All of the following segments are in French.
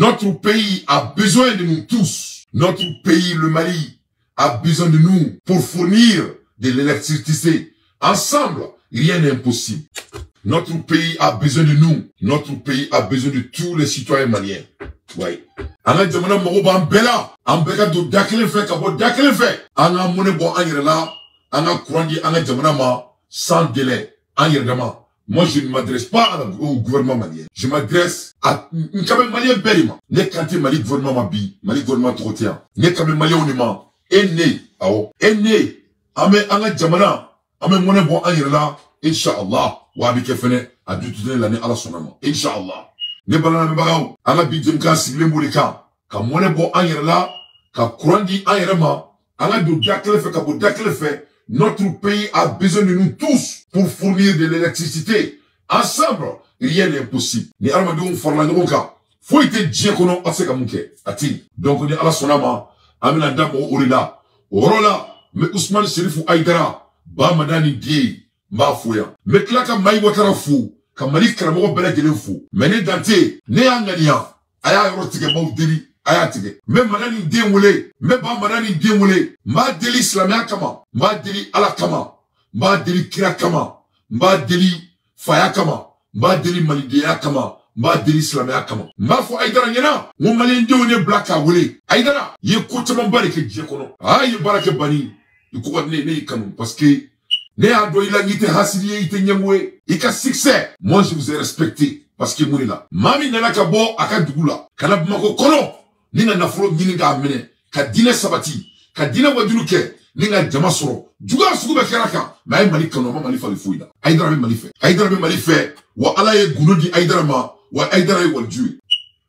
Notre pays a besoin de nous tous. Notre pays, le Mali, a besoin de nous pour fournir de l'électricité. Ensemble, rien n'est impossible. Notre pays a besoin de nous. Notre pays a besoin de tous les citoyens maliens. Oui. Anga jamana mago ban bela, an beka do dakelen fe ka bo dakelen fe. Anga mone bo an yere la, anga kurandi anga jamana ma sans délai, an yere dama. Moi, je ne m'adresse pas au gouvernement malien. Je m'adresse à un malien berima. Ne kanté Mali gouvernement mabi, Mali gouvernement trotien. Ne kame malien onima. Enne, awo. Enne, ame anga jamana, ame mone bo an yere la, Inch'Allah. Wabi kefene, a dû te donner l'année à la sonama. Inch'Allah. Ne balana me bagaw, anga bidjem ka sigle mbulika. Ka mone bo an yere la, ka kurandi an yere ma, anga do dakele fe, ka bo dakele fe. Notre pays a besoin de nous tous pour fournir de l'électricité. Ensemble, rien n'est impossible. Ni armadou forla ngonka. Faut ite djien kono aseka munke. Ati. Donc ni ala sonama, amina dabo orila. Orola, me Ousmane Serifou Aïdara, ba madani die, ma fouya. Me klaka mai watara fou, ka mali kramo bela gelen fou. Mene dante, ne angania, aya yorotike maudiri. Ayatige. Me manani demule. Me ba manani demule. Ma deli islamia kama. Ma deli ala kama. Ma deli kira kama. Ma deli faya kama. Ma deli malideya kama. Ma deli islamia kama. Ma fo Aïdara nyena. Mo malien de one blaka wule. Aïdara. Ye kote mambare ke dje kono. Ye barake bani. Ye kouwa ne kanu. Parce que ne ado ila ngite hasiliye ite nyamwe. Ika succès. Moi je vous ai respecté. Parce que mouni la. Mami nanaka bo akadugula. Kanab mako kono. Ninga nafolo nyini ga mene, ka dine sabati, ka dine wadulu ke, ninga jama soro. Juga sugu be keraka, ma ay mali kano, ma mali fali fuida. Aïdara be mali fe. Aïdara be mali fe, wa ala ye guno di Aïdara ma, wa Aïdara ye waljuwe.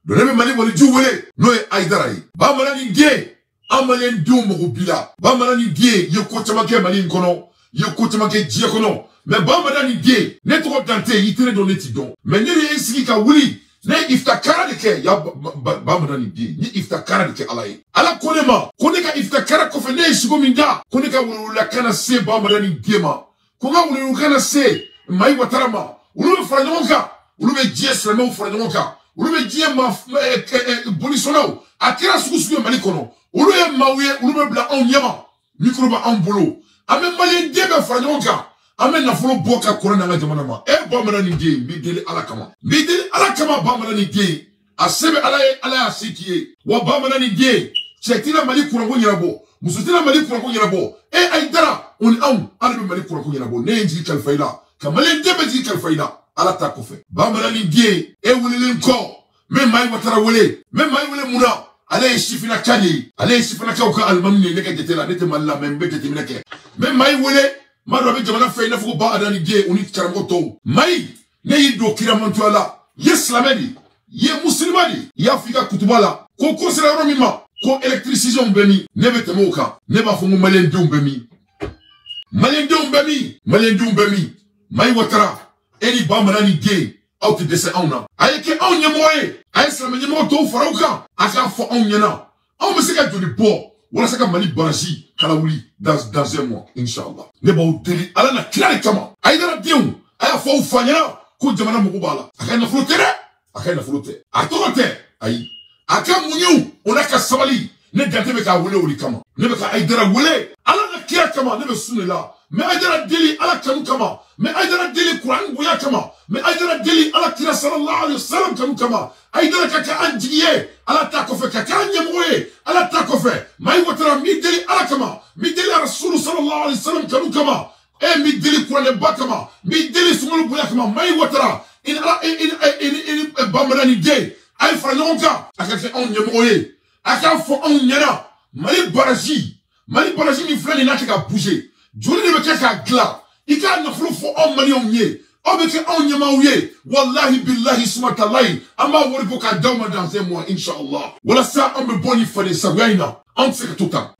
Done be mali waljuwe wele, no ye Aïdara ye. Ba malani die, amalen du mogo bila. Ba malani die, ye kote make mali nkono, ye kote make jie kono. Me ba malani die, ne toko dante, yitere donne ti don. Me nire yesiki ka wuli, ne iftakara de ke ya ba madani di ni iftakara de ke alaye ala konema koneka iftakara ko fe ne shigo minda koneka wulula kana se ba madani di ma ko ga wulula kana se mai watarama wulu franjonka wulu be jes la mo franjonka wulu be die ma bonisono akira sugu mali kono wulu e mawe wulu be bla on yama mikro ba on bolo ame mali die be franjonka Amen na folo boka korona nga jamana ma. Ba manani die, bideli ala kama. Bideli ala kama ba manani die. Asebe ala asikie. Wa ba manani die. Chetina mali kurango nyirabo. Musutina mali kurango nyirabo. Aïdara, on albe mali kurango nyirabo. Ne njiri kalfaila. Kamale ndebe njiri kalfaila. Ala takofe. Ba manani die. Wulele nko. Me mai watara wele. Me mai wele muna. Ale shifina kani. Ale shifina kauka almamni neka jetela. Nete malla membe jetimneke. Me mai wele. Maro be jamana fe na fuko ba adani die uni karamoto mai ne yido kiramantu ala yeslamedi ye muslimani ya Afrika kutubala ko konsera romima ko électricité mbemi ne betemoka ne ba fumu malien dumbemi mai watara eni ba manani die out de se auna ayeke on nyemoye ay islamedi mo to farauka aka fo on nyana on me seka joli bo wala saka mali baraji kala wuli dans un mois inshallah ne ba uteli ala na klare kama Aïdara diu aya fo fanya ko jamana mo bala akana flotere akana flote atote ay aka munyu onaka sabali ne dante be ka wuli kama ne be ka Aïdara wule ala na kira kama ne be sunela me Aïdara deli ala kanu kama me Aïdara deli Qur'an buya kama me Aïdara deli ala kira sallallahu alaihi wasallam kanu kama Aïdara kaka anjiye ala takofe kaka nyemoye ala takofe mai watara mi deli ala kama mi deli rasul sallallahu alaihi wasallam kanu kama mi deli Qur'an ba kama mi deli sumul buya kama mai watara in ala in bamarani de ay franonka akaka on nyemoye aka fo on nyana mali baraji mi flani na kaka bouger joli ne be kaka gla ika na fo on mali on nye Obeke on yamaouye, wallahi billahi sumatallahi, ama woribo ka dauma dans un mois, inshallah. Wala sa on me boni fade sagayna, on seka tuta,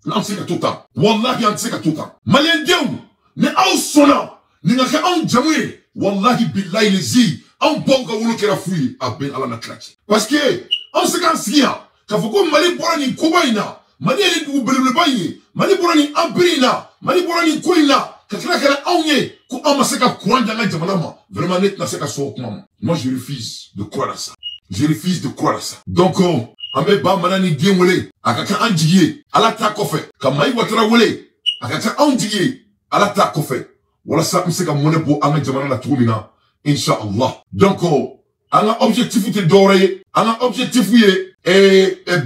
wallahi on seka tuta. Malien diou, ne au sona, ni ngake on jamouye, wallahi billahi lezi, on bonga wulu kera fouye, ben ala na klachi. Parce que, on seka nsiya, kafoko mali borani kubaina, mali eli ubelele baye, mali borani ambirina, mali borani koina, kakira aunye, ko amaseka kwanja na jamanama, vraiment net na seka so kuma. Moi je refuse de croire à ça. Je refuse de croire à ça. Donc, an bɛ ba mana ni den wele a ka kan an jigi ye ala t'a kɔfɛ ka Mayi Watara wele a ka kan anw jigi ye ala t'a kɔfɛ walasa n bɛ se ka mɔnɛ bɔ an ka jamana la cogo min na inshallah. Donc an ka objectif tɛ dɔwɛrɛ ye an ka objectif ye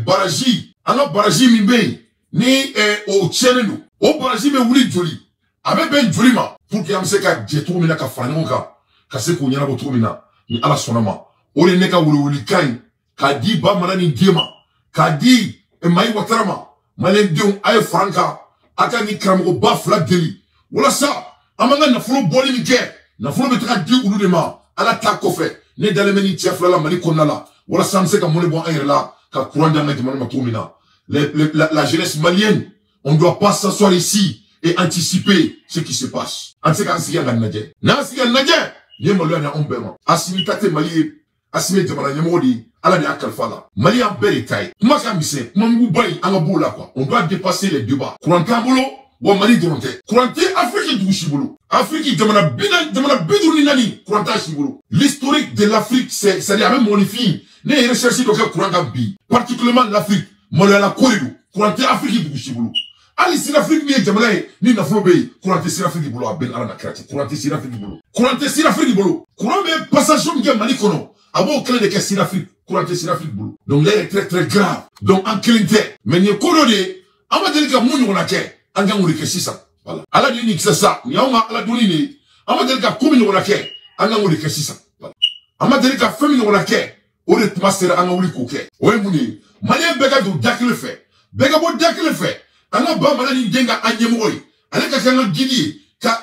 baraji an ka baraji min bɛ yen ni o tiɲɛnen don o baraji bɛ wuli joli a bɛ bɛn joli ma pour que an bɛ se ka jɛ cogo min na ka fara ɲɔgɔn kan ka se k'o ɲɛnabɔ cogo min na ni ala sɔnna ma o de ye ne ka welewelekan ye k'a di ba mana ni den ma k'a di Mayi Watara ma maliyɛndenw a ye fara n kan a ka ni karamɔgɔba fila deli walasa an b'an ka nafolo bɔli min kɛ nafolo bɛ taga di olu de ma ala t'a kɔfɛ ne dalen bɛ ni cɛ fila la Mali kɔnɔna la walasa an bɛ se ka mɔnɛ bɔ an yɛrɛ la ka courant di an ka jamana ma cogo min na la jeunesse malienne on ne doit pas s'asseoir ici et anticiper ce qui se passe an tɛ se k'an sigi an ka lajɛ n'an sigi an lajɛ nin ye maloya ni anw bɛɛ ma Asimi ta tɛ Mali ye Asimi jamana ɲɛmɔgɔ de ye ala de y'a kalifa la Mali y'an bɛɛ de ta ye kuma ka misɛn kuma muguba in an ka b'o la quoi on doit dépasser les débats courant t'an bolo wa Mali dɔrɔn tɛ courant tɛ Afrique dugu si bolo Afrique jamana 54 courant t'a si bolo l'historique de l'Afrique c'est-à-dire a bɛ mɔgɔninfin ne ye recherche dɔ kɛ courant kan bi particulièrement l'Afrique maloyala ko de don courant tɛ Afrique dugu si bolo hali Sud-Afrique min ye jamana ye ni nafolo bɛ yen courant tɛ Sud-Afrique bolo a bɛn ala na kira cɛ courant tɛ Sud-Afrique bolo courant tɛ Sud-Afrique bolo courant bɛ passation min kɛ Mali kɔnɔ a b'o kelen de kɛ Sud-Afrique courant tɛ Sud-Afrique bolo donc là est très très grave donc an kelen tɛ mais nin ye ko dɔ de ye an ma deli ka mun ɲɔgɔnna kɛ an kan k'o de kɛ sisan voilà ala de ye nin kisɛ sa nin y'anw ka ala donni de ye an ma deli ka ko min ɲɔgɔnna kɛ an kan k'o de kɛ sisan voilà an ma deli ka fɛn min ɲɔgɔnna kɛ o de tuma sera an ka wuli k'o kɛ o ye mun de ye maliyɛn bɛɛ ka don da kelen fɛ bɛɛ ka bɔ da kelen fɛ an ka ba mana ni den ka an ɲɛmɔgɔ ye ale ka kɛ an ka gidi ye ka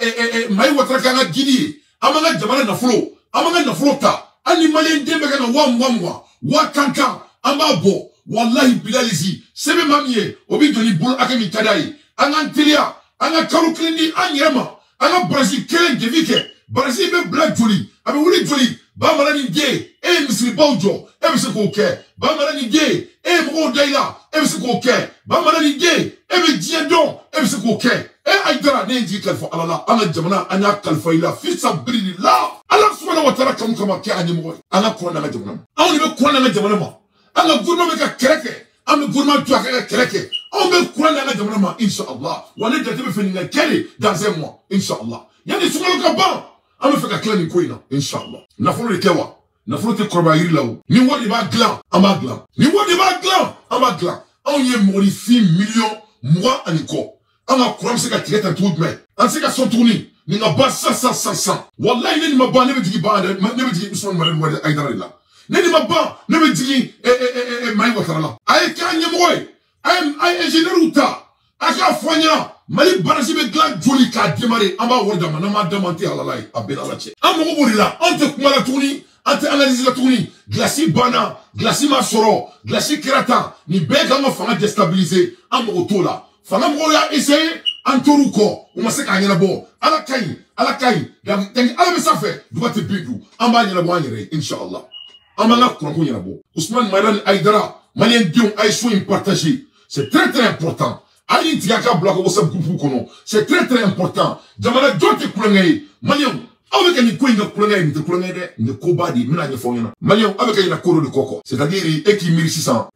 Mayi Watara kɛ an ka gidi ye an b'an ka jamana nafolo an b'an ka nafolo ta hali ni maliyɛn den bɛ ka na 20,000 1000 an b'a bɔ wallahi bilalisi sɛbɛn maa min ye o bɛ jɔ ni bolo hakɛ min ka d'a ye an k'an teliya an ka kalo kelen di an yɛrɛ ma an ka baraji kelen defi kɛ baraji bɛ bila joli a bɛ wuli joli ba mana ni den e ye misiribaw jɔ e bɛ se k'o kɛ ba mana ni den e ye mɔgɔw da i la e bɛ se k'o kɛ ba mana ni den e bɛ diɲɛ dɔn e bɛ se k'o kɛ Aïdara ne ye jigi kalifa ala la an ka jamana an y'a kalifa i la fi sabilillah ala subhanahu wa ta'ala kanu kama kɛ an ɲɛmɔgɔ ye an ka kuran n'an ka jamana ma anw de bɛ kuran n'an ka jamana ma an ka gouvernement bɛ ka kɛlɛ kɛ an bɛ gouvernement jɔ a ka kɛlɛ kɛ anw bɛ kuran n'an ka jamana ma inshallah wa ne jate bɛ fɛ nin ka kɛ de dans un mois inshallah yanni sunkalo ka ban an bɛ fɛ ka tila nin ko in na inshallah nafolo de kɛ wa nafolo tɛ kɔrɔbaya yiri la o ni wari de b'a dilan an b'a dilan ni wari de b'a dilan an b'a dilan anw ye mɔgɔninfin 20 ani kɔ an ka kuran bɛ se ka tigɛ tan cogo jumɛn an se ka sɔn tuguni nin ka ban san wallahi ne nin ma ban ne bɛ jigin ban ne bɛ jigin Usmane Mamadu Aïdara de la ne nin ma ban ne bɛ jigin Mayi Watara la a ye kɛ an ɲɛmɔgɔ ye a ye ingénieur ta a k'a fɔ an ɲɛna Mali baraji bɛ dilan joli k'a démarrer an b'a wari d'a ma n'an m'a d'a ma an tɛ halala ye a bɛɛ ala cɛ an mago b'o de la anw tɛ kuma la tuguni an tɛ analyse la tuguni glace banna glace ma sɔrɔ glace kɛra tan nin bɛɛ kan ka fanga déstabiliser an mago t'o la fanga mɔgɔw y'a essayer an tor'u kɔ u ma se k'a ɲɛnabɔ ala ka ɲi ala bɛ sanfɛ duga tɛ bin du an b'a ɲɛnabɔ an yɛrɛ ye inshallah an b'an ka kuranko ɲɛnabɔ Usmane Mamadu Aïdara maliyɛndenw a ye so in partager c'est très très important a ye nin tigɛ a ka bila a ka WhatsApp groupe kɔnɔ c'est très très important jamana jɔn tɛ kulonkɛ ye maliyɛnw aw bɛ ka nin ko in kɛ kulonkɛ ye nin tɛ kulonkɛ ye dɛ nin ye koba de ye n bɛna ɲɛfɔ aw ɲɛna maliyɛnw aw bɛ ka ɲinɛ ko dɔ de kɔ c'est-à-dire e k'i miiri sisan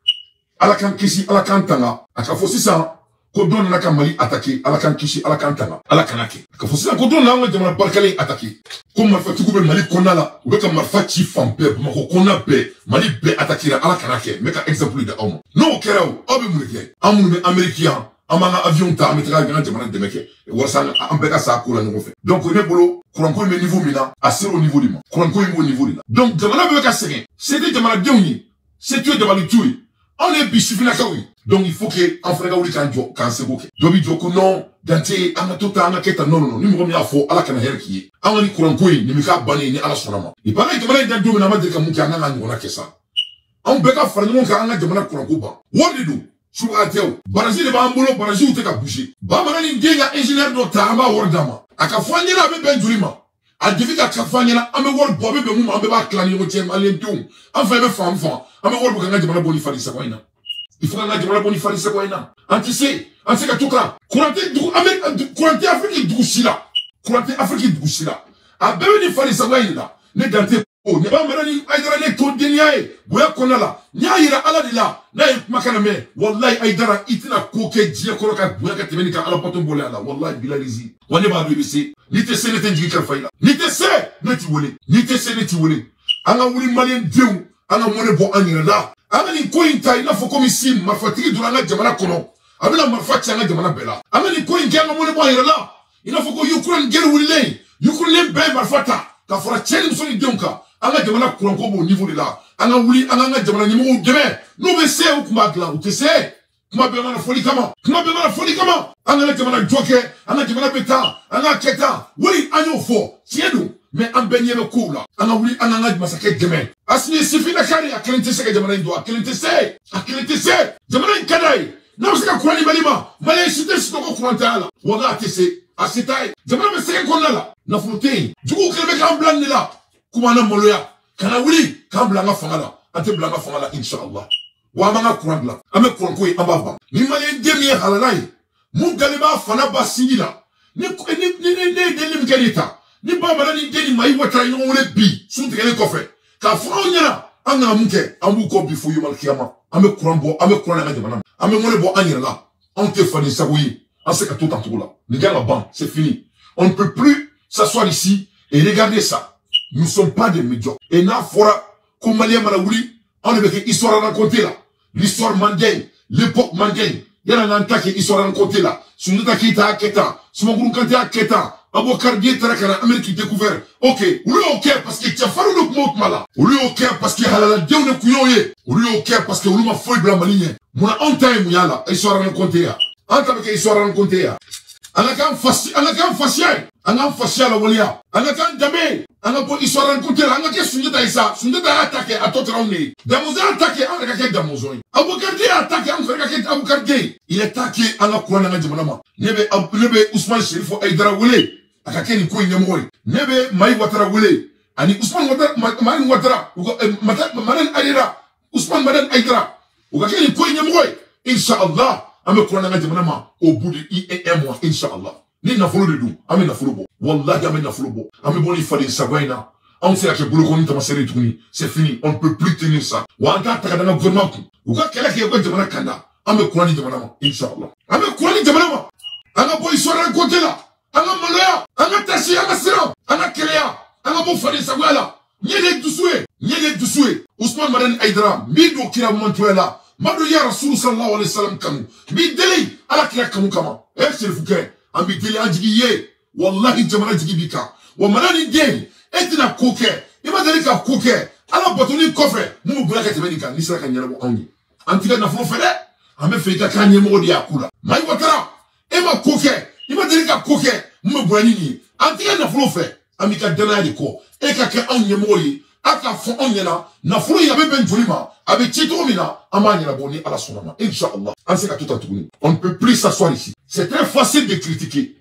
ala k'an kisi ala k'an tanga a ka fɔ sisan ko dɔ nana ka Mali attaquer ala k'an kisi ala k'an tanga ala kana kɛ ka fɔ sisan ko dɔ nana an ka jamana barikalen attaquer ko marifatigiw bɛ Mali kɔnɔna la u bɛ ka marifa ci fan bɛɛ Bamakɔ kɔnɔna bɛɛ Mali bɛɛ attaquer ala kana kɛ n bɛ ka exemple di aw ma n'o kɛra o aw bɛ mun de kɛ an minnu bɛ Amérique yan an b'an ka avion ta an bɛ taga an ka jamana dɛmɛ kɛ walasa an bɛɛ ka sa ko la ɲɔgɔn fɛ donc ne bolo kuranko in bɛ niveau min na a sera o niveau de ma kuranko in b'o niveau de la donc jamana bɛɛ bɛ ka sɛgɛn se tɛ jamanadenw ye se tɛ dabalitiw ye anw de ye bi sifinnakaw ye donc il faut que an fana ka wuli k'an jɔ k'an seko kɛ dɔ bɛ jɔ ko non dante an ka to ta an ka kɛ tan non ni mɔgɔ min y'a fɔ ala kana hɛrɛ k'i ye an ka ni kuranko in nin bɛ k'a bannen ni ala sɔnna ma ni baara jamana in da don min na an ma deli ka mun kɛ an kan ka ɲɔgɔnna kɛ sa anw bɛɛ ka fara ɲɔgɔn kan an ka jamana kuranko ban wari de don suguya tɛ o baraji de b'an bolo barajiw tɛ ka bouger bamanan ni den ka ingénieur dɔ ta an b'a wari d'a ma a ka fɔ an ɲɛna a bɛ bɛn joli ma a défi ka fɔ an ɲɛna an bɛ wari bɔ a bɛ bɛn mun ma an bɛɛ b'a tila ni ɲɔgɔn cɛ maliyɛndenw an fɛn bɛ fan an bɛ wari bɔ k'an ka jamana bɔ ni fari sago in na il faut k'an ka jamana bɔ ni fari sago in na an tɛ se an se ka to kan courant tɛ Afrique dugu si la courant tɛ Afrique dugu si la a bɛɛ bɛ ni fari sago in la ne dan tɛ Oh, ne ba marani Aïdara ne to deniaye. Boya konala. Nya ira ala de la. Na makana me. Wallahi Aïdara itina koke dia koroka boya ka temeni ka ala paton bolé ala. Wallahi bilalizi. Wane ba bibisi. Ni te se ne te njiki karfaila. Ni te se ne ti wole. Ni te se ne ti wole. Anga wuli malien diou. Anga mone bo anira la. Anga ni kointa ina foko misi marfatigi duranga jamana kono. Abila marfati anga jamana bela. Anga ni kointa anga mone bo anira la. Ina foko Ukraine gere wuli lei. Ukraine be marfata. Ka fora cheni msoni dionka. Anga jamana kuranko bo niveau de la. Anga wuli anga jamana nimo deme. No be se ou kuma gla ou te se. Kuma be mana foli kama. Kuma be mana foli kama. Anga jamana joke. Anga jamana beta. Anga keta. Wuli anyo fo. Tiedu. Mais en benye me koula. Anga wuli anga masake deme. Asni sifina kari akelente se jamana indo. Akelente se. Akelente se. Jamana inkadai. Na usika kurani balima. Male shite sitoko kuranta ala. Waga atese. Asitai. Jamana me seke konala. Na flotei. Jugu kelebe kamblan nila. Kumana moloya. Kana wuli. Kamblanga fangala. Ante blanga fangala inshallah. Wa manga kurandla. Ame kurankoy ambava. Ni male demi halalai. Mun galeba fana basingila. Ni deni mkelita. Ni baba ni deni mai watra ino wole bi. Sunte kele kofe. Ka fanya anga munke. Ambu ko bifu yumal kiyama. Ame kuranbo. Ame kuranga jamana. Ame mole bo anyira la. Ante fani sagoui. Anse ka tout en tout là. Les gars là-bas, c'est fini. On ne peut plus s'asseoir ici et regarder ça. Nous ne sommes pas des médiocres. Et na fora, comme Malien Malaouli, on a une histoire à raconter là. L'histoire mangaine, l'époque mangaine. Il y a un tas qui est histoire à raconter là. Si nous avons été à Keta, si mon groupe est à Keta, Abo Cardier Tarakana, Amérique découvert. Ok, ou lui ok, parce que tu as fallu le mot mala. Ou lui ok, parce que halala dieu ne couillonné. Ou lui ok, parce que ou lui m'a fouille blanc maligne. Mon a honte à Mouyala, histoire à raconter là. Anta beke histoire rencontrée ya. Anakan facial. Anakan facial la walia. Anakan dame. Anakan histoire rencontrée la. Anakan sunjata isa. Sunjata attaqué à tout raouni. Damozo attaqué à Anakan Damozo. Aboukardi attaqué à Anakan Aboukardi. Il est attaqué à la Kouana Nadjamanama. Nebe Ousmane Chérifo Aïdara Wele. Akake ni kouy nyamoy. Nebe Maï Ouattara Wele. Ani Ousmane Maï Ouattara. Madan Aïdara. Ousmane Madan Aïdara. Akake ni kouy nyamoy. Inch'Allah. Ame kurana nga jamanama au bout de un mois, Inch'Allah. Ni nafolo de dou, ame nafolo bo. Wallahi ame nafolo bo. Ame bon li fade sagwaina. On sait que boulot qu'on t'a serré tourni. C'est fini, on ne peut plus tenir ça. Wa anta taka dana gouvernement. Ou ka kala ki yoko jamana kanda. Ame kurani jamanama, Inch'Allah. Ame kurani jamanama. Anga boy soran côté là. Anga maloya. Anga tashi, anga siran. Anga kelea. Anga bon fade sagwaila. Nyede dusoué. Ousmane Madan Aïdara. Mido kira mantuela. Mado ya Rasul sallallahu alayhi wa sallam kanu. Bi deli ala kira kanu kama. C'est le fouquet. An bi deli an jigi ye. Wallahi jamana jigi bika. Wa manani deni. Etina koke. Ima deli ka koke. Ala batoni kofe. Mumu bula ka tebeni ka. Nisra ka nyala bo angi. Antika na fulo fede. Ame feka ka nyemo di akula. Mai watara. Ima koke. Ima deli ka koke. Mumu bula nini. Antika na fulo fe. Amika dana di ko. Eka ka an nyemo yi. Aka fon on yana. Na fulo yabe ben jolima. Avec Tito Mina, Amani Raboni à la Sonama. Inch'Allah. On ne peut plus s'asseoir ici. C'est très facile de critiquer.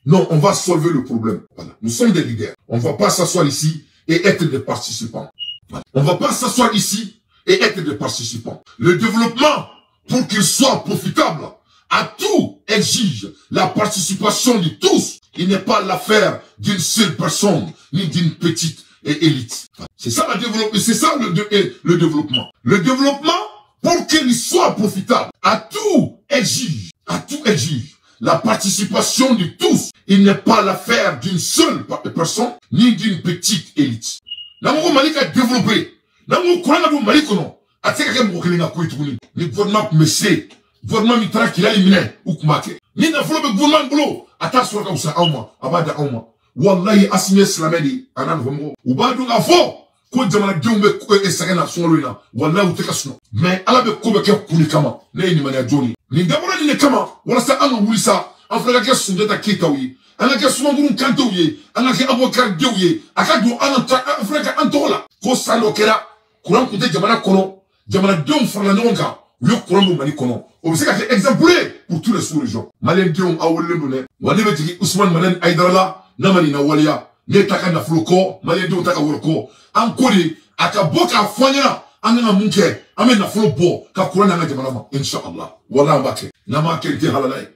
Non, on va solver le problème. Voilà. Nous sommes des leaders. On ne va pas s'asseoir ici et être des participants. Voilà. On ne va pas s'asseoir ici et être des participants. Le développement, pour qu'il soit profitable, à tout exige la participation de tous. Il n'est pas l'affaire d'une seule personne, ni d'une petite élite. C'est ça le développement. C'est ça le développement. Le développement, pour qu'il soit profitable, à tout exige la participation de tous. Il n'est pas l'affaire d'une seule personne, ni d'une petite élite. Namogo Malika développé. Namogo Kouana bu Malikono. Ateka ke mwokelinga kouitouni. Ni gouvernement messé. Gouvernement mitra kila limine. Oukmake. Ni na flobe gouvernement boulot. Ata swaka usa auma. Abada auma. Wallahi asime slamedi anan vomo ubadu nga fo ko jamana diombe ko esagana sonloina wallahi uteka suno mais ala be ko be ke kuli kama ne ni manya joni ni dabora ni kama wala sa anga wulisa afraka ke sunjata kitawi anga ke suma gurun kantowi anga ke abokar dewye akadu anga afraka antola ko salo kera kuran kunte jamana kono jamana diom farla nyonga yo kuran do mali kono o be se ka ke exemplaire pour tous les sous-régions malien diom awole ndone wani be tigi Ousmane Madan Aïdara namani na walia ne taka na floko mali do taka worko ankori akaboka fanya anga munke ame na flobo ka kurana na jamana inshallah wala mbake na ma kelite halalai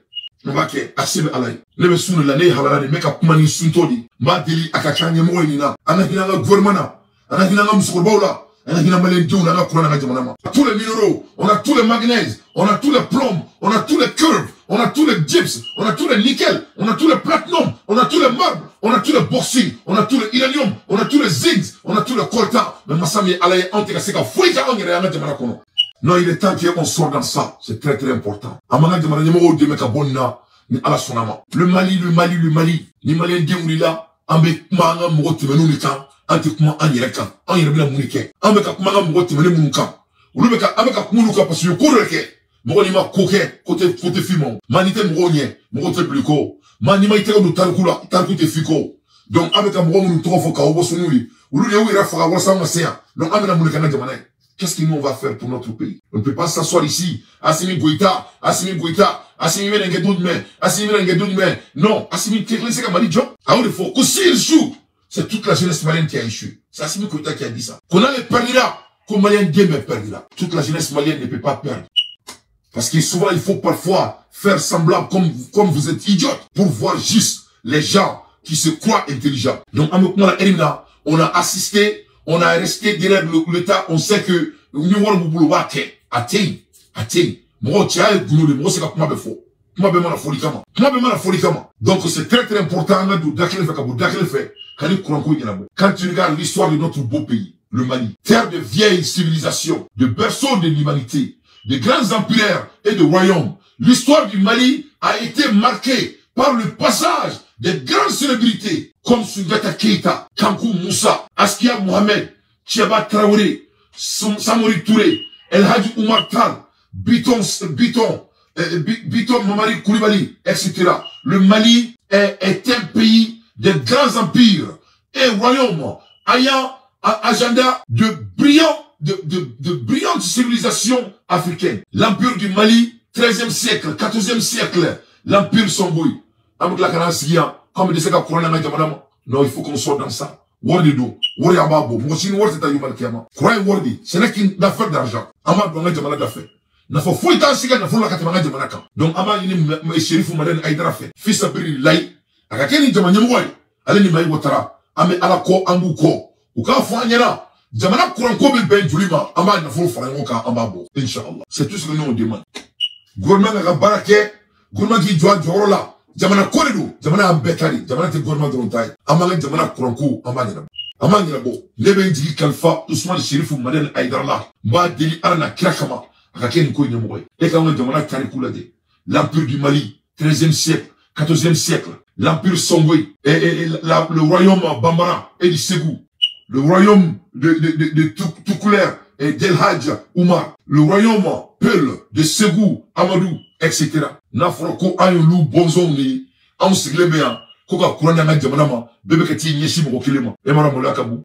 mbake asibe alai lebe sunu la ne halalai meka kumani suntodi ma deli akakanye mo ni na ana hina gouvernement On a tous les minéraux, on a tous les manganèses, on a tous les plombs, on a tous les curves, on a tous les gyps, on a tous les nickel, on a tous les platinum, on a tous les marbres, on a tous les bauxite, on a tous les uranium, on a tous les zincs, on a tous les coltan. Mais Massami Alaye Antekaseka, Fouika Ongere Jamanakono. Non, il est temps qu'on sorte dans ça. C'est très très important. Amana Jamanamo de Mekabonna, ni ala sonama. Le Mali. Ni Malien Dioulila, Ambe Manga Mogotemenu Nikan. Antikuma anyereka anyereka munike ameka kumanga mugoti mene munuka ulubeka ameka kumunuka parce que koreke mugoni ma koke côté fimo manite mugonye mugote pliko mani ma itego do talkula talkute fiko donc ameka mugo munu tofo ka obosonuli ulule wira faka wasa masea donc amena munika na jamana. Qu'est-ce que nous on va faire pour notre pays? On ne peut pas s'asseoir ici Assimi Goïta Assimi Menengedoudme Assimi Menengedoudme non Assimi Keklese ka mali job ah il faut que s'il joue. C'est toute la jeunesse malienne qui a échoué. C'est Assimi Goïta qui a dit ça. Qu'on a les perdira, comme Malien Game perdira. Toute la jeunesse malienne ne peut pas perdre. Parce que souvent, il faut parfois faire semblant comme vous êtes idiots pour voir juste les gens qui se croient intelligents. Donc, on a assisté, on a resté derrière l'État, on sait que nous avons donc c'est très très important quand tu regardes l'histoire de notre beau pays, le Mali, terre de vieilles civilisations, de berceau de l'humanité, de grands empires et de royaumes, l'histoire du Mali a été marquée par le passage de grandes célébrités comme Soundiata Keita, Kankou Moussa, Askia Mohamed, Tchiaba Traoré, Samori Touré, El Hadji Oumar Tal, Biton Mamari Koulibaly, etc. Le Mali est un pays de grands empires et royaumes ayant un agenda de brillantes civilisations africaines. L'empire du Mali, 13e siècle, 14e siècle, l'empire Songoï. Non, il faut qu'on soit dans ça. Wardi do, Wardi Ababo, Moussin Wardi Tayumal Kiama. Croyez Wardi, ce n'est qu'une affaire d'argent. Amad Banga Jamana d'affaires. N'a pas fouillé dans ce cas, n'a pas la Jamanaka. Donc, Amad Yini Sheriff Maden Aïdrafe, fils à Bri Lai, Akakeni Jamanyamwai, Aleni Maï Watara, Ame Alako Anguko, Uka Fanyana, Jamana Kuranko Ben Julima, Amad Nafo Frangoka Ambabo, Inch'Allah. C'est tout ce que nous on demande. Gouvernement Barake, gouvernement qui doit Jorola, Jamana Koredo, Jamana Ambekari, Jamana te gouvernement de l'Ontaï, Amala Jamana Kuranko, Amanina. Amanina Bo, Lebe Ndigi Kalfa, Ousmane Sheriff Maden Aïdarla, Mba Deli Arna Kirakama, Akakeni Koy Nyamoué, et quand on Jamana Karikoulade, l'empire du Mali, 13e siècle, 14e siècle, l'empire Songwe, et le royaume Bambara et du Ségou, le royaume de Toukoulère et d'El Hadj Oumar, le royaume Peul de Ségou, Amadou, etc. Nafroko Ayolou Bonzoni, Ansiglebea, Koka Kurana Jamanama, Bebekati Yeshi Mokilema, Emara Molakabu,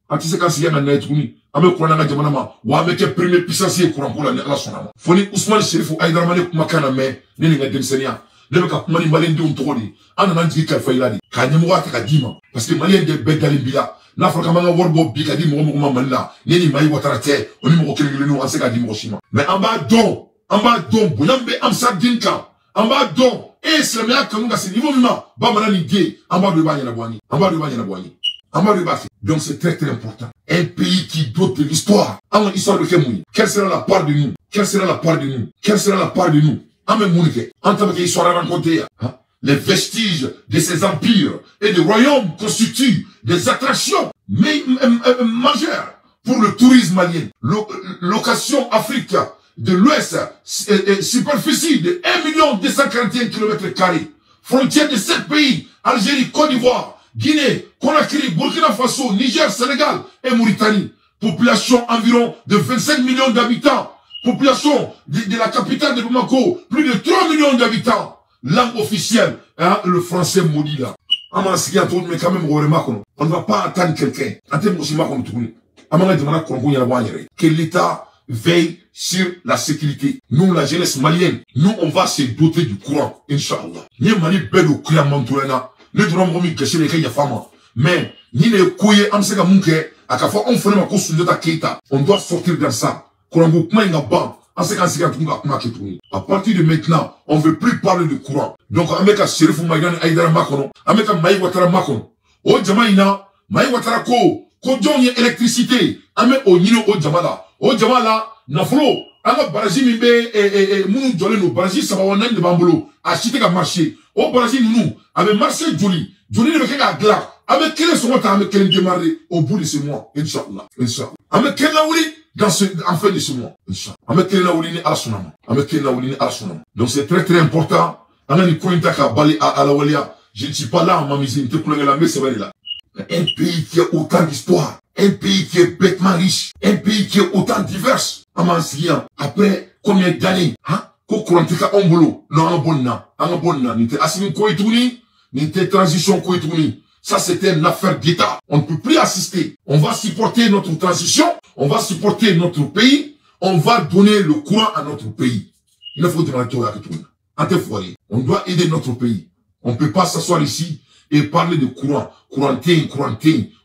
Antiseka Siana Naituni, Ame Kurana Jamanama, Wameke premier puissance Kurampola la Sonama. Foni Ousmane Sheriff Aïdramane Makana me, Nélinga Demsenia. Lebeka Mali Malien de Untroni, Ananandi Kalfailadi, Kanyamwa Takadima, parce que Malien de Bedalimbila, Nafrakamanga Warbo Bikadi Mouma Malina, Neni Maï Watarate, Onimo Kelino, Ansekadi Moshima. Mais en bas don, Bouyambe Amsa Dinka, en bas don, et Slamia Kanunga, c'est niveau Mima, Bamanani Gay, en bas de Banyanabouani, en bas de Banyanabouani, en bas de Baki. Donc c'est très très important. Un pays qui dote de l'histoire. En l'histoire de Kemoui, quelle sera la part de nous? Quelle sera la part de nous? Quelle sera la part de nous? Les vestiges de ces empires et de royaumes constituent des attractions majeures pour le tourisme malien. Location Afrique de l'Ouest, superficie de 1 241 km². Frontières de 7 pays, Algérie, Côte d'Ivoire, Guinée, Conakry, Burkina Faso, Niger, Sénégal et Mauritanie. Population environ de 25 millions d'habitants. Population de la capitale de Bamako, plus de 3 millions d'habitants. Langue officielle, hein, le français maudit là. Mais quand même, on ne va pas attendre quelqu'un. Que l'État veille sur la sécurité. Nous, la jeunesse malienne, nous, on va se doter du courant, Inch'Allah. Ni Mali bel au courant mantouna. Ni droit de cacher les cas femme. Mais, ni les couilles, amsega munke, à chaque fois, on fait ma course de ta keita. On doit sortir dans ça. À partir de maintenant, on ne veut plus parler de courant. Donc, avec un Sheriff Maïdan Aïdara Makono, avec un Maï Watara Makono. Oh, Jamaïna, Maï Watara Ko ko jɔn ye électricité an bɛ o ɲini o jama la nafolo an ka baraji min bɛ minnu jɔlen don baraji 3 wa 4 de b'an bolo a si tɛ ka marché o baraji ninnu a bɛ marché joli de bɛ kɛ k'a dilan an bɛ kelen sɔngɔ ta an bɛ kelen démarrer au bout de ce mois inchallah an bɛ kelen lawuli en fin de ce mois inchallah an bɛ kelen lawuli ni Ala sɔnna ma an bɛ kelen lawuli ni Ala sɔnna ma donc c'est très important an ka nin ko in ta k'a bali a la waleya. Je ne suis pas là à m'amuser, mais c'est vrai là. Un pays qui a autant d'histoire, un pays qui est bêtement riche, un pays qui est autant divers. Après combien d'années, hein? Ko kurantika ombolo, non angabonna, n'était assimi koitouni, n'était transition koitouni. Ça c'était une affaire d'État. On ne peut plus assister. On va supporter notre transition, on va supporter notre pays, on va donner le courant à notre pays. Il ne faut pas on doit aider notre pays. On ne peut pas s'asseoir ici et parler de courant. Courantin.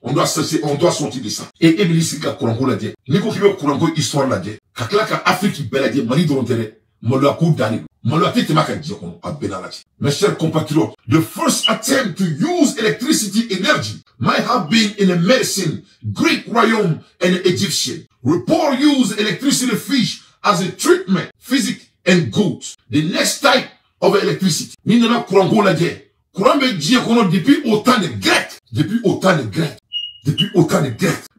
On doit sortir de ça. Et Eblis ka courant la dit. Niko ki be courant ko histoire la dit. Kakla ka Afrique bela dit Mali do tere. Malo ko dani. Malo tete maka dit ko abenalati. Mes chers compatriotes, the first attempt to use electricity energy might have been in a medicine, Greek Rayom and Egyptian. Report use electricity fish as a treatment, physics and goods. The next type of electricity. Ni nana courant ko la dit. Courant be dit kono depuis autant de Grecs. The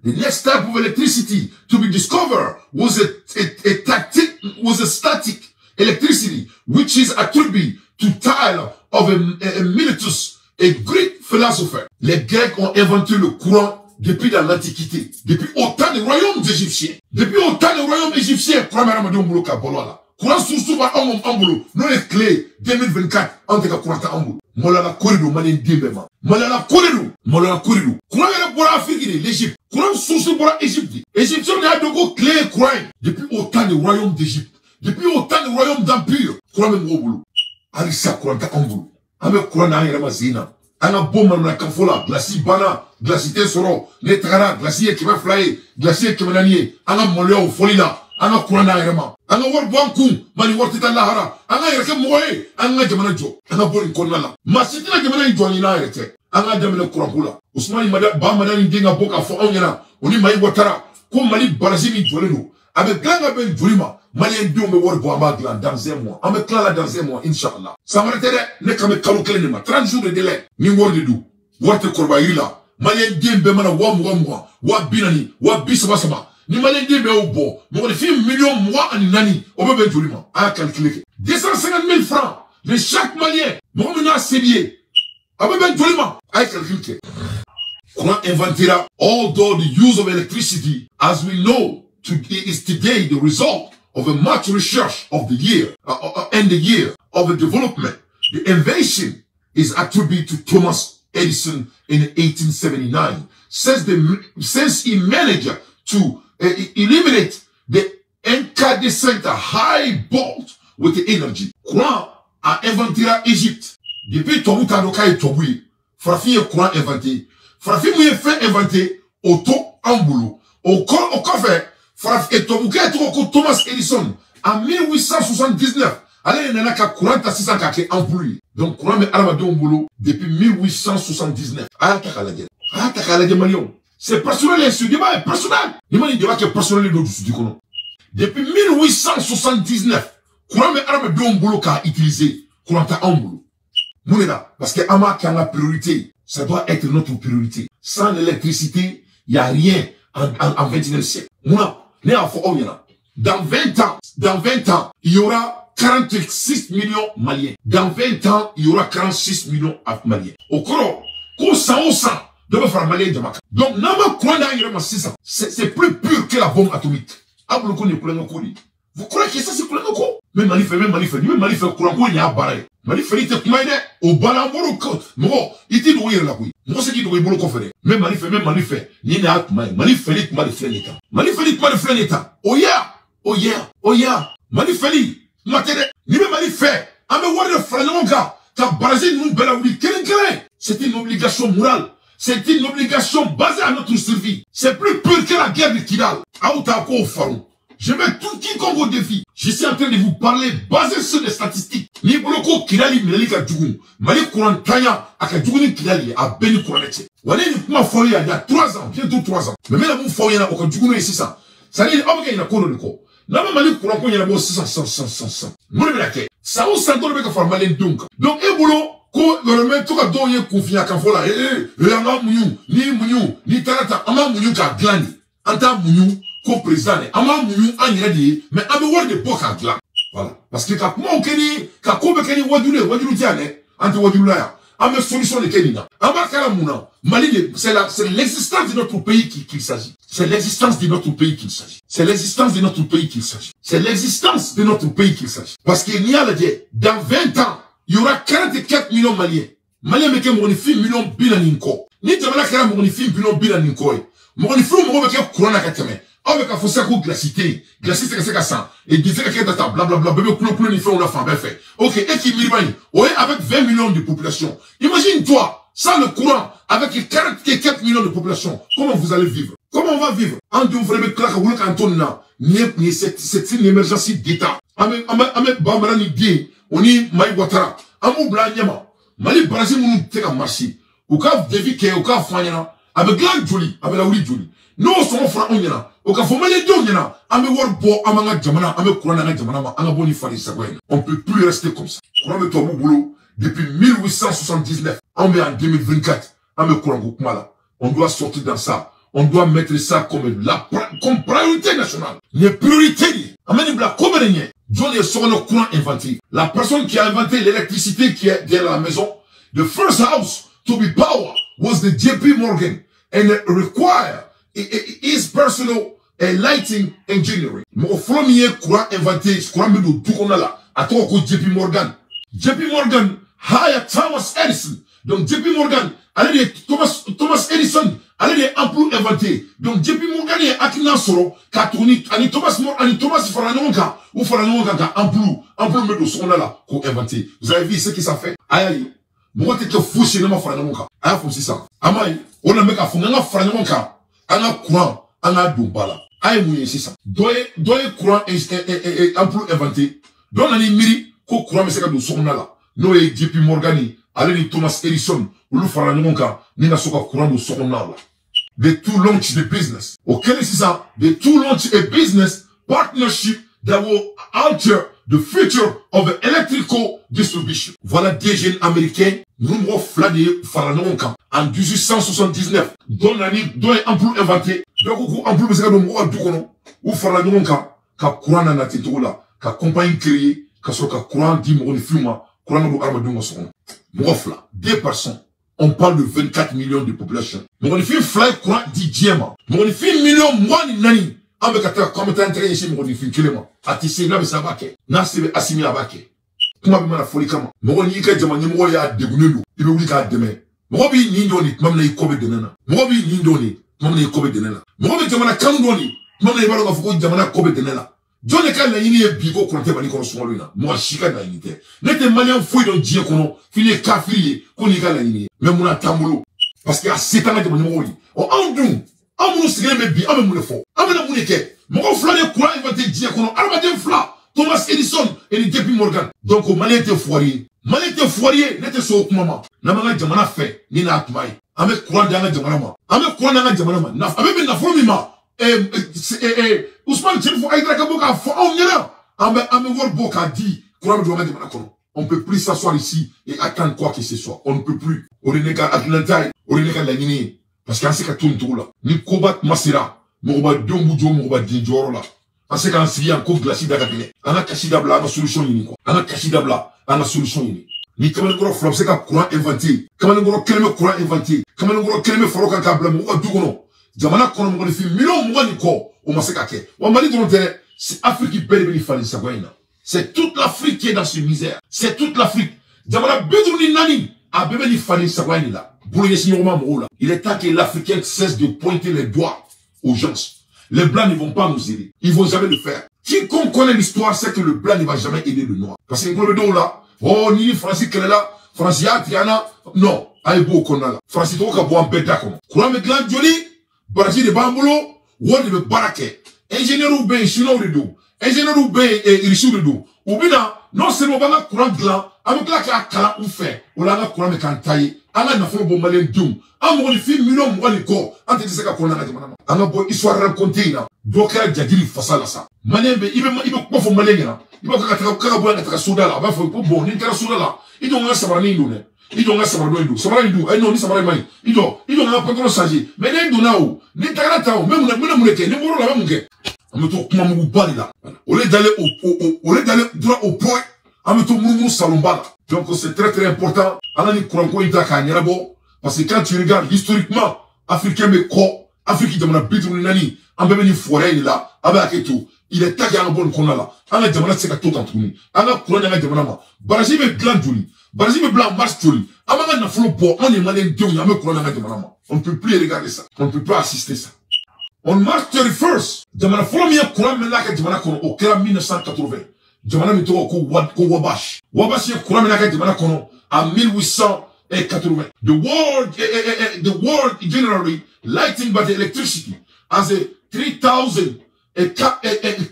next type of electricity to be discovered was a static electricity, which is attributed to Tyler of a Miletus, a Greek philosopher. Les Grecs ont inventé le courant depuis dans l'Antiquité, depuis autant de royaumes égyptiens. Courant sous va en boulot. Nous les clés 2024, on te courant en boulot. Molala corridor manin dimbema. Molala corridor. Courant est pour l'Afrique, l'Égypte. Courant sous pour l'Égypte. Égyptiens n'a de clé courant depuis autant de royaumes d'Égypte. Depuis autant de royaumes d'empire. Courant même au boulot. Alissa courant en boulot. Avec courant n'a rien mazina. Ana bomba na kanfola, glaci bana, glacité soro, netrara, glacier qui va flyer, glacier qui va nanier. Ana molio folina. Anga kurana yama anga war banku mani warti lahara anga yerke moye anga jamana jo anga borin konnala masitina jamana joni na yerke anga jamana kurapula usmani ba madani dinga boka fo onyana oni mai watara ko mali barazimi joleno avec glanga ben jolima mali ndio me war bo amagla dans un mois ame klala dans un mois inchallah samaretere ne kame kalu klene ma 30 jours de délai ni wordi du warti korba yila mali ndembe mana wa binani wa bisaba ni malien dit, mais au bon, mais on fait 1 million mois en nani, on peut bien tout le monde, à calculer. 250 000 francs de chaque malien, mais on a sébié, on peut bien tout le monde, à calculer. Courant inventera, although the use of electricity, as we know, is today the result of a much research of the year, and the year of the development. The invention is attributed to Thomas Edison in 1879, since he managed to eliminate the incandescent high volt with the energy. Courant a inventé l'Égypte. Depuis Tobuta Noka et Tobuye, Frafi est courant inventé. Frafi m'a fait inventer auto en boulot. Au café, Frafi et Tobuka et Thomas Edison en 1879. Allez, il y en a qu'à courant à 600 kake employé. Donc, courant mais Alamado en boulot depuis 1879. Ah, t'as la gueule, Malion. C'est personnel, ce débat est personnel. Il m'a dit débat qui est personnel de l'autre kono. Depuis 1879, courant mais arme de boulot qu'a utilisé, courant à un boulot. Mounela, parce que ama qui a la priorité, ça doit être notre priorité. Sans l'électricité, il n'y a rien en 21e siècle. Mouna, dans 20 ans, il y aura 46 millions maliens. Dans 20 ans, il y aura 46 millions maliens. Au courant, qu'on s'en donc, c'est plus pur que la bombe atomique. Vous croyez que ça c'est coulé même Malifé, courant, il y a barré. Malifé, il était au balamboro, il était doué là, oui. Moi, c'est qui doit y conférer. Même Malifé, il y a Malifé, oh yeah, Malifé, matériel, ni même Malifé, à me voir le frère, t'as barré nous, bella, oui, c'est une obligation morale. C'est une obligation basée à notre survie. C'est plus pur que la guerre de Kidal. Je mets tout quiconque au défi. Je suis en train de vous parler basé sur des statistiques. Ni boloko Kidali Milali ka Djougoun. Mali Courant Tanya aka Djougouni Kidali a Beni Kouranete. On est uniquement foyer il y a 3 ans, bientôt 3 ans. Mais même vous foyer là, au du coup, 600. Ça dit, oh, il y a quoi de quoi? Là, Mali, courant, il y a 600. Moi, je vais ça, on s'entend avec faire malin donc. Donc, et boulot, ko le même tout cas dont il y a confiance quand voilà, ni tarata, ama mouniou ka glani. Anta mouniou, ko président, ama mouniou, an yadi, mais abe word de poka glan. Voilà. Parce que quand moi, Kenny, quand Kobe Kenny wadule diane, ante wadulaya, ame solution de Kenina. Amba kala mouna, Mali, c'est l'existence de notre pays qu'il s'agit. C'est l'existence de notre pays qu'il s'agit. C'est l'existence de notre pays qu'il s'agit. C'est l'existence de notre pays qu'il s'agit. Parce qu'il y a le dit, dans 20 ans, il y aura 44 millions de Maliens. Maliens, mais qui ont millions de bilaninko. Ni te mala kala millions de bilaninko. Monifi, courant à 4 ah, mais quand faut ça, glacité, c'est ça. Et disait que data, blablabla, bébé, coulou, ni fait, on l'a fait, ok, et qui m'irbagne, ouais, avec 20 millions de population. Imagine-toi, sans le courant, avec 44 millions de population, comment vous allez vivre? Comment on va vivre? En deux, vous avez claqué, vous l'avez cantonné, c'est une émergence d'État. Ame, bambara ni bien, on y, maï watara, amou blanc, nyama, mali, Brésil, mounou, t'es qu'à marcher. Ou qu'à déviquer, ou qu'à fanyana, avec gland joli, avec la ouli joli. Nous, sommes frères, on y a. Au cas où on y a, ame war bo, amanga jamana, ame courant na jamana, anga boni fali sagwen. On peut plus rester comme ça. Courant me tombe au boulot, depuis 1879, on met en 2024, ame courant goukmala. On doit sortir dans ça. On doit mettre ça comme priorité nationale. Les priorités, ameni bla comme rien. John est sur le courant inventé. La personne qui a inventé l'électricité qui est derrière la maison, the first house to be power was the JP Morgan and it required his personal lighting engineering. Mon premier courant inventé, courant de tout qu'on a là, à toi JP Morgan. JP Morgan hired Thomas Edison. Donc JP Morgan, allez Thomas Edison, allez les emplois inventés. Donc JP Morgan est akina soro, katoni, ani Thomas Faranonka, ou Faranonka, emplois de son là, qu'on inventé. Vous avez vu ce qui ça fait? Aïe. Moi, t'es que fou chez nous, Faranonka. Aïe, faut ça. Amaï, on a mis à fond, on a Faranonka. On a courant, on a dombala. Aïe, mouillé, c'est ça. Doye courant et emploi inventé. Dans la miri, ko courant, mais c'est comme son là. Nous, JP Morgani, allez, Thomas Edison, ou le Faranonka, ni na soka courant de son là. The two launch the business. Okay, c'est ça. The two launch a business partnership that will alter the future of the electrical distribution. Voilà des jeunes américains, numéro fladé Faranonka, en 1879, dont l'année, dont emploi inventé, donc, emploi, c'est comme moi, du coup, ou Faranonka, ka courant na tito là, ka compagnie créée, ka soka courant dit mon film, courant de armadon son. Mofla, 2 personnes. On parle de 24 millions de population. Mon film fly courant dit diamant. Mon film million, moi, ni nani. Avec un comme t'as entraîné ici, mon film, kilément. Atissé, là, mais ça va, n'a c'est assimilé à baquet. Comment me la folie comme mon yika diamant, ni moi, ya dégoulé, il veut dire demain. Mon bi ni doni, même les kobe de nana. Mon bi ni doni, même les kobe de nana. Mon bi diamant, quand doni, même les balles, faut diamant, kobe de nana. John est quand la yini est bigo, qu'on te mani qu'on soit là. Moi, chika na yini te. N'était malien fouille dans Dieu qu'on fini kafiri, qu'on y a la yini. Même mon atamolo. Parce qu'il y a 7 ans de mon on en doux. En mon signé, mais bien, en mon fort. En mon équerre. Mon frère est quoi, il va te dire qu'on a armaté fla. Thomas Edison et les JP Morgan. Donc, au malien était foirier. Malien était foirier, n'était so maman. N'a jamana fait, ni na atmaï. Avec courant d'anga jamana. Avec courant d'anga jamana. Avec na formima. Ousmane Tchelfou Aïdra Kaboka, on y là. Ame Wor Boka dit, courant de jamana jamana kono. On peut plus s'asseoir ici et attendre quoi que ce soit. On ne peut plus. On est négat Atlanta, on est négat la Guinée. Parce qu'en ce cas, tout le tout là. Ni Kobat Masira, Moroba Dombujo, Moroba Djoro là. En ce cas, on s'y a encore glacé d'Agatine. On a caché d'abla, on a solution yini quoi. On a caché d'abla, on a solution yini. Ni comment gros flop, c'est qu'un courant inventé. Comment gros kelme courant inventé. Comment gros kelme foroka kabla, mouka dougono. Jamana kono mouka ni fi, million mouka ni ko. On m'a se kake. On m'a dit dans le terrain, c'est Afrique qui perd les fallait ça, c'est toute l'Afrique qui est dans ce misère. C'est toute l'Afrique. Jamana Bedrouni Nani, a bébé ni fallait ça, là. Il est temps que l'Africain cesse de pointer les doigts aux gens. Les Blancs ne vont pas nous aider. Ils vont jamais le faire. Quiconque connaît l'histoire sait que le Blanc ne va jamais aider le Noir. Parce que le dos là, oh, ni Francis qu'elle est là, Francis Triana, non, Aïbo qu'on a là. Francis Toka boit un bêta comme. Courant avec l'an Joli, Baraji de Bambolo, Word de Barake. Ingénieur ou ben, chinois de dos. Ingénieur ou ben, riche de dos. Ou bien, non seulement pas courant gland, avec la qui a cala ou fait, ou la courant avec un taille, anga na folo bo malien dum amo ni fi million mo ni ko ante se ka ko na jamana ma anga bo histoire raconter na do ka jadiri fasala sa malien be ibe ko fo malien na ibe ka bo na ka soda la ba fo ko bo ni ka soda la ido nga sabara ni ndune ido nga sabara do sabara ndu ay no ni sabara mai ido nga patron saji mais ne ndu na o ni ta ta o même na ke ni moro la ba muke ameto kuma mu bali la au lieu d'aller droit au point ameto mu salombala. Donc c'est très important. Anani Kuranko ita kanyarabo parce que quand tu regardes historiquement africain mais ko Afrique jamana bitu nani ambebe ni forêt là aba ketu il est tagué en bonne konala anga jamana seka to kantuni anga Kuran anga jamana ma baraji be blanc joli baraji be blanc marche joli amanga na flo po on est malin dieu anga Kuran anga jamana ma on ne peut plus regarder ça on ne peut pas assister ça. On marche 31st jamana flo mi Kuran men la ka jamana kono au 1980 jamana mi to ko wabash ya Kuran men la ka jamana kono en 1880. The world generally lighting by the electricity as a 3,000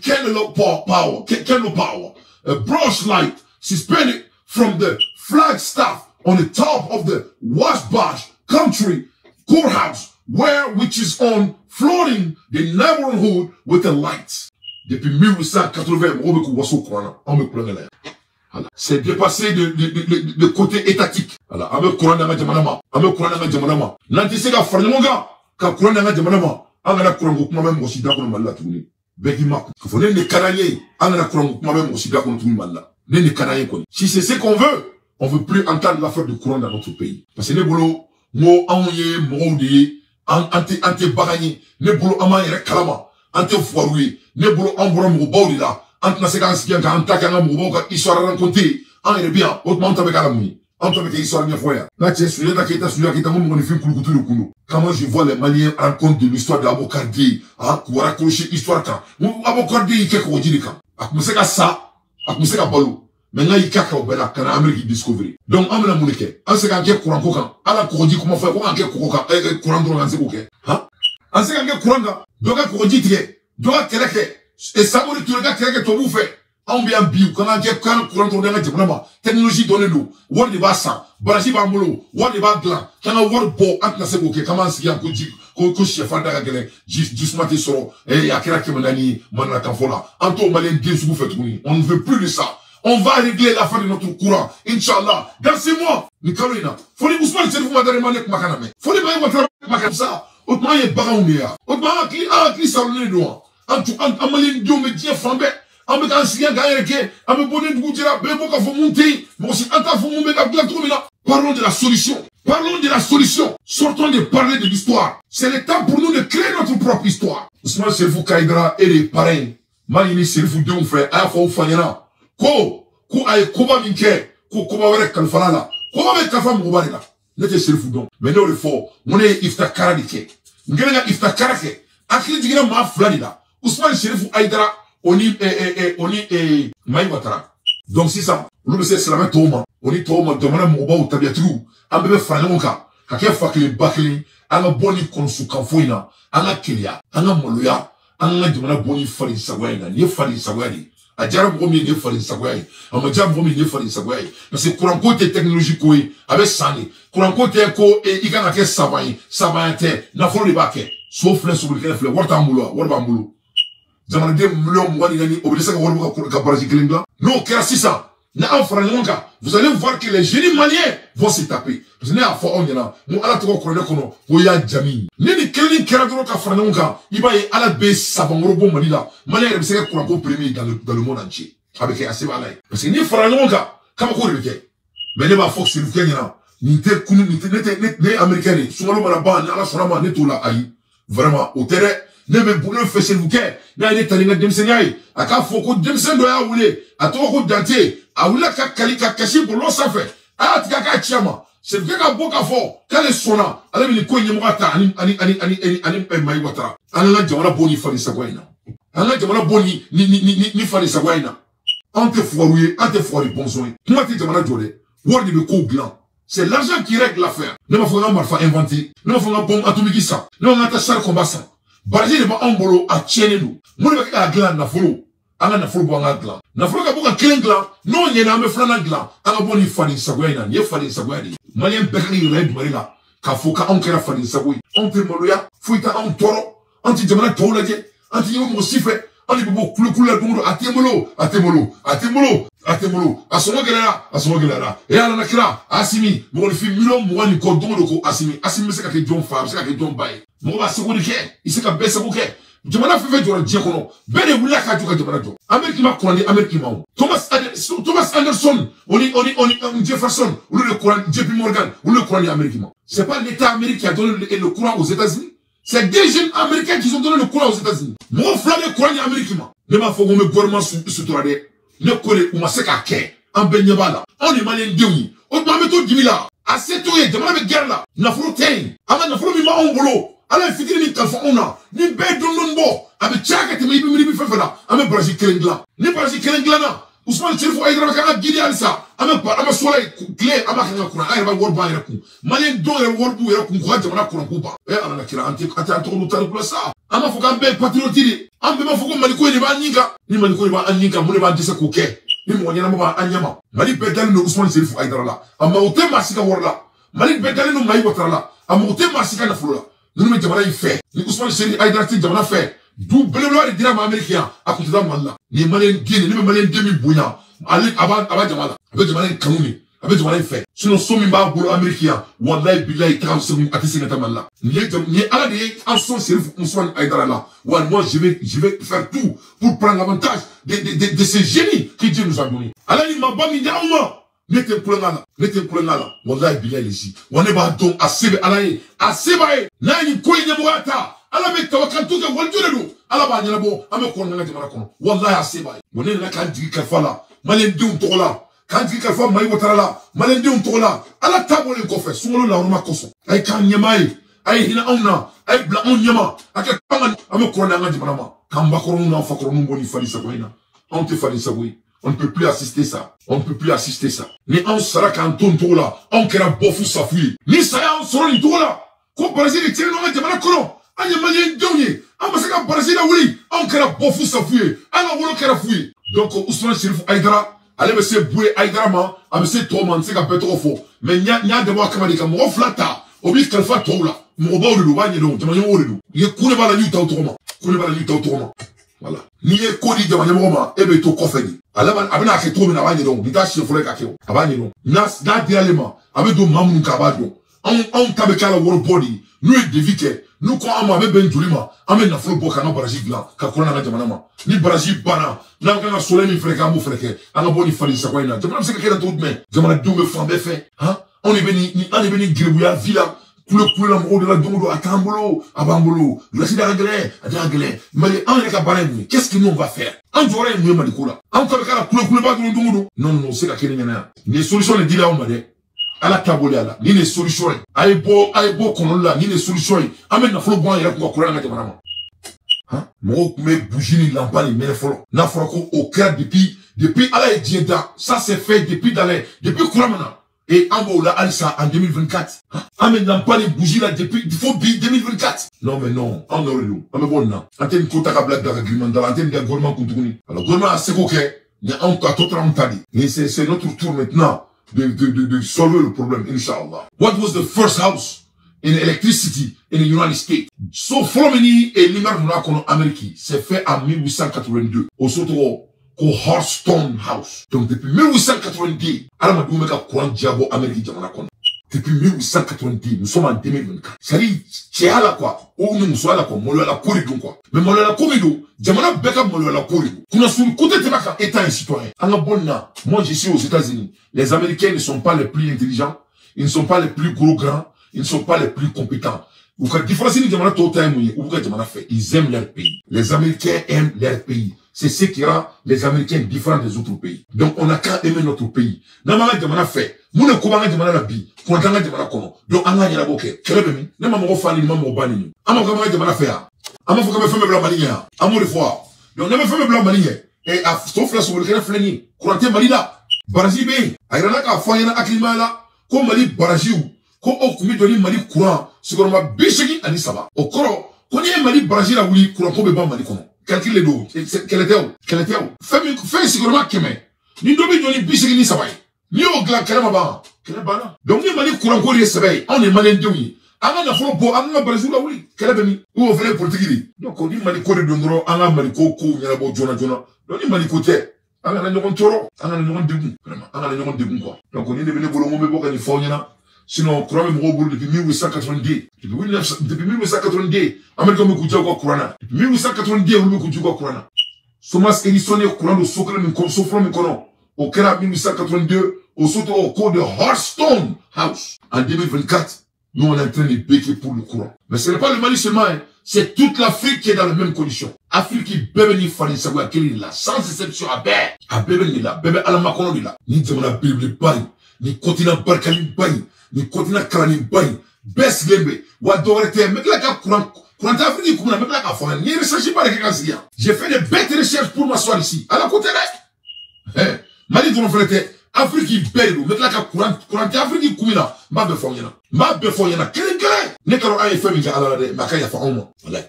candle power, a brush light suspended from the flagstaff on the top of the Wabash Country Courthouse, which is on flooding the neighborhood with the lights. Depuis 1880, c'est dépassé de côté étatique. Voilà, avec Kuran dans Jamanama, avec Kuran dans Jamanama. Nantisega Farnamonga, quand Kuran dans Jamanama, Angana Kuran même aussi d'accord mal tourner. Begima, il faut les canaliers, Angana Kuran même aussi d'accord tourner mal. Les canaliers quoi. Si c'est ce qu'on veut plus entendre l'affaire de Kuran dans notre pays. Parce que les boulot, mo envoyé, mo oudié, ante bagani, les boulot ama yere kalama, ante foiroué, les boulot embora mo baudi là. Ante na séquence qui a un tac à un mouvement qui soit raconté, en est bien, autrement avec la mouille. Entre avec l'histoire de fois. Là, tu es sujet d'acquittement, celui qui est un moment de film Kouloukou le Koulou. Comment je vois les Maliens en compte de l'histoire de Abokardi, hein, pour raccrocher l'histoire quand. Abokardi, il y a quelque chose quand. Akmuseka ça, Akmuseka Balou. Maintenant, il y a quelque chose quand l'Amérique Discovery. Donc, on a moulé. On sait qu'un quai courant coquin. À la Kourodi, comment faire, comment un quai courant, courant de l'Anse Bouquet. Hein? On sait qu'un quai courant, donc un Kourodi, donc un Keleke. Et ça, vous le gars, quelqu'un qui fait. On bien bio, quand on dit quand courant tourne dans le technologie donne nous. Word de bassa, baraji bamolo, word de bagla, quand on word bo, antna se boke, comment s'y a ko chef fanda gagné, justement te soro, et ya kera kemanani, manana kanfola. Anto malien bien sous fait tourner. On ne veut plus de ça. On va régler l'affaire de notre courant. Inch'Allah. Dans 6 mois, Nicolina. Faut les Ousmane, c'est vous madame manek makaname. Faut les bailler votre makan ça. Autrement, il y a bagaoumia. Autrement, qui salonne les doigts. En malien dieu me dit fambé. En me gansigan gaéreke. En me bonnet de goutira. Bebo ka faut monter. Moi aussi, anta faut monter la tromina. Parlons de la solution. Parlons de la solution. Sortons de parler de l'histoire. C'est le temps pour nous de créer notre propre histoire. Ousmane Serifou Kaïdra et les parrains. Malini Serifou Dion fait. Aya faut fanyana. Ko ay koba minke. Ko koba were kalfalala. Koba me kafa moubarela. Nete Serifou Dion. Mais non le faux. Mone iftakara dike. Ngelenga iftakara ke. Akili digina ma flani la. Ousmane Serifou Aïdara. Oni Maïwatara. Donc si ça, nous c'est la même Toma. Oni Toma, demanda Moba ou Tabiatrou. Ambebe Franonka. Kake fakili bakili. Anga boni konsu kanfoina. Anga kilia. Anga moluya. Anga demanda boni fali sagwaina. Nye fali sagwani. Adjara mwomi nye fali sagwani. Amadja mwomi nye fali sagwani. Parce que courant côté technologique oui. Avec sani. Courant côté ko et igana ke savani. Savante. Na folo de bake. Sauf les souboulikene flé. Warta moulo. Warba moulo. Zamana de millions mwani nani obéissant à Warbuka Kabaraji Kelinga. Non, Kerasisa. Na Afranonka. Vous allez voir que les génies maliens vont se taper. Parce que n'a pas on yana. Mon ala toko kono kono. Oya Jami. Nini Kelin Keradoro Kafranonka. Iba ye ala be savangorobo manila. Malien rebiseke Kuranko premier dans le monde entier. Avec Aseba Alay. Parce que ni Franonka. Kama ko rebeke. Mais ne ba Fox le Kenya. Nite kunu nite américain. Sumalo malaba na ala sonama netola ayi. Vraiment au terrain. Nebe boulot fait chez vous qu'est, n'a été talinga demsenyaï, à ka foko demsen doya oulé, à toi route danté, à oula kalika kashi pour l'on ça fait, à tkaka chiama, c'est vrai qu'à boka fort, quand les sona, à la mini koye mwata, ani maïwatara, anana jamana boni fali sagwaina, anana jamana boni ni fali sagwaina, ante foiroué, bonsoin, moi t'es jamana jolé, word de ko blanc. C'est l'argent qui règle l'affaire. Ne m'a pas marfa inventé, ne m'a pas bombe atomikisa, ne m'a pas char combat ça. Baraji de ba ambolo a tiene nous. Moni ba ka glan na folo. Anga na folo bo anga glan. Na folo ka boka kelen glan. Non yena me flana glan. Anga boni fani sagwaina, ye fani sagwani. malien bekani red marila ka foka on kera fani saboy on te moloya fuita on toro anti jamana tolaje anti yomo sife ani bobo kula dungo atemolo asoma gelera e ala nakira asimi mo fi milo mo ni ko dungo ko asimi se ka ke jon fa se ka ke jon bay mo ba se ko ke ise ka besa ko ke jamana fefe jora je kono bene wula ka joka jamana jo ameriki ma kurandi ameriki ma Thomas Anderson oni Jefferson ou le courant JP Morgan ou le courant américain c'est pas l'état américain qui a donné le courant aux États-Unis. C'est des jeunes américains qui ont donné le courant aux États-Unis. Mon frère, le courant américain. Ne m'a fait me gouvernement sur toi. Ne connaît ou ma seka ke. En benyabala. On est malin déuni. On m'a mis tout 10 000 là. À cette heure, je m'avais guerre là. Na fro tein. Ama na fro mi ma on bolo. Ala fitiri ni kalfa ona. Ni be don bo. Abe chaka te mi fefe là. Ame Brazil kelengla. Ni Brazil kelengla na. Ousmane Chérifou Aïdara ka gidi alsa. Ama soleil clé ama ka kuna ay ba worba yaraku. Malin don worbu yaraku ko jamana kuna kuba. Ala na kira anti to lutari kula sa. Ama foka be patriote. Ambe ma foko maliko ni ba nyinga. Ni maliko ni ba anyinga mune ba disa ko ke. Ni mo nyana ba anyama. Mali bedal no Ousmane Chérifou Aïdara la. Ama ote masika worla. Mali bedal no mayi wotara la. Ama ote masika na fula. Nous me jamana fait. Ni Ousmane Chérifou Aïdara ti jamana fait. Du belelo de dirama américain à côté de Malla. Ni malien guiné, ni malien demi bouillant. Allez, aba jamala. Avec jamala kanuni. Avec jamala fait. Sinon, somi ba boulot américain. Wallahi billahi 40 secondes à tisser ta malla. Ni ala de en son Chérifou Ousmane Aïdara là. Ouais, moi, je vais faire tout pour prendre l'avantage de ces génies que Dieu nous a donné. Allah, il m'a pas mis d'amour. N'était pour là. Wallahi billahi les on est ba donc asebe alaye. Aseba e. Nani koy nyamwata. Ala be tawakantu ke waljure do ala ba nyala bo ame ko nga jamana kono wallahi aseba woni na kan digi ka fala malen dium tola kan digi ka fa mai wotara la malen dium tola ala tabole ko fe sungolo la ruma koso ay kan nyamai ay hina onna ay bla on nyama aka panga ame ko nga jamana ma kan ba ko na fa ko no boni fali sa ko ina on te fali sa boy on ne peut plus assister ça. Ni on sera quand on tola on kera bofu safi ni ça on sera ni tola ko Brésil et tire no jamana kono anya malien donye amasaka Brazil a wuli on kera bofu safuye ana wolo kera fuye donc Ousmane Chérifou Aïdara ale be se boué Aïdara ma ame se toman se ka petro fo mais nya de wa kamadi ka mo flata obi kalfa tola mo ba wulu ba nyedo jamanya wulu ye kune bala ni tawtoma voilà ni e kodi jamanya mo ebe to kofeni alaba abina ke to na wanye don bita shi fure ka ke abanye don nas da dialema abe do mamun ka ba do on tabe kala world body nous est déviqué nous quand on avait ben julima amène na flo boka na Brazil là ka corona na jamana ma ni Brazil bana na ka soleil ni freka mo freke anga boni fali sa kwaina jamana se ka kera tout mais jamana do me fambé fait hein on est venu gribuya villa kule la mo de la dongo atambolo abambolo la sida anglais mais on est ka barani qu'est-ce que nous on va faire on dorait nous madikola on ka kala kule ba dongo non c'est ka kenya na les solutions les dila on m'a dit ala tabole ala ni les solutions ay bo kono la ni les solutions amen na folo bon yera ko kuranga jamana ma hein mo me bougini lampani me folo na folo ko au cœur depuis ala dieda ça s'est fait depuis kuramana et ambola alisa en 2024 amen lampani bougie là depuis il faut 2024 non mais non on aurait nous amen bon na antenne ko taka black d'agreement dans l'antenne de gouvernement kuntuni alors gouvernement c'est OK ni on ta tout tadi mais c'est notre tour maintenant de solve le problème, Inch'Allah. What was the first house in electricity in the United States? So, Flomini et l'imar en Amérique, c'est fait en 1882. Au surtout, au Hearthstone House. Donc, depuis 1882, alors, ma doumeka courant diabo Amérique, depuis 1890, nous sommes en 2024. C'est-à-dire, c'est à la quoi? Ou nous sommes à la quoi? Molo à la corridon quoi. Mais molo à la corridon, jamana beka molo à la corridon. Kuna sur le côté de la état un citoyen. Moi, je suis aux États-Unis. Les Américains ne sont pas les plus intelligents. Ils ne sont pas les plus grands. Ils ne sont pas les plus compétents. Vous faites différence ni jamana total mouillé. Ou vous jamana fait. Ils aiment leur pays. Les Américains aiment leur pays. C'est ce qui rend les Américains différents des autres pays. Donc, on n'a qu'à aimer notre pays. Namama jamana fait. Moune koubanga jamana la bi. Kontanga jamana kono. Donc, anga yala boke. Kelebemi. Nama mo fani, nama mo bani. Ama kama jamana fait. Ama fukame feme blanc maniya. Amour de foi. Donc, nama feme blanc maniya. Et à sauf la souveraine kena fleni. Kurante malida. Baraji be. Ayrana ka fanyana aklima la. Ko mali baraji ou. Ko okumi doni mali courant. Sigurama bishegi ani saba. Okoro. Koni mali baraji la wuli courant ko be ban mali kono. Calcule les dos. Quel était où? Fais sigurama keme. Ni dobi doni bishegi ni saba. Ni o gla kalama ba. Quel est bana? Donc, ni mali courant ko sebe, on est malin de anga na folo bo anga Brésil la oui, quel est bemi? Ou on fait politique. Donc, on dit mali ko de ndoro, anga mali ko nyala bo jona. Donc, ni mali ko te. Anga na ñogon toro, anga na ñogon degun, vraiment, anga na ñogon degun quoi. Donc, on est devenu bolongo me boka ni fonyana. Sinon, courant me moro depuis 1890. Depuis 1890, Amérique me kuja ko courant. Depuis 1890, on me kuja ko courant. Thomas Edison est au courant de Sofra Mikono. Au Kera 1882, au Soto au cours de Hearthstone House. En 2024, nous on est en train de béquer pour le courant. Mais ce n'est pas le Mali seulement, hein. C'est toute l'Afrique qui est dans les mêmes conditions. Afrique qui bébé ni fani savoir quelle est là, sans exception à bébé ni là, bébé à la macono ni là. Ni demanda Bible bagne, ni continent Barkani bagne, ni continent Kalani bagne, best lembe, wa dorete, mais là qu'à courant. Quand Afrique comme la ka fona ni recherche pas les gars. J'ai fait des bêtes recherches pour m'asseoir ici. À la côté là. Mali don frère Afrique belle mais là ka courant Afrique comme là, ma be fonyana. Ma be fonyana kelen. Ne karo ay fami ga ala de makaya fa onno. Wallahi.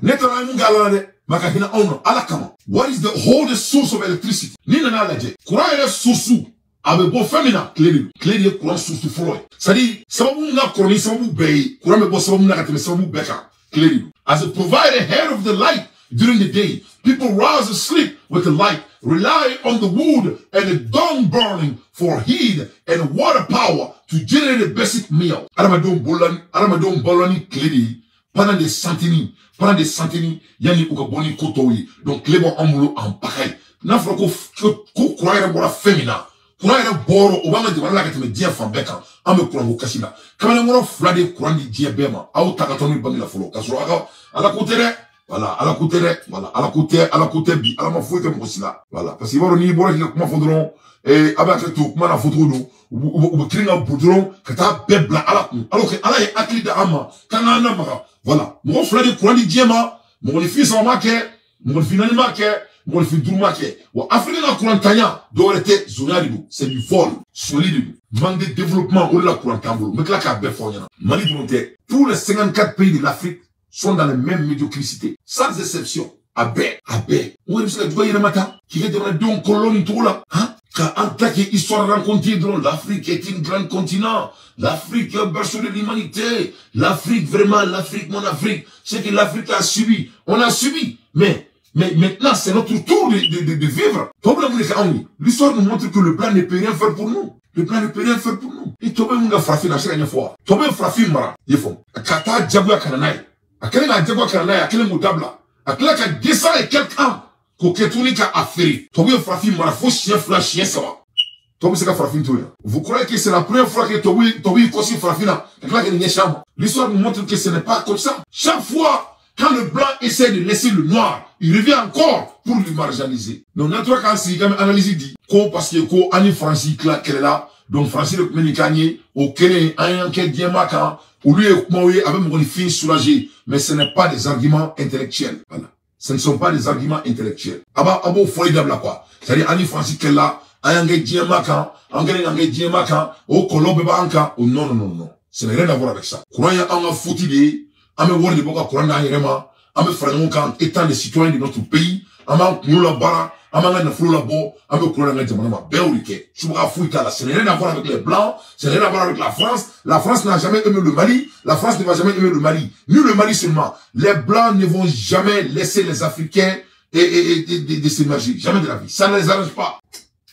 Ne karo ay mun ga ala de makahina onno ala kama. What is the whole source of electricity? Ni na ala je. Courant est source abe bo femina clé courant source flow. C'est-à-dire sababu nga chronique sababu bay courant me bo sababu na kateme sababu beka. As a provider head of the light during the day, people rise to sleep with the light, rely on the wood and the dung burning for heat and water power to generate a basic meal. Aramadon bolani clé pendant des centenaires, yani ukaboni kotoyi. Donc clé bon amulo en pareil. N'afro ko croire bola féminin. Croire boro obama de wala kateme dia fambeka. Ame kurango kashila. Kama ngoro flade kurandi dia bema. Au takatoni bangi la folo. Kasro aka ala kutere. Voilà, ala kutere. Voilà, ala kutere bi. Ala mafouete mkosila. Voilà. Parce que waro ni bora kika kuma fondron. Abaka tu kuma na foto do. Ube kiringa boudron. Kata bebla ala kum. Alors que ala ye akli da ama. Kana na maka. Voilà. Ngoro flade kurandi dia ma. Ngoro fi sa make. Ngoro fi nani make. Mon fils Dourmaké, ou Afrique na courantanya, doit être zonaribu, c'est du vol, solide, manque de développement, ou la courantambo, mais là qu'a béfoyana. Mali volonté, tous les 54 pays de l'Afrique sont dans la même médiocrité, sans exception. Abe, où est-ce que tu vois Yéramata, qui est dans les deux colonies tout là, hein? Car en tant qu'histoire rencontrée dans l'Afrique est un grand continent. L'Afrique est un berceau de l'humanité. L'Afrique, vraiment, l'Afrique, mon Afrique, c'est que l'Afrique a subi. On a subi, mais maintenant, c'est notre tour de vivre. L'histoire nous montre que le plan ne peut rien faire pour nous. Le plan ne peut rien faire pour nous. Et toi, tu as frappé dans chaque fois. Tu as frappé mara. Il faut. Kata Djabouya Kananaï. À quel moment Djabouya Kananaï, à quel modabla. À quel moment 200 et quelques ans. Qu'au Ketounik a affairé. Tu as frappé mara. Faut chien flash, chien ça va. Tu as frappé tout. Vous croyez que c'est la première fois que tu as aussi frappé là. L'histoire nous montre que ce n'est pas comme ça. Chaque fois, quand le blanc essaie de laisser le noir, il revient encore pour lui marginaliser. Donc, notre cas, c'est quand même analyse dit, parce que, Annie Francis, qu'elle est là, donc, Francis le Ménicanier, auquel est un enquête diamaka, ou lui, avec mon fille soulagée. Mais ce n'est pas des arguments intellectuels. Voilà. Ce ne sont pas des arguments intellectuels. Abo, formidable, quoi. C'est-à-dire, Annie Francis, qu'elle est là, un enquête diamaka, au Colombe Banka, ou non. Ce n'a rien à voir avec ça. Croyez en un foutu de, ame wori de boka kuranda yerema ame frango kan étant des citoyens de notre pays ama kula bara ama na fulu la bo ame kuranda jamana ma beurike chuba fuita la ce n'est rien à voir avec les blancs, ce n'est rien à voir avec la France n'a jamais aimé le Mali, la France ne va jamais aimer le Mali, ni le Mali seulement. Les blancs ne vont jamais laisser les Africains de s'émerger, jamais de la vie, ça ne les arrange pas.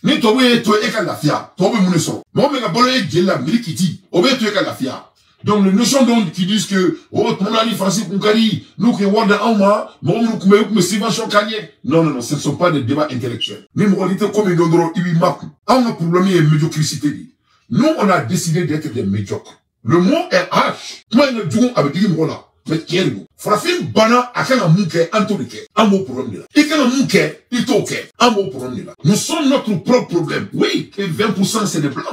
Ni towe eka la fia towe muneso mo me ga bolo e jela milikiti obe to eka la fia. Donc, les notions qui disent que, oh, ton ami Francis Koukari, nous qui avons un mois, nous qui avons subvention gagné. Non, ce ne sont pas des débats intellectuels. Même réalité comme ils ont dit, un problème est médiocrité. Nous, on a décidé d'être des médiocres. Le mot est H. Moi, il y a du avec dit, voilà. Mais qui est le Frafin Bana, à quel mot qu'est, un mot problème là. Et quel mot qu'est, il toque, un mot problème là. Nous sommes notre propre problème. Oui, et 20% c'est des blancs.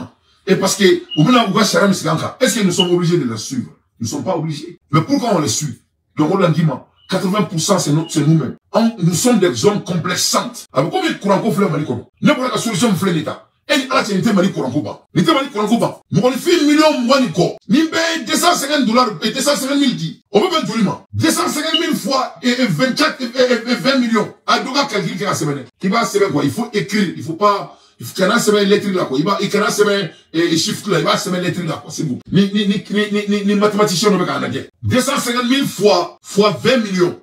Et parce que, est-ce que nous sommes obligés de les suivre? Nous ne sommes pas obligés. Mais pourquoi on les suit? Donc, on l'a dit, 80% c'est nous-mêmes. Nous sommes des hommes complexantes. Alors, combien de courants qu'on fait Mali comme? Ne pas la solution fait l'État. Et la tienne Mali courant qu'on bat. N'était Mali courant qu'on bat. Nous avons fait 1 million de Nimbe $250 et 250 000 dit. On peut bien tout 250 000 fois et 24 et 20 millions. À Doga calcul qui a semaine. Qui va se quoi? Il faut écrire. Il faut pas Il faut qu'il y en a semaine électrique là, quoi. Il y en a semaine chiffre là, il va semaine électrique là, quoi. C'est vous. Ni mathématiciens, on va gagner bien. 250 000 fois 20 millions.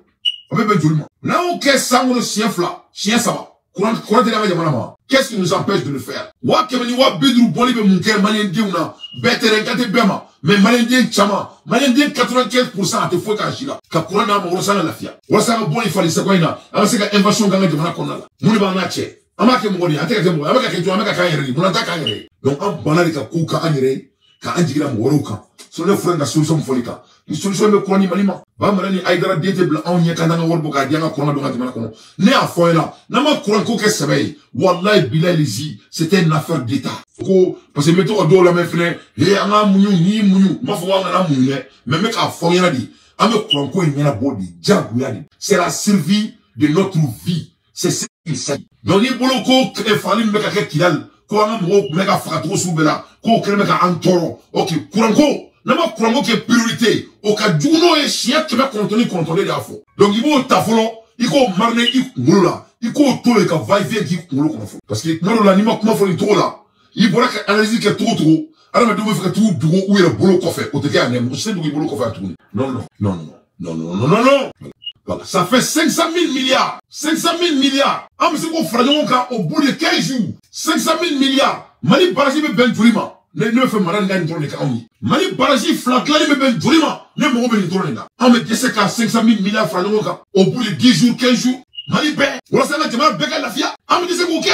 On peut bien tout le monde. Là, on caisse ça, on chien là. Chien, ça va. Courant de la main, qu'est-ce qui nous empêche de le faire? Wa kemeni wa bidru boli be munke malendien na. Betere kate bema. Mais malendien chama. Malendien 95% ate fo ka shila. Ka courant na mo rosana la fia. Wasa ka bon il fallait quoi ina. Ama se ka invasion ganga de mana konna la. Muni ba na che. Ama ke mo ni ate ka mo. Ama ka ke jo ama ka ka yere. Muna ta ka yere. Donc am banali ka ku ka anyere. Ka anjigira mo woro kan. So le frère nga solution folika. Une solution me courant ni malima. Ba malani aidara dete bla on nyeka ndanga worbo ka dianga courant do ngati mana kono. Ne a fo là. Na ma courant ko ke sebe. Wallahi billahi lizi, c'était une affaire d'état. Parce que mettons au dos la même fenêtre, et anga munyu ni munyu, ma fo nga na munyu, mais mec a fo yana di. Ame courant ko nyana body, jangu yadi. C'est la survie de notre vie. C'est ça qu'il s'agit. Donc ni boloko e fali meka ke kidal, ko anga mo meka fratro soubela, ko kele meka antoro. OK, courant ko nama courant qui est priorité. Au cas juno e chien qui va contrôler la fo. Donc il faut tafolo, il faut marner il ngula. Il faut tout le cas va-et-vient qui ngulu comme faut. Parce que non la nima comment faut trop là. Il faut que analyser que trop. Alors mais devez faire tout bureau où il y a bolo coffre. Au téléphone même, je sais d'où il bolo coffre à tourner. Non. Voilà, ça fait 500 000 milliards. 500 000 milliards. Ah mais c'est qu'on fera donc au bout de 15 jours. 500 000 milliards. Mali Baraji me ben tourima. Ne fait malade gagne tourner quand on Mali Baraji flanclari me ben tourima. Ne me ben tourner là. Ah mais qu'est-ce que 500 000 milliards fera donc au bout de 10 jours, 15 jours. Mali ben. Voilà ça là tu beka la fia. Ah mais c'est OK.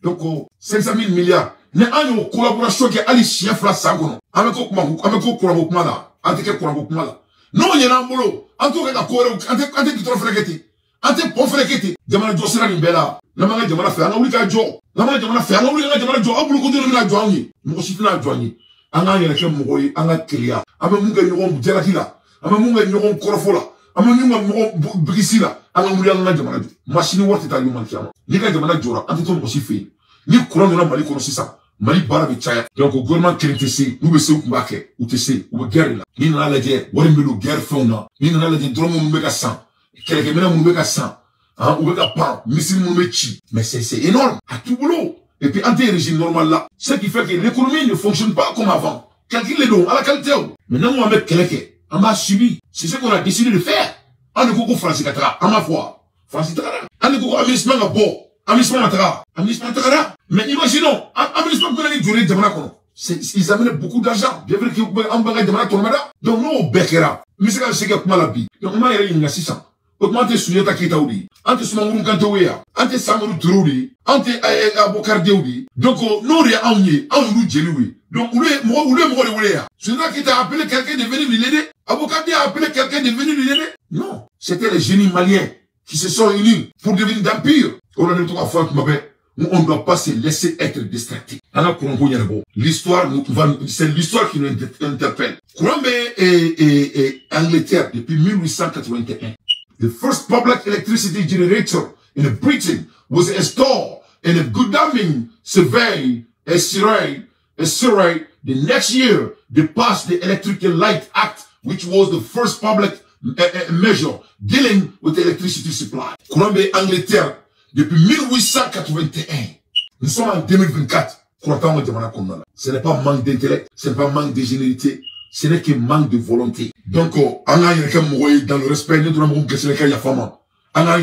Donc 500 000 milliards. Ne a collaboration qui ali chien fla sangono. Ameko kuma là. Antike kuma là. Non il y a un boulot. Antoke ka kore ante kitoro freketi. Ante pon freketi. Jamana jo sera ni bela. La manga jamana fe anga wuli ka jo. La manga jamana fe anga wuli ka jamana jo. Abulu ko diro na jo anyi. Mo sifina jo anyi. Anga yele ke mo yi anga clear. Ame munga nyogo jelaki la. Ame munga nyogo korofo la. Ame munga nyogo bigisi la. Anga wuli anga jamana jo. Machine worti ta yuman kiyama. Ni ka jamana jora ante to mo sifi. Ni courant na mali kono sisa. Mali bara be chaya. Donc au gouvernement KTC, nous be se kumbake, ou tc, ou guerre la. Ni na la guerre, wori mbelo guerre fauna. Ni na la guerre dromo mbeka 100. Keleke mena mbeka 100. Hein, ou beka pan, missile mbeki. Mais c'est énorme. À tout boulot. Et puis anti régime normal là, ce qui fait que l'économie ne fonctionne pas comme avant. Calcule les dons à la qualité. Maintenant on va mettre keleke. On va subir. C'est ce qu'on a décidé de faire. On ne peut pas France Katara, à ma foi. France Katara. On ne peut pas aménagement à bord. Aménagement Matara. Mais imaginons, aménagement qu'on a dit durée de Jamana. Ils amènent beaucoup d'argent. Bien vrai qu'ils ont un bagage de Jamana. Donc nous, on bekera. Mais c'est quand c'est qu'il y a la vie. Donc on a eu 600. Augmenter sur ta Kitaoudi. Ante Sumamourou Kantouya. Ante Samourou Troudi. Ante Abokardeoudi. Donc nous, on est en Djeloui. Donc où est Mourouléa. Celui-là qui t'a appelé quelqu'un de venir l'aider. Abokardi a appelé quelqu'un de venir l'aider. Non. C'était les génies maliens qui se sont unis pour devenir d'empire. On a dit trois fois que on ne doit pas se laisser être distracté. L'histoire, c'est l'histoire qui nous interpelle. Kourambe et Angleterre depuis 1881. The first public electricity generator in Britain was installed in a Godalming survey, the next year they passed the Electric Light Act, which was the first public measure dealing with electricity supply. Kourambe Angleterre depuis 1881. Nous sommes en 2024. Ce n'est pas manque d'intellect, ce n'est pas manque de généralité, ce n'est que manque de volonté. Donc, on a dans le respect, nous avons que c'est le cas de la femme. On a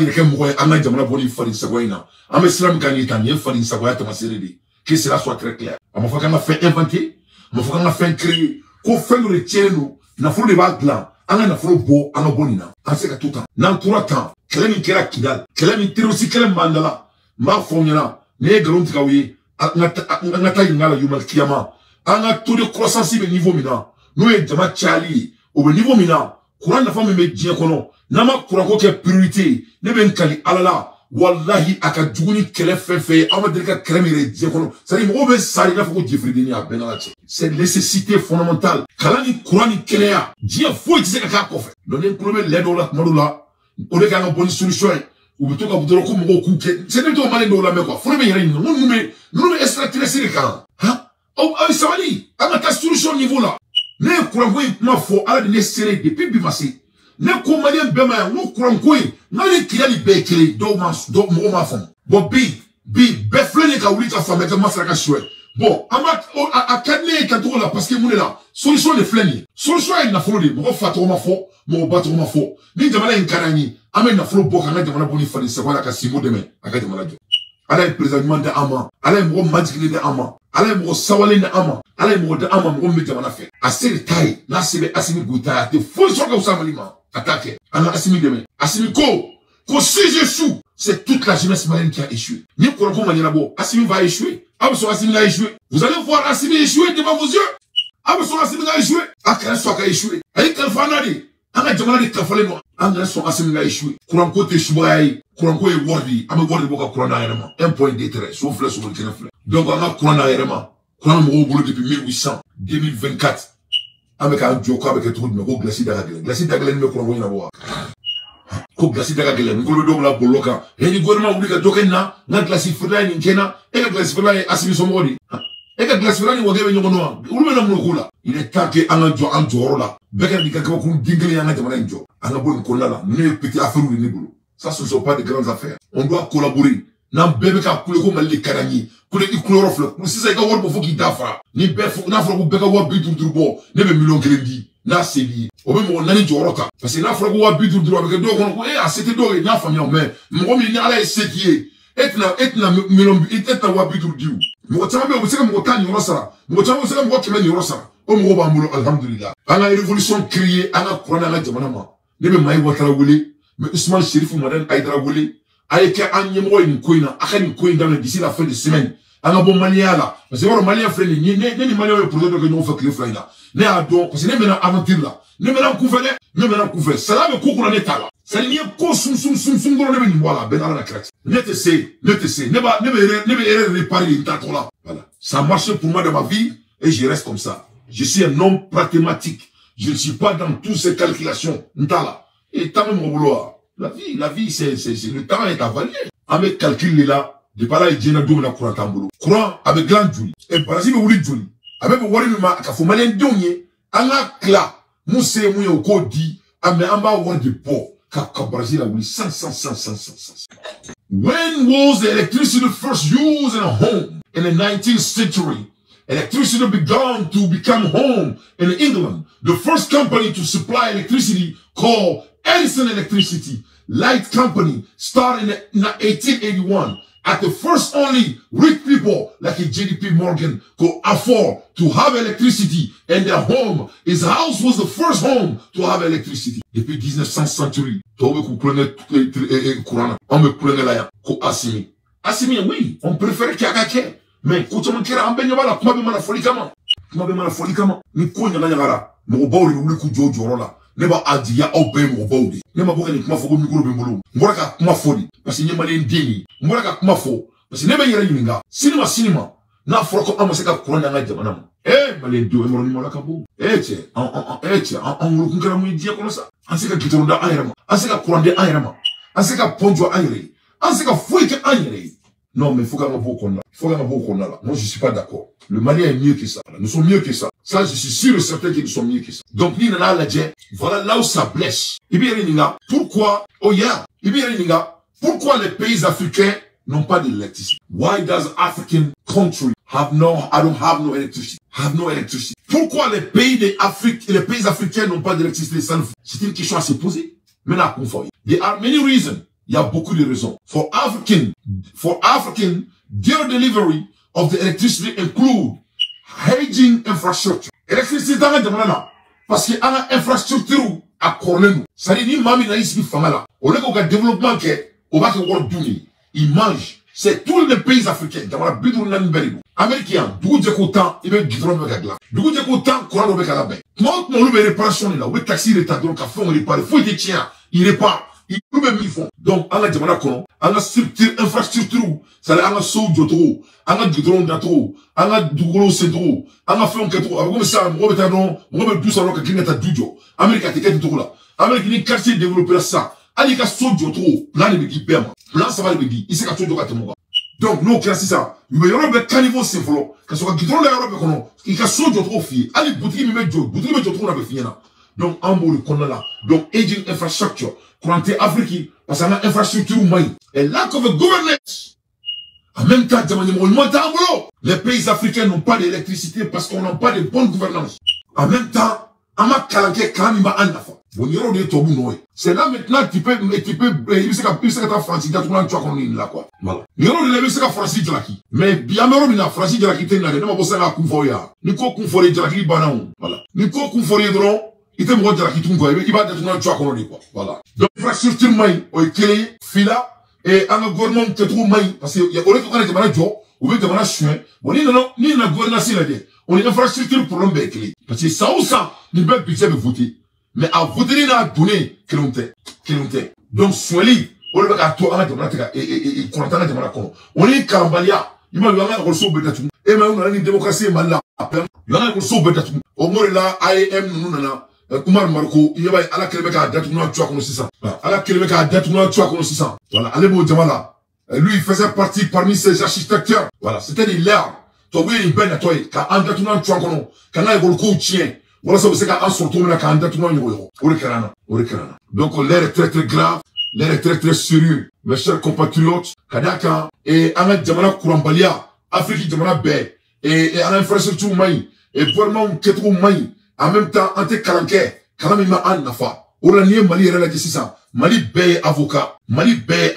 jamana boni farin sagoina. On a islam gagné tant y farin sagoya ta maséré. Que cela soit très clair. On va faire fait inventer, on va faire créer, qu'on fait le tien nous, na folo de baglan, on a folo bo, on a bonina. On sait que tout temps, dans tout le temps. Kelemi kera kidal, kelemi tiro si kelem mandala, ma fonyana, ne galon tikawi, ngata yingala yumal kiyama, anga taux de croissance be niveau mina, nous e jama chali, au niveau mina, courant na femme me dien kono, nama courant ko ke priorité, ne ben kali alala, wallahi aka djuguni kele fefe, ama delika kelemi re dien kono, ça dit mo be sari na foko djefridini a benalache. C'est nécessité fondamentale, kalani courant ni kelea, dien fo itise ka kofe. Donne problème ledo la madoula. On est une bonne solution. Ou plutôt qu'on voudrait qu'on me coupe. C'est plutôt mal de la mer, quoi. Faut le mettre, nous extraterrestres, les gars. Hein? Oh, ça va dire. À ta solution niveau là. Ne courant quoi, ma foi, à la nécessaire, depuis bimassé. Ne commandez bema, nous courant quoi, n'a les qu'il y a des béquilles, d'eau ma femme. Bobby, bi beflene ka wuli ka femme ka masra ka chouette. Bon, à cadner quand on là parce que mon est là. Solution de fleni. Solution est na folo de mo fatoro ma fo, mo batoro ma fo. Ni jamana inkarani, amen na folo boka na jamana boni fali se wala ka simo demain. Aka jamana jo. Ala est présentement de ama. Ala est mo magique de ama. Ala est mo sawale de ama. Ala est mo de ama mo me jamana fait. Assez taille, na sebe asimi guta te fo so ka usamalima. Attaque. Ana asimi demain. Asimi ko si j'échoue, c'est toute la jeunesse malienne qui a échoué. Ni pour le Manianabo, Assimi va échouer. Abson Assimi a échoué. Vous allez voir Assimi échouer devant vos yeux. Abson Assimi a échoué. Akran a échoué. Aïe Kalfanadi. Anga Jamana Kafale no. Anga son Assimi a échoué. Kouranko te Choubaï. Kouranko est wardi. Ame wardi boka Kourana Yerema. Un point d'intérêt. Son fleur sur le Kenefle. Donc Anga Kourana Yerema. Kourana Moro boulot depuis 1800. 2024. Avec un Djoko avec un trou de me glacis d'Agalen. Glacis d'Agalen me Kouranko Yinaboa. Ko glasi daga gelen ko do la boloka e ni gouvernement wuli ka dokenna na glasi fula ni kena e ka glasi fula asimi somodi e ka glasi fula ni wogebe nyongo no ulu na mulukula il est temps que anga jo an joro la beka di ka ko dingeli anga jamana njo anga bon ko la ne petit affaire ni bulu ça ce sont pas de grandes affaires on doit collaborer na bebe ka kule ko mali karani kule i chlorophlle si ça ka wor bo foki dafa ni be fo na fo ko beka wa bitu durbo ne be million krendi na seli o be mo nani jorota parce que na fo ko wa bitu durbo avec do ko e c'était do e na famille mais mo mi ni ala sekié etna million etna wa bitu diu mo tama be o se ka mo tani rosara mo tama o se ka mo keme ni rosara o mo ba mulo alhamdulillah ana révolution créée ana corona na jamana ma ne be mai watara wuli mais Ousmane Chérif Madan Aïdara wuli ayeke anyemo ni koina akani koina d'ici la fin de semaine anga bon malien là parce que le malien frère ni malien le projet de nous fait que frère là ne a donc parce que ne mena aventure là ne mena couvert ça là me koko na neta là ça ni ko sum do ne ni voilà ben ala na crack ne te sais ne ba réparer les tato là voilà ça marche pour moi dans ma vie et je reste comme ça je suis un homme pragmatique je ne suis pas dans toutes ces calculations ntala et tant même au boulot la vie c'est le temps est avalié avec calcul là de par là il dit na do na courant tamboulou courant avec grand joli et par exemple wuli joli avec wari ma ka fo malien donye anga kla muse mu yo ko di ame amba word de po ka Brazil wuli 100 when was the electricity first used in a home in the 19th century electricity began to become home in England the first company to supply electricity called Edison Electricity Light Company started in 1881 at the first only rich people like a JP Morgan could afford to have electricity in their home. His house was the first home to have electricity. Depuis 19th century, on me prenait là, Assimi. Assimi, oui, on préfère Kakake. Mais quand on kera ambenye wala kuma be mana folikama. Ni konya na nyagara. Mo bawri wuli ku jojo rola. Neba adiya au be mo bawdi. Nema boka ni kuma fo ko mikro be mbolo. Ngoraka kuma fodi. Parce que nyema len deni. Ngoraka kuma fo. Parce que neba yera yininga. Cinema. Na forko amaseka kuranya nga jamana mo. Malen do emoro ni molaka bo. Eche. En ngukura mu dia kono sa. Anseka kitoronda ayrama. Anseka kurande ayrama. Anseka ponjo ayre. Anseka fuike ayre. Non, mais il faut qu'on ait là. Moi, je suis pas d'accord. Le Mali est mieux que ça. Nous sommes mieux que ça. Ça, je suis sûr et certain qu'ils sont mieux que ça. Donc, voilà là où ça blesse. Pourquoi, pourquoi les pays africains n'ont pas d'électricité? Why does African country don't have no electricity? Pourquoi les pays africains n'ont pas d'électricité? C'est une question à se poser. Maintenant, there are many reasons. Il y a beaucoup de raisons. For African, their delivery of the electricity include hedging infrastructure. Electricité dans la demande parce qu'il y a une infrastructure à Corlenu. Ça dit, ni mami na ici famala. Au lieu qu'on a développement que, on va que world douni. Ils mangent. C'est tous les pays africains. Dans la bidou n'anberibu. Américain, d'où j'ai qu'autant, il veut guidron de gagla. D'où j'ai qu'autant, courant de gagla. Moi, mon loup réparation là. Oui, taxi retard, donc, à fond, réparer. Faut y tiens. Il répare. Ils même ils font. Donc, on a demandé quoi? On a structure, infrastructure, ça a un saut de trop, on a du drone de trop, on a du gros centro, on a fait un quatre, comme ça, on va mettre 12 alors que qui n'est à Dujo. Amérique a été tout là. Amérique n'est quartier développé ça. Allez, qu'à saut de trop, là, les béquilles perdent. Là, ça va les béquilles. Ici, qu'à saut de trop. Donc, nous, c'est ça. Il y a un caniveau, c'est follow. Qu'à soit guidron là, il y a saut de trop fille. Allez, boutique, me met boutique, me trop, on avait fini là. Donc, en bout, qu'on a là. Donc, aging infrastructure. Courante Afrique, parce qu'on a infrastructure humaine. Et lack of a governance En même temps, les pays africains n'ont pas d'électricité parce qu'on n'a pas de bonne gouvernance. En même temps, c'est là maintenant tu peux il sait que ta Francis tu vois qu'on est là quoi. Voilà. Il sait que Francis Jalaki. Mais bien na Francis Jalaki te na de ma bossa la kunfoya. Ni ko kunfori Jalaki banao. Voilà. Ni ko kunfori dron, il te mo Jalaki tu quoi. Il va te trouver tu vois qu'on est quoi. Voilà. Donc infrastructure mai o kele fila et un gouvernement te trouve mai parce que il y a aurait qu'on est demandé jo ou bien demandé chien. Bon ni na gouvernance là de. On est infrastructure pour l'homme clé. Parce que ça ou ça, il peut budget de voter. Mais à voter, il a donné, donc, soyez, on est à toi, on est Karambalia, il m'a eu un reçu bedatou. Et maintenant, on a une démocratie mal il y a un reçu bedatou. Au moins là, AEM, nous, nana, Oumar Marco, il y a à la Kélébeka à Datouna, tu as connu ça. À la Kélébeka à Datouna, tu as connu ça. Voilà, allez, mon Djamala. Lui, il faisait partie parmi ses architecteurs. Voilà, c'était des larmes. Toi, oui, il peine à toi, quand on a tout le monde, tu as connu, quand on a eu tien. Voilà, ça, c'est qu'en sortant, on a quand on a tout le monde, donc, l'air est très, très grave. L'air est très, très sérieux. Mes chers compatriotes, Kadaka, et Ahmed Djamala Kourambalia, Afrique Djamala Bay, et à l'infrastructure Maï, et vraiment, Ketrou Maï, en même temps, Ante Karanke, Karamima An Nafa, Oranier Mali Relagissisa, Mali Bay avocat, Mali Bay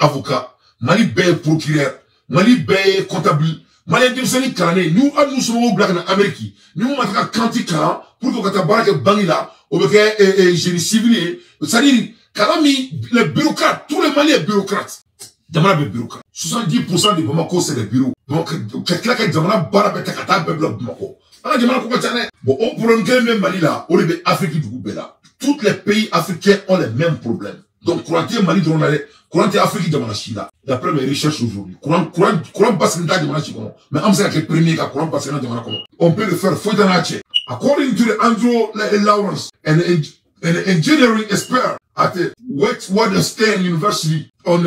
procureur, Mali Bay comptable, Mali Dimsani Karane, nous sommes au Black en Amérique, nous mataka Kantika, pour que Katabarake Bangila, au Beke, génie civil, c'est-à-dire, Karami, les bureaucrates, tous les Maliens bureaucrates. Djamala be bureaucrate. 70% de Bamako, c'est des bureaux. Donc, quelqu'un qui Djamala Barabete Kata Bebla Bamako. Alors, Djamala Koukachane. Bon, on pourrait même Mali là, on est Afrique du Goubela. Tous les pays africains ont les mêmes problèmes. Donc, Courantier Mali de Ronalé, Courantier Afrique de Manachila. D'après mes recherches aujourd'hui. Courant Bassinda de Manachikono. Mais on sait que le premier cas, Courant Bassinda de Manachikono. On peut le faire, faut d'anache. According to the Andrew Lawrence, an engineering expert at the Witwatersrand University on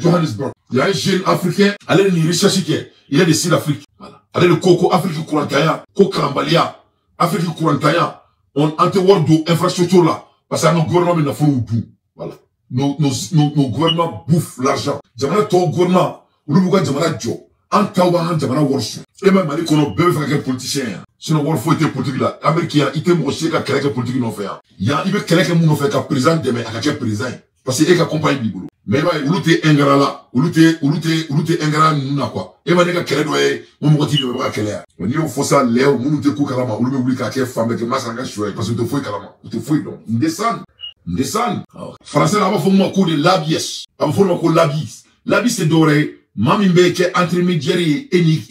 Johannesburg. Il y a un jeune africain, allez le rechercher, il est de Sud-Afrique. Voilà. Allez le Coco, Afrique Courantaya, Coco Karambalia, Afrique Courantaya, on anti-world d'infrastructure là. Parce que nos gouvernements, ils font tout. Voilà. Nos gouvernements bouffent l'argent. Jamana ton gouvernement, ou le bouga Jamana Joe, en Taouban, Jamana Warsu. Et même, Mali, qu'on a besoin de politicien. Sinon, on faut être politique là. Américain, il te moche qu'à quelqu'un politique non fait. Il y a, il veut quelqu'un qui nous fait qu'à président demain, à quelqu'un président. Parce qu'il est accompagné du boulot. Mais bah, où t'es ingrat là, où t'es ingrat nous n'a quoi. Et bah, n'est-ce qu'elle doit, mon motif de pas qu'elle est. On dit, on faut ça, Léo, nous t'es coup carama, ou le oublie qu'à quelle femme, que masse en gâchoué, parce que te fouille carama. Te fouille donc. Descend. Français là, on faut moi coup de l'abis. On faut moi coup l'abis. L'abis c'est doré. Mami mbeke intermédiaire eni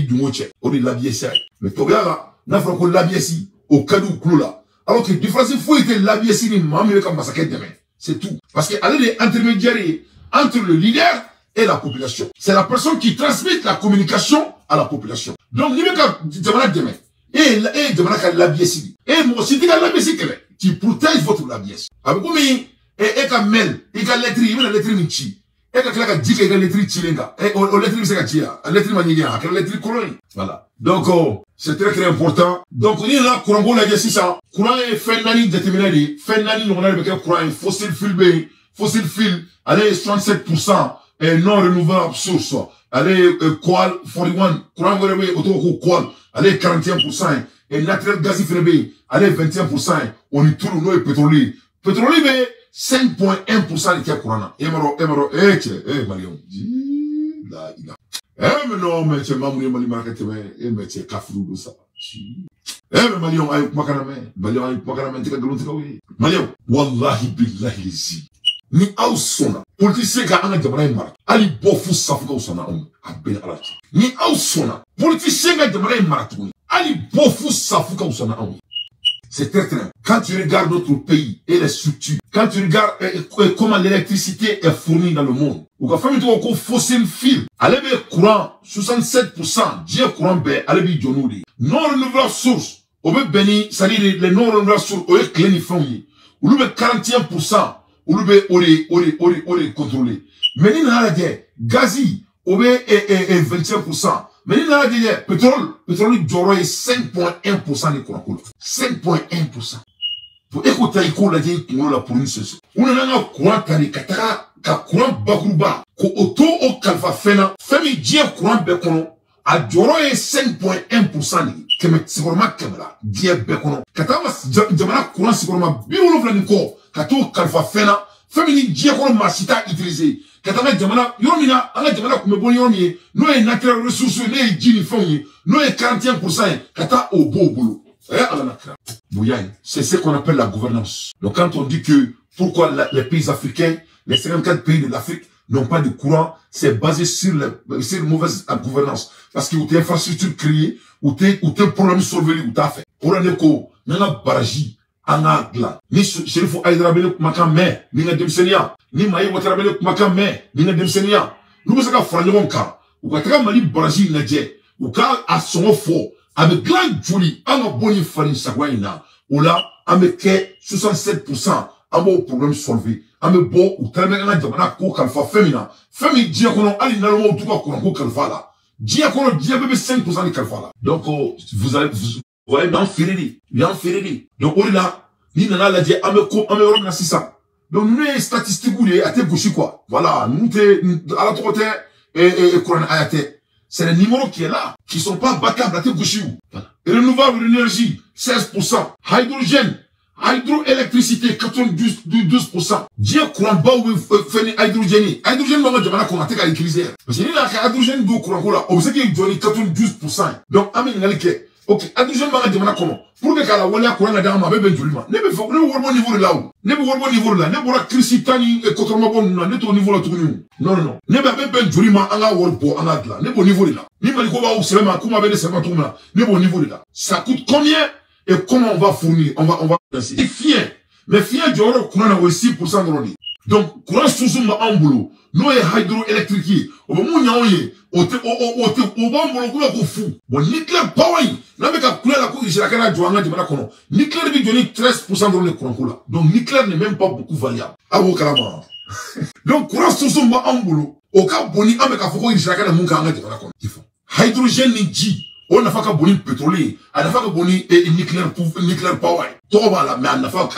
dumoche. On est l'abis. Mais toga là, n'a pas qu'on l'abis au cadou clou là. Alors que du français faut être l'abis ni mami mbeke massacre demain. C'est tout. Parce que aller les intermédiaires entre le leader et la population. C'est la personne qui transmet la communication à la population. Donc, il y a demain. Et demain, l'abis. Et moi, si tu as l'abis, tu protèges votre l'abis. Avec vous, et quand mail, et quand lettre, il y a la lettre minchi. Et quand la dit qu'il y a la lettre chilenga. Et au lettre, c'est la lettre maniga, la lettre colonie. Voilà. Donc, c'est très, très important. Donc, on est là, courant, la c'est ça. Courant est fait nani déterminé, fait nani, on a le courant est fossile fuel, allez, 67%, et non renouvelable source. Allez, Qual, 41, courant, autour Qual, allez, 41%, et naturel gazif, allez, 21%, on y tourne, nous, pétrolier. Pétrolier, mais, 5,1% de courant. Malion. Mais non, mais c'est Mamouni Mali Market, mais c'est Kafrou de ça. Mais Malion, aïe, Makaname, Malion, aïe, Makaname, t'es Galontawi. Malion, Wallahi billahi zi. Ni Ausona, politicien ka anga jamana mar. Ali bofu safuka usona abel alati. Ni Ausona, politicien ka jamana mar. Ali bofu safuka usona C'est très très. Quand tu regardes notre pays et les structures, quand tu regardes comment l'électricité est fournie dans le monde, ou quand famille toi qu'on fossile fil, allez bien courant 67%, Dieu courant ben allez bien jonoudi. Non renouvelable source, au be beni, c'est-à-dire les non renouvelables sources, au est clénifié, ou le 41%, ou le be ore contrôlé. Mais il n'a rien gazi, au be 21%. Mais il a dit, pétrole, Djoro est 5,1% de courant. 5,1%. Pour écouter, il y a la pour une session. On a un courant, ka courant bakuruba ko auto o kalfa fena femi die courant be kono a joro e 5.1% ni keme sigoroma kemela die be kono katama jamana courant sigoroma biwolo flani ko kato kalfa fena femi ni die kono masita utiliser katama jamana yoromina ala jamana kumeboni yoromi no e natural resource ne jini fonyi no e 41% kata o bobolo c'est ce qu'on appelle la gouvernance. Donc quand on dit que pourquoi les pays africains, les 54 pays de l'Afrique n'ont pas de courant, c'est basé sur une mauvaise gouvernance. Parce que vous avez infrastructure créée, ou t'es problème solvé, ou t'as fait. Pour un écho, n'anga baraji, anga gla. Ni Chérif Aïdara bene kumaka me, ni nga demsenia. Ni Maï Ouattara bene kumaka me, ni nga demsenia. Nous sommes franchement cas. Ou quand mali baraji n'adje, ou quand à son faux. Avec grand joli, on a boni farine sagwaina, ou là, avec 67%, on a un problème solvé. On a beau, ou tellement on a demandé ko kalfa féminin. Femi diakono, ali nalmo ou tout ka ko kalfa là. Diakono, diabebe 5% de kalfa là. Donc, vous voyez, bien ferré. Donc, on là, ni nana la dit, ame rom si ça. Donc, nous, les statistiques, ou les, à te gauche, quoi. Voilà, nous, à la droite, et Coran ayate. C'est les numéros qui est là, qui sont pas battables à Tegouchiou. Renouvelable d'énergie, 16%. Hydrogène, hydroélectricité, 92%. Dia courant bas ou fait hydrogène. Hydrogène, non, je vais la commenter à l'utiliser. Parce que là, hydrogène do courant là, on sait qu'il donne 92%. Donc, amen, nalike. Ok, hydrogène, je vais la comment? Pour que la wala courant la dame avait ben joliment. Ne me faut, ne me niveau de là où. Ne me voir niveau là. Ne me voir crisitani et cotroma bon, ne au niveau là tout nous. Non, non. Ne me ben joliment, en a worbo, en a là. Ne au niveau de là. Ni maliko va ou seulement, comment avait les serpents là. Ne au niveau de là. Ça coûte combien? Et comment on va fournir? On va penser. Et fier. Mais fier du courant a 6% de l'année. Donc, courant sous en boulot. Nous, hydroélectrique. On va mouiller. On va mouiller. Fou. Bon, nucléaire power. Là, avec la couleur, la couleur, j'ai la canne à Joana de Malakono. Nucléaire lui donne 13% dans le courant là. Donc, nucléaire n'est même pas beaucoup variable. Ah, bon, carrément. Donc, courant sous en boulot. Au cas boni, avec la foucault, j'ai la canne à Moukanga de Malakono. Il faut. Hydrogène ni G. On n'a pas qu'à boni pétrole. On n'a pas qu'à boni nucléaire power. Tout va là, mais on n'a pas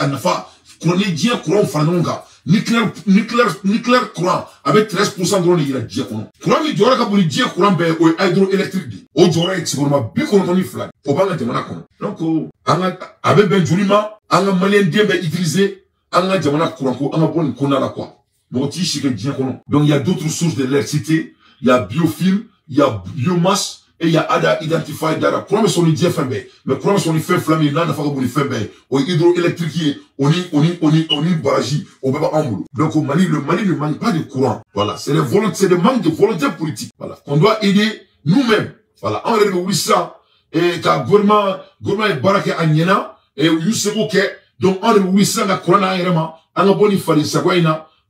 courant G, courant fanonga. Nucléaire courant avec 13% de l'eau de courant mi jora ka boli dia courant be o hydroélectrique o jora exportement bi ko toni flag o banga jamana kono donc anga avec ben julima anga malien dembe utiliser anga jamana courant ko anga bon kona la quoi bon ti chike dia kono donc il y a d'autres sources d'électricité, il y a biofuel, il y a biomasse et il y a ada identified data courant son dia fembe mais courant son fait flamme là na fa ko boli fembe o hydroélectrique on y baraji au baba amboulou. Donc au Mali, le Mali ne manque pas de courant. Voilà, c'est le manque de volonté politique. Voilà, on doit aider nous-mêmes. Voilà, on réunit ça et quand gouvernement est baraké à Niena et Yousseko ke donc on réunit ça la courant à Irema, on a bon il fallait savoir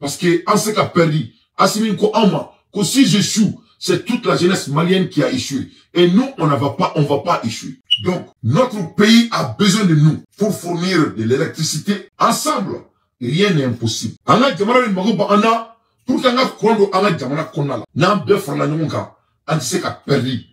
parce que on s'est perdu. Asimin ko ama, que si j'échoue, c'est toute la jeunesse malienne qui a échoué et nous on va pas échouer. Donc, notre pays a besoin de nous pour fournir de l'électricité. Ensemble, rien n'est impossible. Anga jamana ni mago ba ana pour kanga kondo anga jamana konala. Na be fala nyonga, an se ka perdi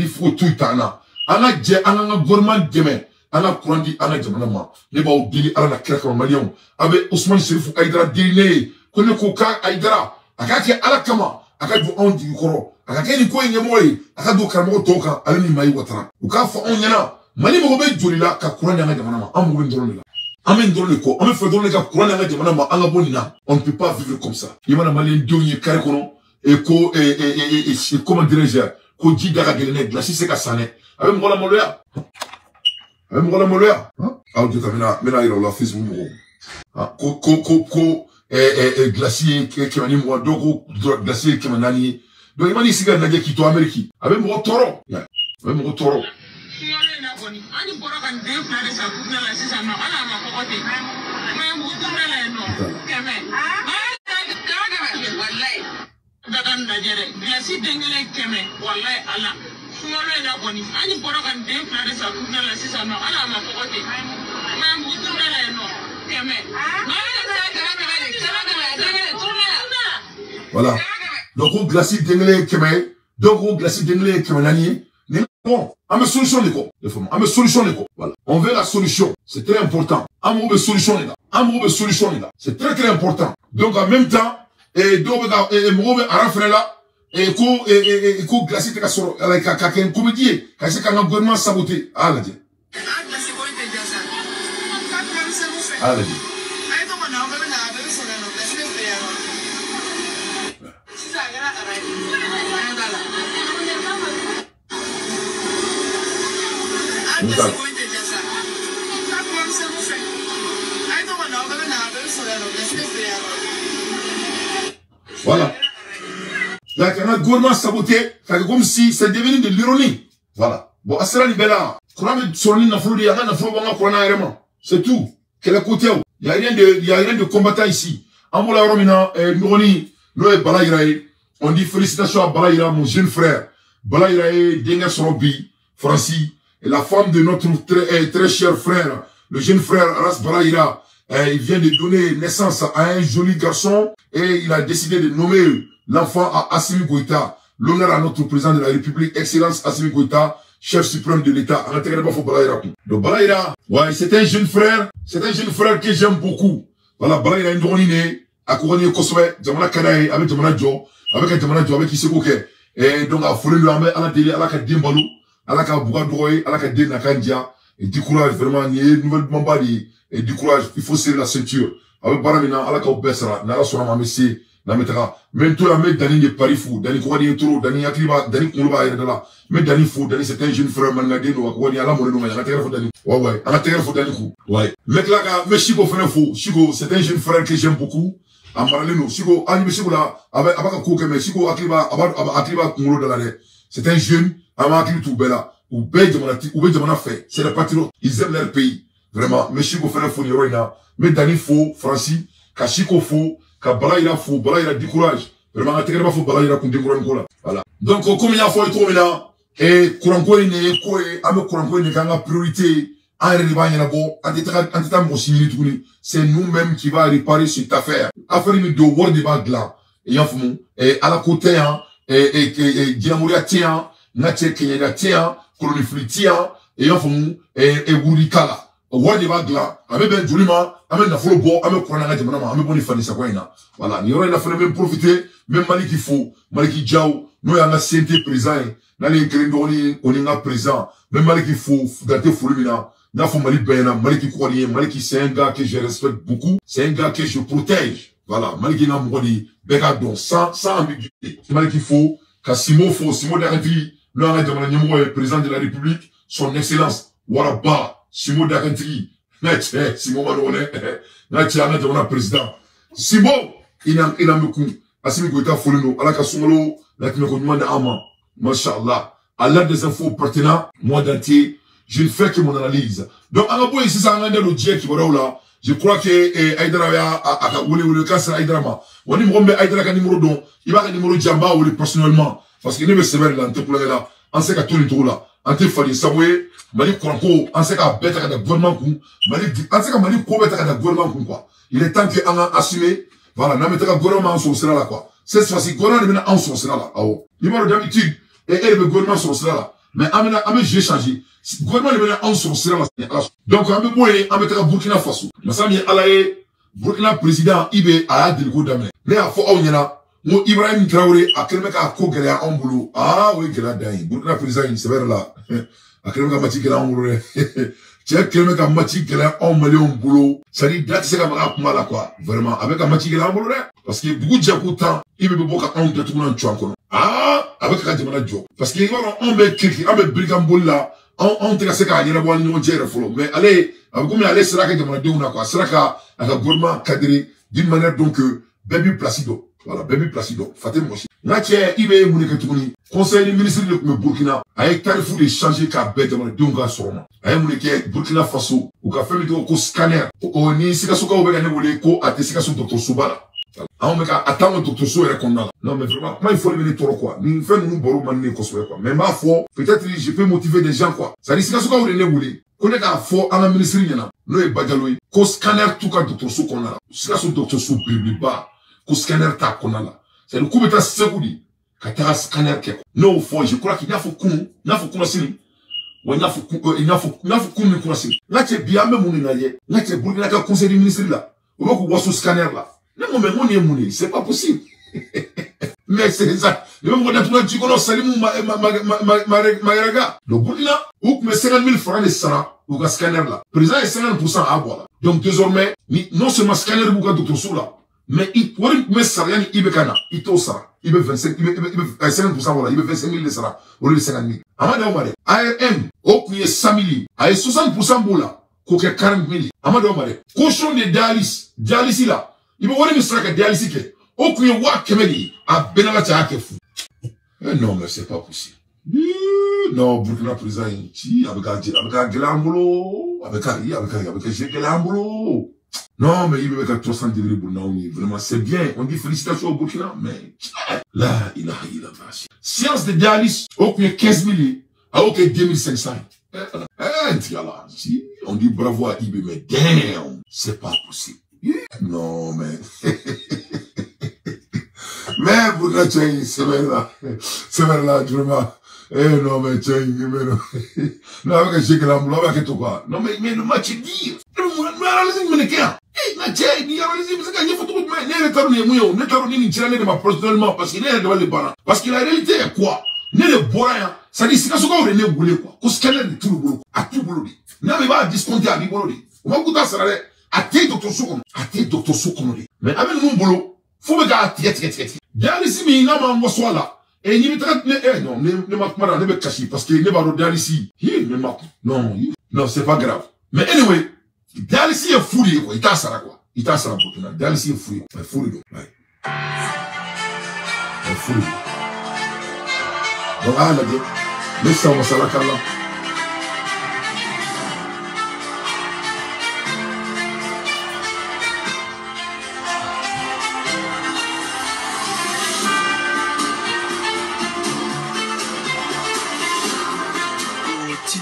fo tuitana. Anga je anga gouvernement demain. Anga kurandi anga jamana ma. Ne ba odili ala na kreka malion. Abe Ousmane Chérif Aïdara dine kone ko ka Aïdara. Akake ala kama akadu on di koro. Akake ni ko nyemoy akadu karamo toka alini Maï Ouattara. Uka fa on yana mali mo be jolila ka kurandi anga jamana ma. Amu ben dorona. Amen dans le corps, amen fait donner ka courant na jamana ma anga bonina. On ne peut pas vivre comme ça. Yemana malien donye kare kono et ko et comment dirais-je ko di daga gelene glaci c'est ka sané. Amen ngola moloya. Amen ngola moloya. Ah tu t'amena mena ira la Facebook mo. Ah ko glacier qui mani mo dogo glacier qui manani. Donc imani siga na ki to Ameriki. Amen mo toro. Amen mo toro. Voilà. Donc au glacier d'anglais kemé, donc au glacier d'anglais kemanani. Bon, on me solution les gars. On me solution les gars. Voilà. On veut la solution. C'est très important. On me solution les gars. On me solution les gars. C'est très très important. Donc en même temps, et donc et mo be ara frère là et ko glacer te ka soro ala ka ken comédie ka se ka na gouvernement saboté ala je ala je voilà. Là, quand un gouvernement saboté, c'est comme si c'est devenu de l'ironie. Voilà. Bon, Asra Libella, Coran Sorni n'a flou, il y a rien à flou, c'est tout. Quel côté? Il y a rien de combattant ici. Ambola Romina, Nouroni, Noé Balaïrae, on dit félicitations à Balaïra, mon jeune frère. Balaïrae, Denga Sorobi, Francis, et la femme de notre très cher frère, le jeune frère Ras Balaïra. Il vient de donner naissance à un joli garçon et il a décidé de nommer l'enfant à Assimi Goïta, l'honneur à notre président de la République, Excellence Assimi Goïta, chef suprême de l'État. Donc Balaïra, ouais, c'est un jeune frère que j'aime beaucoup. Voilà, Balaïra Ndronine, à Kourani Koswe, Jamana Kanae, avec Jamana Djo, avec Isekoke. Et donc, à Foulé Lamé, à la télé, à la Kadimbalou, à la Kabougadroé, à la Kadina Kandia, et du courage, vraiment, il y a une nouvelle Mambadi. Et du courage, il faut serrer la ceinture. Avec Baramina, à la Kaubessara, Nala Sorama Messi, Nametara. Même tout la mec Dani de Paris fou, Dani Kouadi Etoro, Dani Akliba, Dani Koulouba et Dala. Mais Dani fou, Dani c'est un jeune frère Mangadeno, Kouadi Ala Mono, à la terre fou Dani. Ouais, à la terre fou Dani Kou. Ouais. Mec là, mais Chico Fene fou, Chico, c'est un jeune frère que j'aime beaucoup. Amaraleno, Chico, Anime Chico là, avec Abaka Kouke, mais Chico Akliba, Akliba Koulo de l'année. C'est un jeune, Amakli Toubela, ou Bédjamana fait. C'est les patriotes, ils aiment leur pays. Vraiment, mais Chico fait un faux héroïna, mais Dani faux, Francis, ka Chico faux, ka Balaïra faux, Balaïra du courage. Vraiment, à terre, faux, Balaïra qu'on décourage là. Voilà. Donc, comme il y a faux et trop maintenant, et Kouranko est né, Ame Kouranko est né, quand la priorité, en réellement, il y en a beau, c'est nous-mêmes qui va réparer cette affaire. Affaire de World Débat là. Et en fond, et à la côté, hein, et Diamouria tient, Natia Kenya tient, Kolonifli tient, et en fond, et Wurikala. World Débat là, avec Ben Julima, avec la follow bo, avec Kourananga Diamanama, avec Boni Fani Sakwaina. Voilà. Il y aura une affaire même profiter, même Maliki Fou, Maliki Djao, nous y a la CNT présent, dans les Grindoni, on est présent, même Maliki Fou, Date Foulimina, Nafou Malik Bayana, Maliki Kouani, Maliki c'est un gars que je respecte beaucoup, c'est un gars que je protège. Voilà. Maliki Namouani, Begadon, sans ambiguïté. Maliki Fou, Kassimo Fou, Simo Daranti, nous on est président de la République, son excellence, Waraba. Simo Dakantri, Simo Manone, on a président. Simo, il a beaucoup. Assimi Goïta Folino, Alaka Songolo, la Tinokouman Ama, Mashallah. À l'heure des infos pertinents, moi d'entier, je ne fais que mon analyse. Donc, en gros, ici, ça a un le dieu qui va là. Je crois que Aïdara a le cancer Aïdrama. On dit, mais Aïdara a numéro don. Il va a numéro Djamba ou personnellement. Parce qu'il est sévère là, en te plaît là. On sait qu'à tout le tour là. En te fallu savoir. Mali Kouranko, on sait qu'à bête à la gouvernement, on sait qu'à Mali Kou bête à la gouvernement, quoi. Il est temps qu'on a assumé, voilà, n'a pas de gouvernement en son là, quoi. Cette fois-ci, gouvernement est maintenant en son là, ah oh. Il m'a d'habitude, et le gouvernement son là. Mais, j'ai changé. Gouvernement est maintenant en son là. Donc, on mettra Burkina Faso. Mais ça, il y a Burkina président, Ibe, a dit le coup d'amener. Mais à fond, on y a, moi, Ibrahim Traoré, à quel mec a co-galé en boulot. Ah oui, qu'il a dingue. Burkina président, il se verra là. A quel mec a mati qu'elle a en boulot. Tiens, quel mec a mati qu'elle a en boulot. Ça dit, là, c'est comme un là, quoi. Vraiment, avec un mati qu'elle a en boulot, parce que beaucoup de gens autant, il veut beaucoup qu'on te trouve un chouan, ah, avec un demande de job. Parce qu'il y a un mec qui a un brigand là, on te casse qu'à y avoir une autre follow. Mais allez, avec comme aller, c'est là que demande de on a quoi. C'est là qu'à un gouvernement cadré d'une manière donc, baby placido. Voilà, baby placido. Fatem aussi. Là, tiens, il va y avoir une conseil du ministre de Burkina, avec tarif de changer qu'à bête de mon gars sur moi. Avec mon Burkina Faso, ou qu'à faire le scanner, ou ni si qu'à ce qu'on va gagner, ou à tester qu'à Dr. Soubala. Ah, on m'a attendre Dr. Soubala qu'on a. Non, mais vraiment, moi, il faut le mener trop, quoi. Nous faisons nous, boros, mané, quoi. Mais ma foi, peut-être, je peux motiver des gens, quoi. Ça dit, si qu'à ce qu'on va gagner, qu'on est qu'à fort, à la ministre, il y en a. Nous, et Badjaloui, qu'on scanner tout qu'à Dr. Soubala qu'on a. Si qu'à ce Dr. Soubala, qu'on scanner ta qu'on a là. C'est le coup de ta secoudi. Katara scanner quelque. Non, faut, je crois qu'il y a faut qu'on, il y a faut qu'on assine. Ouais, il y a faut qu'on me connaisse. Là, tu es bien même mon inaye. Là, tu es Burkina Faso conseil du ministre là. On va qu'on voit ce scanner là. C'est pas possible. Mais c'est ça. Le même qu'on a dit qu'on a salimou le Burkina, ou que 50 000 francs de Sara, ou que scanner là. Président est 50% à boire. Donc désormais, non seulement scanner ou que docteur sous là, mais il pourrait mettre Sara, il veut Kana, il t'o Sara, il veut 25, il veut 50% voilà, il veut 25 000 de Sara, au lieu de 50 000. Amada Omare, ARM, au que 100 000, à 60% boula, qu'au 40 000. Amada Omare, cochon de dialysis là, il veut voir une Sara que dialysis que. Aucun wa kemedi a benala fou. Non, mais c'est pas possible. Non, Burkina président, avec Gelambolo, avec Gelambolo. Non, mais il veut mettre 300 degrés pour nous. Vraiment, c'est bien. On dit félicitations au Burkina, mais là, il a science de dialyse, aucun 15 000, à aucun 2500. On dit bravo à Ibe, mais damn, c'est pas possible. Non, mais. Mais pour la chaîne, c'est là, vraiment. Non, mais chaîne, mais non. Non, avec j'ai que l'amour, avec tout quoi. Non, mais le match est dit. Mais analyse, mais qu'est-ce la chaîne, il analyse, parce qu'il y a photo de moi, n'est pas né, moi, n'est pas né, ni tiré de ma personnellement, parce qu'il est devant les barres. Parce que la réalité est quoi? N'est le bourrin, ça dit, c'est quand on est né, boulé, quoi. Qu'on se calme de tout le boulot, à tout boulot. Non, mais va discompter à l'ibolo. On va goûter ça, à tes docteurs Soukon, mais avec mon boulot, faut me garder, Dialysis, mais il n'a pas un soir là. Et il me traite, non, ne m'a pas de cacher, parce qu'il n'est pas de dialysis. Non, c'est pas grave. Mais anyway, dialysis est fourré, quoi. Il t'a ça, quoi. Il t'a ça, quoi. Dialysis est fourré. Il est fourré, donc. Il est fourré. Donc, ah, là, mais ça, on va s'en la là.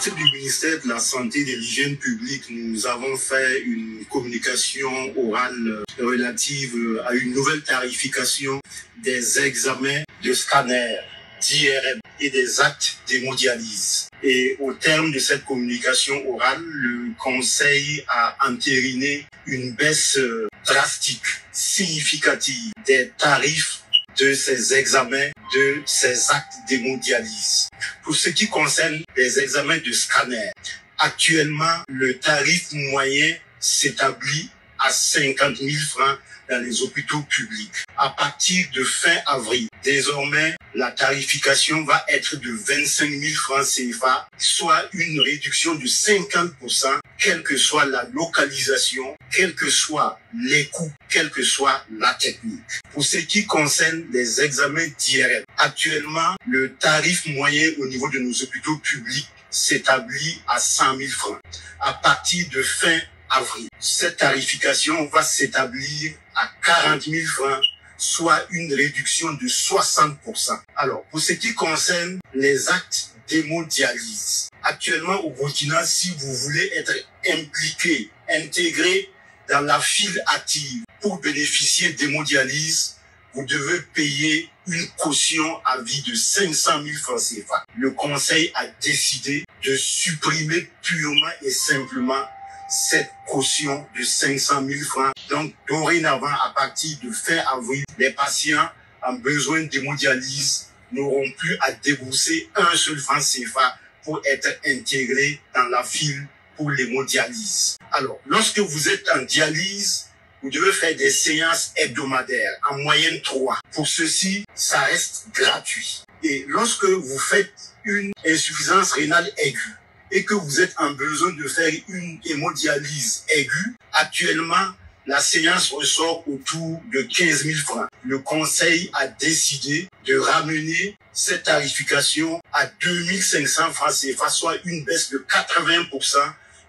Du ministère de la Santé et de l'Hygiène publique, nous avons fait une communication orale relative à une nouvelle tarification des examens de scanner, d'IRM et des actes d'hémodialyse. Et au terme de cette communication orale, le Conseil a entériné une baisse drastique, significative des tarifs de ces examens, de ces actes d'hémodialyse. Pour ce qui concerne les examens de scanner, actuellement, le tarif moyen s'établit à 50 000 francs dans les hôpitaux publics. À partir de fin avril, désormais, la tarification va être de 25 000 francs CFA, soit une réduction de 50%, quelle que soit la localisation, quels que soient les coûts, quelle que soit la technique. Pour ce qui concerne les examens d'IRM, actuellement, le tarif moyen au niveau de nos hôpitaux publics s'établit à 100 000 francs. À partir de fin avril, cette tarification va s'établir à 40 000 francs, soit une réduction de 60%. Alors, pour ce qui concerne les actes d'hémodialyse, actuellement au Burkina, si vous voulez être impliqué, intégré dans la file active pour bénéficier d'hémodialyse, vous devez payer une caution à vie de 500 000 francs CFA. Le Conseil a décidé de supprimer purement et simplement cette caution de 500 000 francs. Donc, dorénavant, à partir de fin avril, les patients en besoin d'hémodialyse n'auront plus à débourser un seul franc CFA pour être intégrés dans la file pour l'hémodialyse. Alors, lorsque vous êtes en dialyse, vous devez faire des séances hebdomadaires, en moyenne 3. Pour ceci, ça reste gratuit. Et lorsque vous faites une insuffisance rénale aiguë, et que vous êtes en besoin de faire une hémodialyse aiguë, actuellement, la séance ressort autour de 15 000 francs. Le Conseil a décidé de ramener cette tarification à 2 500 francs CFA, soit une baisse de 80%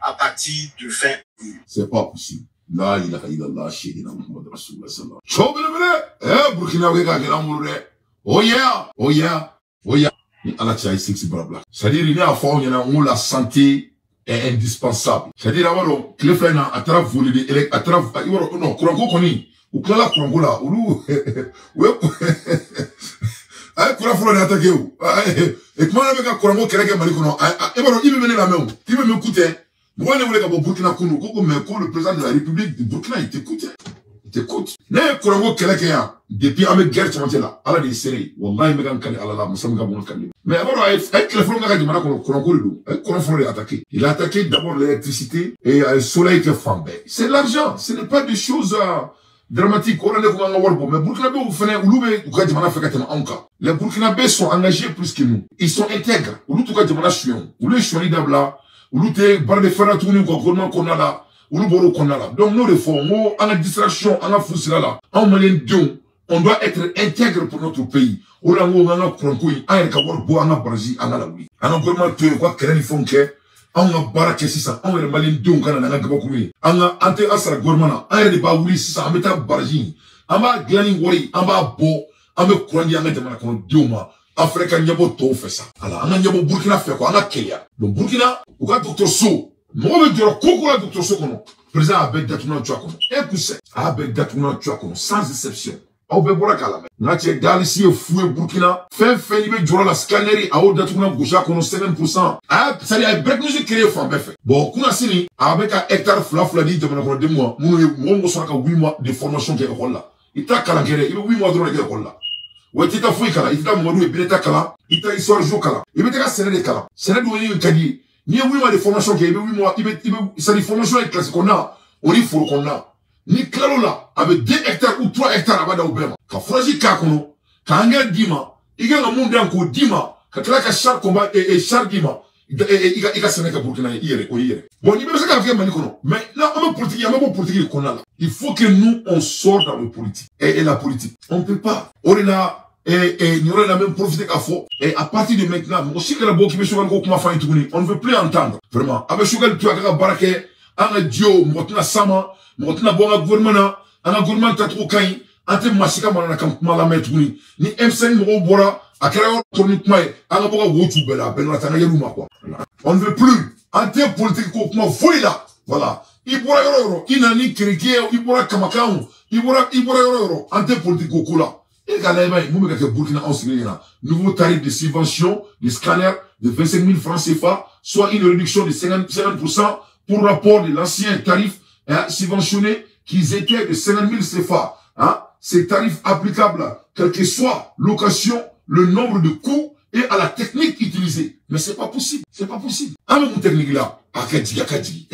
à partir de fin avril. C'est pas possible. La ilaha illallah, Shaykina Muhammad Rasulullah sallallahu alayhi wa sallam. Burkina Faso, oh yeah, oh yeah, oh yeah. C'est-à-dire, il y a un fond, où la santé est indispensable. C'est-à-dire, alors, que le fait, à travers voler des à travers, non, Kourango koni, ou Kala Kourango là, ou ah, Kourango là, attaqué où? Et comment avec un Kourango qui est malikono? Et voilà, il me venait la main, il me m'écoutait. Moi, je voulais qu'à Burkina Kono, mais quand le président de la République de Burkina, il t'écoutait. t'écoutes. Ne Korango Kelekea, depuis avec guerre là, à la décérée, Wallah, il me gagne à la Moussam Gabon Kali. Mais avant, avec le front de Gadimana, Korango le loup, Korango l'a attaqué. Il a attaqué d'abord l'électricité et le soleil qui est flambé. C'est l'argent, ce n'est pas des choses dramatiques. On a des gens mais Burkinabé, vous faites, ou l'oubé, ou Gadimana fait Katima Anka. Les Burkinabés sont engagés plus que nous. Ils sont intègres. Ou l'outou Gadimana Chion, ou le Chioni d'Abla, ou l'outé, bar de Ferratouni, ou gouvernement qu'on a là. Donc nos réformes, en la distraction, en la foussila là, en malien dion, on doit être intègre pour notre pays. On a un croncoui, un ekawar bo, un barzi, un alawi. Un gouvernement te quoi qu'elle font que, un barake si ça, un malien dion quand on a gabakoumi, un ante asra gouvernement, un de baouli si ça, un meta barzi, un ba glani wari, un ba bo, un me crondi, un de manakon dioma. Afrika nyabo to fait ça. Alors, un nyabo Burkina fait quoi, un a Kenya. Donc Burkina, ou quand docteur So, moi, je dirais, Kokola, docteur Sokono, président avec Datouna Tchouakono. Écoutez, avec Datouna Tchouakono, sans exception. Au Bébora Kalame. N'a-t-il dans ici, foué Burkina, fait, il veut durer la scannerie, à haut Datouna Gouchakono, 7%. Ah, ça dit, avec musique créée, enfin, fait. Bon, Kounasini, avec un hectare flafladi, de mon 2 mois, mon soin, 8 mois de formation qui est là. Il t'a calangéré, il veut 8 mois de là. Ouais, tu t'as fouillé Kala, il t'a mouru et Bileta Kala, il t'a histoire de Kala. Il veut te serrer des Kala. Serrer de Kadi. Ni 8 mois de formation qui est 8 mois, ça dit formation est classique qu'on a, on dit faut qu'on a. Ni claro là, avec 2 hectares ou 3 hectares à Bada Obama. Quand Froji Kakono, quand Angel Dima, il y a un monde d'enco Dima, quand il y a char combat et char Dima, il y a Sénégal Burkina hier. Bon, il y a ça qui a Manikono. Mais là, on a politique, il y a même politique qu'on a là. Il faut que nous, on sorte dans le politique. Et la politique. On ne peut pas. On est là. Et nous aurons la même profité qu'à faux. Et à partir de maintenant, aussi que la boue qui me souvienne comment faire une on ne veut plus entendre. Vraiment. Avec Chougal, tu as qu'à baraquer, un dio, motna sama, motna bonga gouvernement, un gouvernement tatro kain, un thème massika malana kam malamet ni M5 mo bora, à créer tourni kmae, un bonga wotu bela, benra tanga yeluma quoi. On ne veut plus. Un thème politique comment fouille là. Voilà. Ibora yoro, inani kirike, ibora kamakao, ibora yoro, un thème politique au là. Et nouveau tarif de subvention des scanners de 25 000 francs CFA, soit une réduction de 50% pour rapport de l'ancien tarif subventionné qui était de 50 000 CFA. Ces tarifs applicables, quelle que soit l'occasion, le nombre de coûts et à la technique utilisée. Mais c'est pas possible. C'est pas possible. Ah, mais mon technique là, Ekadji.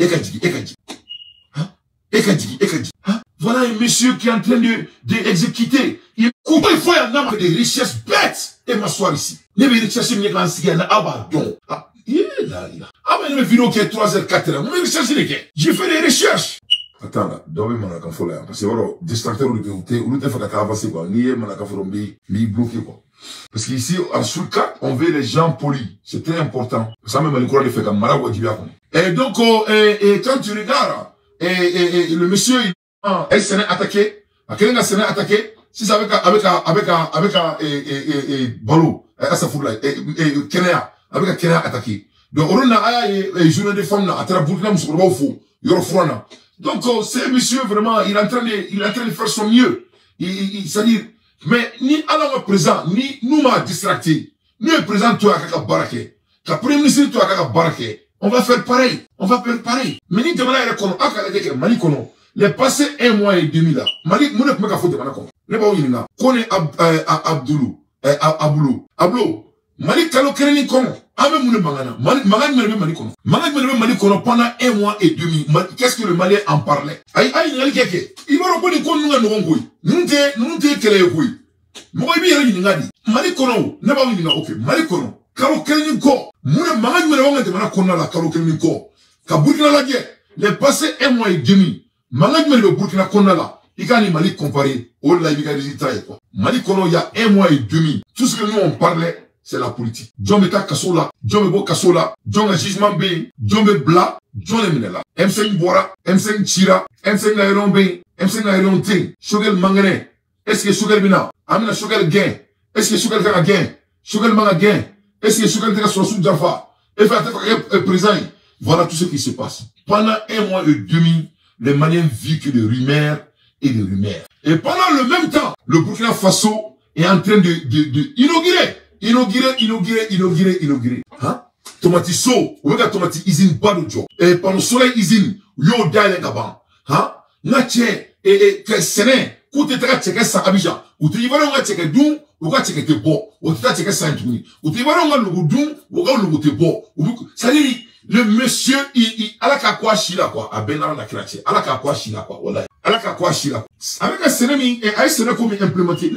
Voilà un monsieur qui est en train d'exécuter. Il faut y avoir des richesses bêtes. Et m'asseoir ici. Ne me rechercher mes grands cigars, abandon. Ah, il est là. Ah, mais une vidéo qui est 3h, 4h. Mais rechercher les gars. J'ai fait des recherches. Attends là, dormez mon acafo là. Parce que voilà, distracteur ou le fait qu'à avancer quoi. Ni mon acafo mi bloqué quoi. Parce qu'ici, en Soulka, on veut les gens polis. C'est très important. Ça même le courant de fait comme Mara Wadibia. Et donc, quand tu regardes, le monsieur, elle s'est attaqué. À quel moment s'est attaqué? Si c'est avec Balo, Asafoula, Kenya, avec un Kenya attaqué. Donc, on a une journée de femmes là, à Burkina, Moussouba, Fou, Yorofrona. Donc, c'est monsieur vraiment, il est en train de faire son mieux. C'est-à-dire, mais ni à la présent, ni nous m'a distracté. Ni le président, toi, à Baraké. Quand le premier ministre, toi, à Baraké. On va faire pareil. Mais ni demain, il y a Mali Kono. Les passés 1 mois et demi là. Mali, mon ne peut pas faire de Manakon. Les gens qui ont connu Abdou. Mali Kalo Kereni Kono. Ame Moune Mangana. Mangana Mali Kono. Mangana Mali Kono pendant 1 mois et demi. Qu'est-ce que le Malien en parlait? Aïe, il va reprendre les comptes, nous t'es quel oui. Moi, il y a Mali Kono. Ne pas venir, ok. Mali Kono. Kalo Kereni Ko. Moune Mangana de Manakona la Kalo Kereni Ko. Kaburkina la guerre. Les passés 1 mois et demi. Management de Burkina Konala, il y a Mali comparé au live des résultats. Mali Kono, il y a 1 mois et demi. Tout ce que nous on parlait, c'est la politique. John Meta Kasola, John Mebo Kasola, John Agissement B, John Bebla, John Eminela, M5 Bora, M5 Chira, M5 Naïron B, M5 Naïron T, Shogel Mangane. Est-ce que Shogel Bina? Amina Shogel Gain. Est-ce que Shogel Kanga Gain? Shogel Manga Gain. Est-ce que Shogel Teka Sossou Jaffa? Et fait présent. Voilà tout ce qui se passe. Pendant 1 mois et demi, les Maliens vivent que de rumeurs et de rumeurs. Et pendant le même temps, le Burkina Faso est en train de inaugurer. Hein? Tomati so, ouega tomati usine pas de job. Et pendant le soleil usine, yo daile gaban. Hein? Nache, et Séné, où tu es checké ça Abidjan, où tu vas on checké Doum, ou va checké te bon, ou tu as checké ça Antouni, où tu vas on le Doum, ou va le te bon, ça dit, le monsieur, à la kakwa chila quoi, à Benara la Kraché, à la kakwa chila quoi, voilà, à la kakwa chila. Avec un Séné, et à Séné comme implémenté,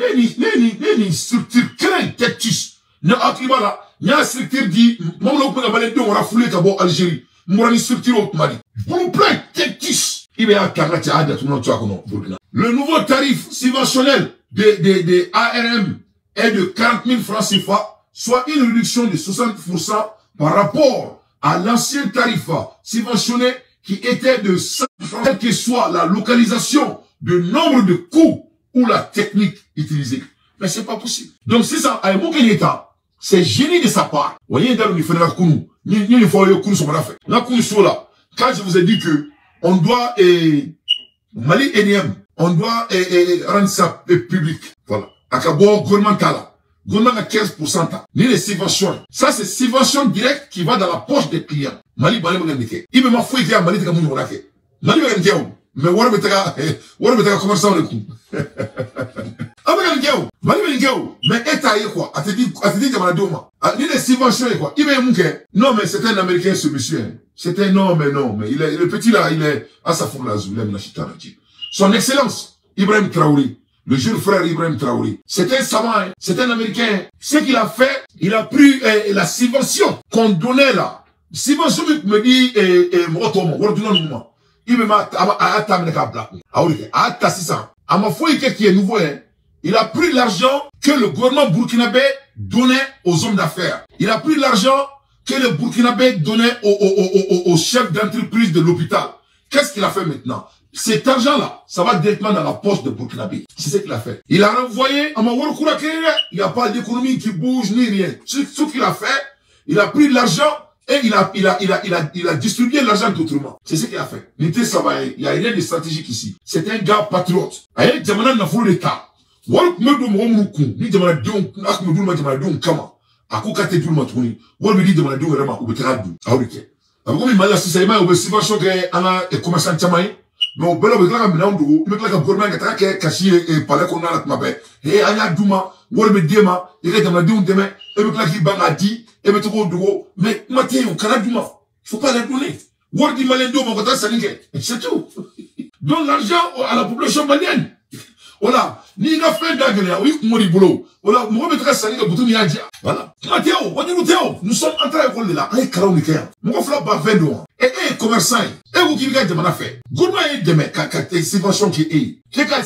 les structures créent tectus, ne akriba là, il y a une structure dit, mon l'on peut avoir on a foulé d'abord Algérie, mon une structure au Mali, pour plein tectus. Le nouveau tarif subventionnel des ARM est de 40 000 francs CFA, soit une réduction de 60% par rapport à l'ancien tarif subventionné qui était de 100 francs, quelle que soit la localisation, le nombre de coûts ou la technique utilisée. Mais c'est pas possible. Donc c'est ça, à un moment c'est génie de sa part. Vous voyez, dans le fait la Kounou, il faut aller Kounou sur la fait. La Kounou sur là, quand je vous ai dit que on doit, Mali ENM, on doit rendre ça public. Voilà. Akabo, gouvernement a 15%. Ni les subventions. Ça, c'est subvention directe qui va dans la poche des clients. Mali, il me m'a fouillé à Mali, Mali, mais Warabetaka commerçant le coup. Mais État quoi? A te dit Doma. Ni les subventions quoi? Il veut mouke. Non, mais c'est un Américain ce monsieur. C'était non, mais il est, le petit là, il est à sa forme là, Son Excellence, Ibrahim Traoré, le jeune frère Ibrahim Traoré, c'est un savant, c'est un Américain. Ce qu'il a fait, il a pris la subvention qu'on donnait là. Subvention me dit, il me m'a qui est nouveau, hein. Il a pris l'argent que le gouvernement burkinabé donnait aux hommes d'affaires. Il a pris l'argent que le burkinabé donnait aux chefs d'entreprise de l'hôpital. Qu'est-ce qu'il a fait maintenant? Cet argent-là, ça va directement dans la poche de burkinabé. C'est ce qu'il a fait. Il a renvoyé à il n'y a pas d'économie qui bouge ni rien. Ce qu'il a fait, il a pris l'argent et il a distribué l'argent d'autrement. C'est ce qu'il a fait. Il n'y a rien de stratégique ici. C'est un gars patriote. Aïe, Djamana n'a pas l'État. Wal me do mo mu kun ni jamana don ak me do ma jamana don kama akuka te dul matuni wal me di jamana don rema u betara du awrike ako mi mala sisa ma u subvention ke ana e commerçant chamai no belo be kala mina ndo me kala gouvernement ka ke kashi e pale ko na mabe e anya duma wal me dema e ke jamana don deme e be kala ki banga di e be to dugo mais matin on kala duma faut pas la donner wal di malendo mo ko ta saninge c'est tout. Donne l'argent à la population malienne. Voilà, ni nga fait d'agréer, oui, mori boulot. Voilà, moi me trace ça, bouton y a dit. Voilà. Théo, nous sommes en train de là. Aïe, karaonika. Mon frère ba 20 dollars. Et commerçant. Et vous qui regardez mon affaire. Gourmand est demain, quand subvention qui est. Qui a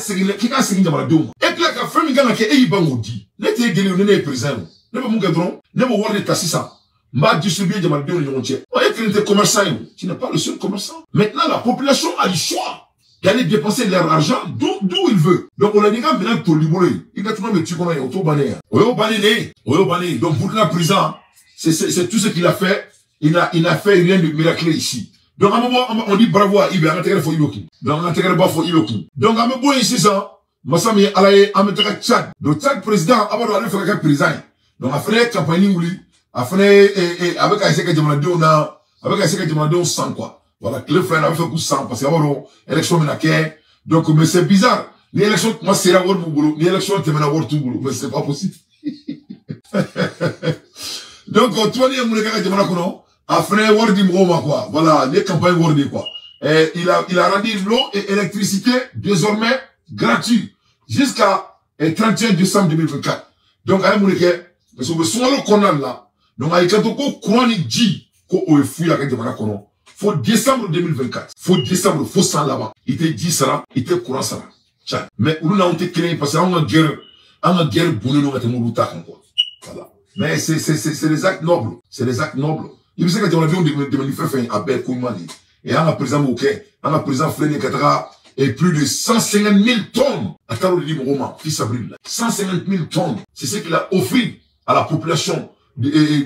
signé dans la dôme. Et puis là, quand famille gana qui est bangoudi. N'était guéri, on est présent. Ne pas mon gadron, ne pas voir les tassissa. M'a distribué de ma dôme, on tient. On est que commerçant. Tu n'es pas le seul commerçant. Maintenant, la population a le choix d'aller dépenser leur argent d'où il veut. Donc, on a dit, maintenant, tout le monde, il a tout le monde, tu connais, auto bané. Oyo bané. Donc, Burkina présent, c'est tout ce qu'il a fait. Il n'a fait rien de miraculeux ici. Donc, à un moment, on dit bravo à Ibe, on a intégré pour Iboki. Donc, on a intégré pour Iboki. Donc, à un moment, ici, ça, Massami, alaye, on a intégré Tchad. Donc, Tchad président, avant de faire un président. Donc, a fait campagne, a fait, avec Aïseka Djamanadou, avec Aïseka Djamanadou, 100, quoi. Voilà, le frère avait fait coup 100, parce qu'il y a une élection menaquée. Donc, mais c'est bizarre. L'élection, moi, c'est la word boulot. L'élection, c'est la word tout boulot. Mais c'est pas possible. Donc, tu vois, il y a mon gars qui a fait un word d'Imroma, quoi. Voilà, les campagnes word, quoi. Et il a rendu l'eau et l'électricité, désormais, gratuit. Jusqu'à 31 décembre 2024. Donc, à un moment, parce que le son qu'on a là, donc, à un courant dit, qu'on fouille avec des manakono. Faut décembre 2024. Faut ça là-bas. Il te dit ça, il te courant ça. Mais, on a été créé parce qu'on a guerre, boulot, on a été moulouta, quoi. Voilà. Mais c'est des actes nobles. C'est des actes nobles. Il me semble que on a vu de manifester à Belkoumani. Et on a présent Mouké, on a présent Fléné Katara, et plus de 150 000 tonnes. À Taro de Roman, fils Abril. 150 000 tonnes. C'est ce qu'il a offert à la population des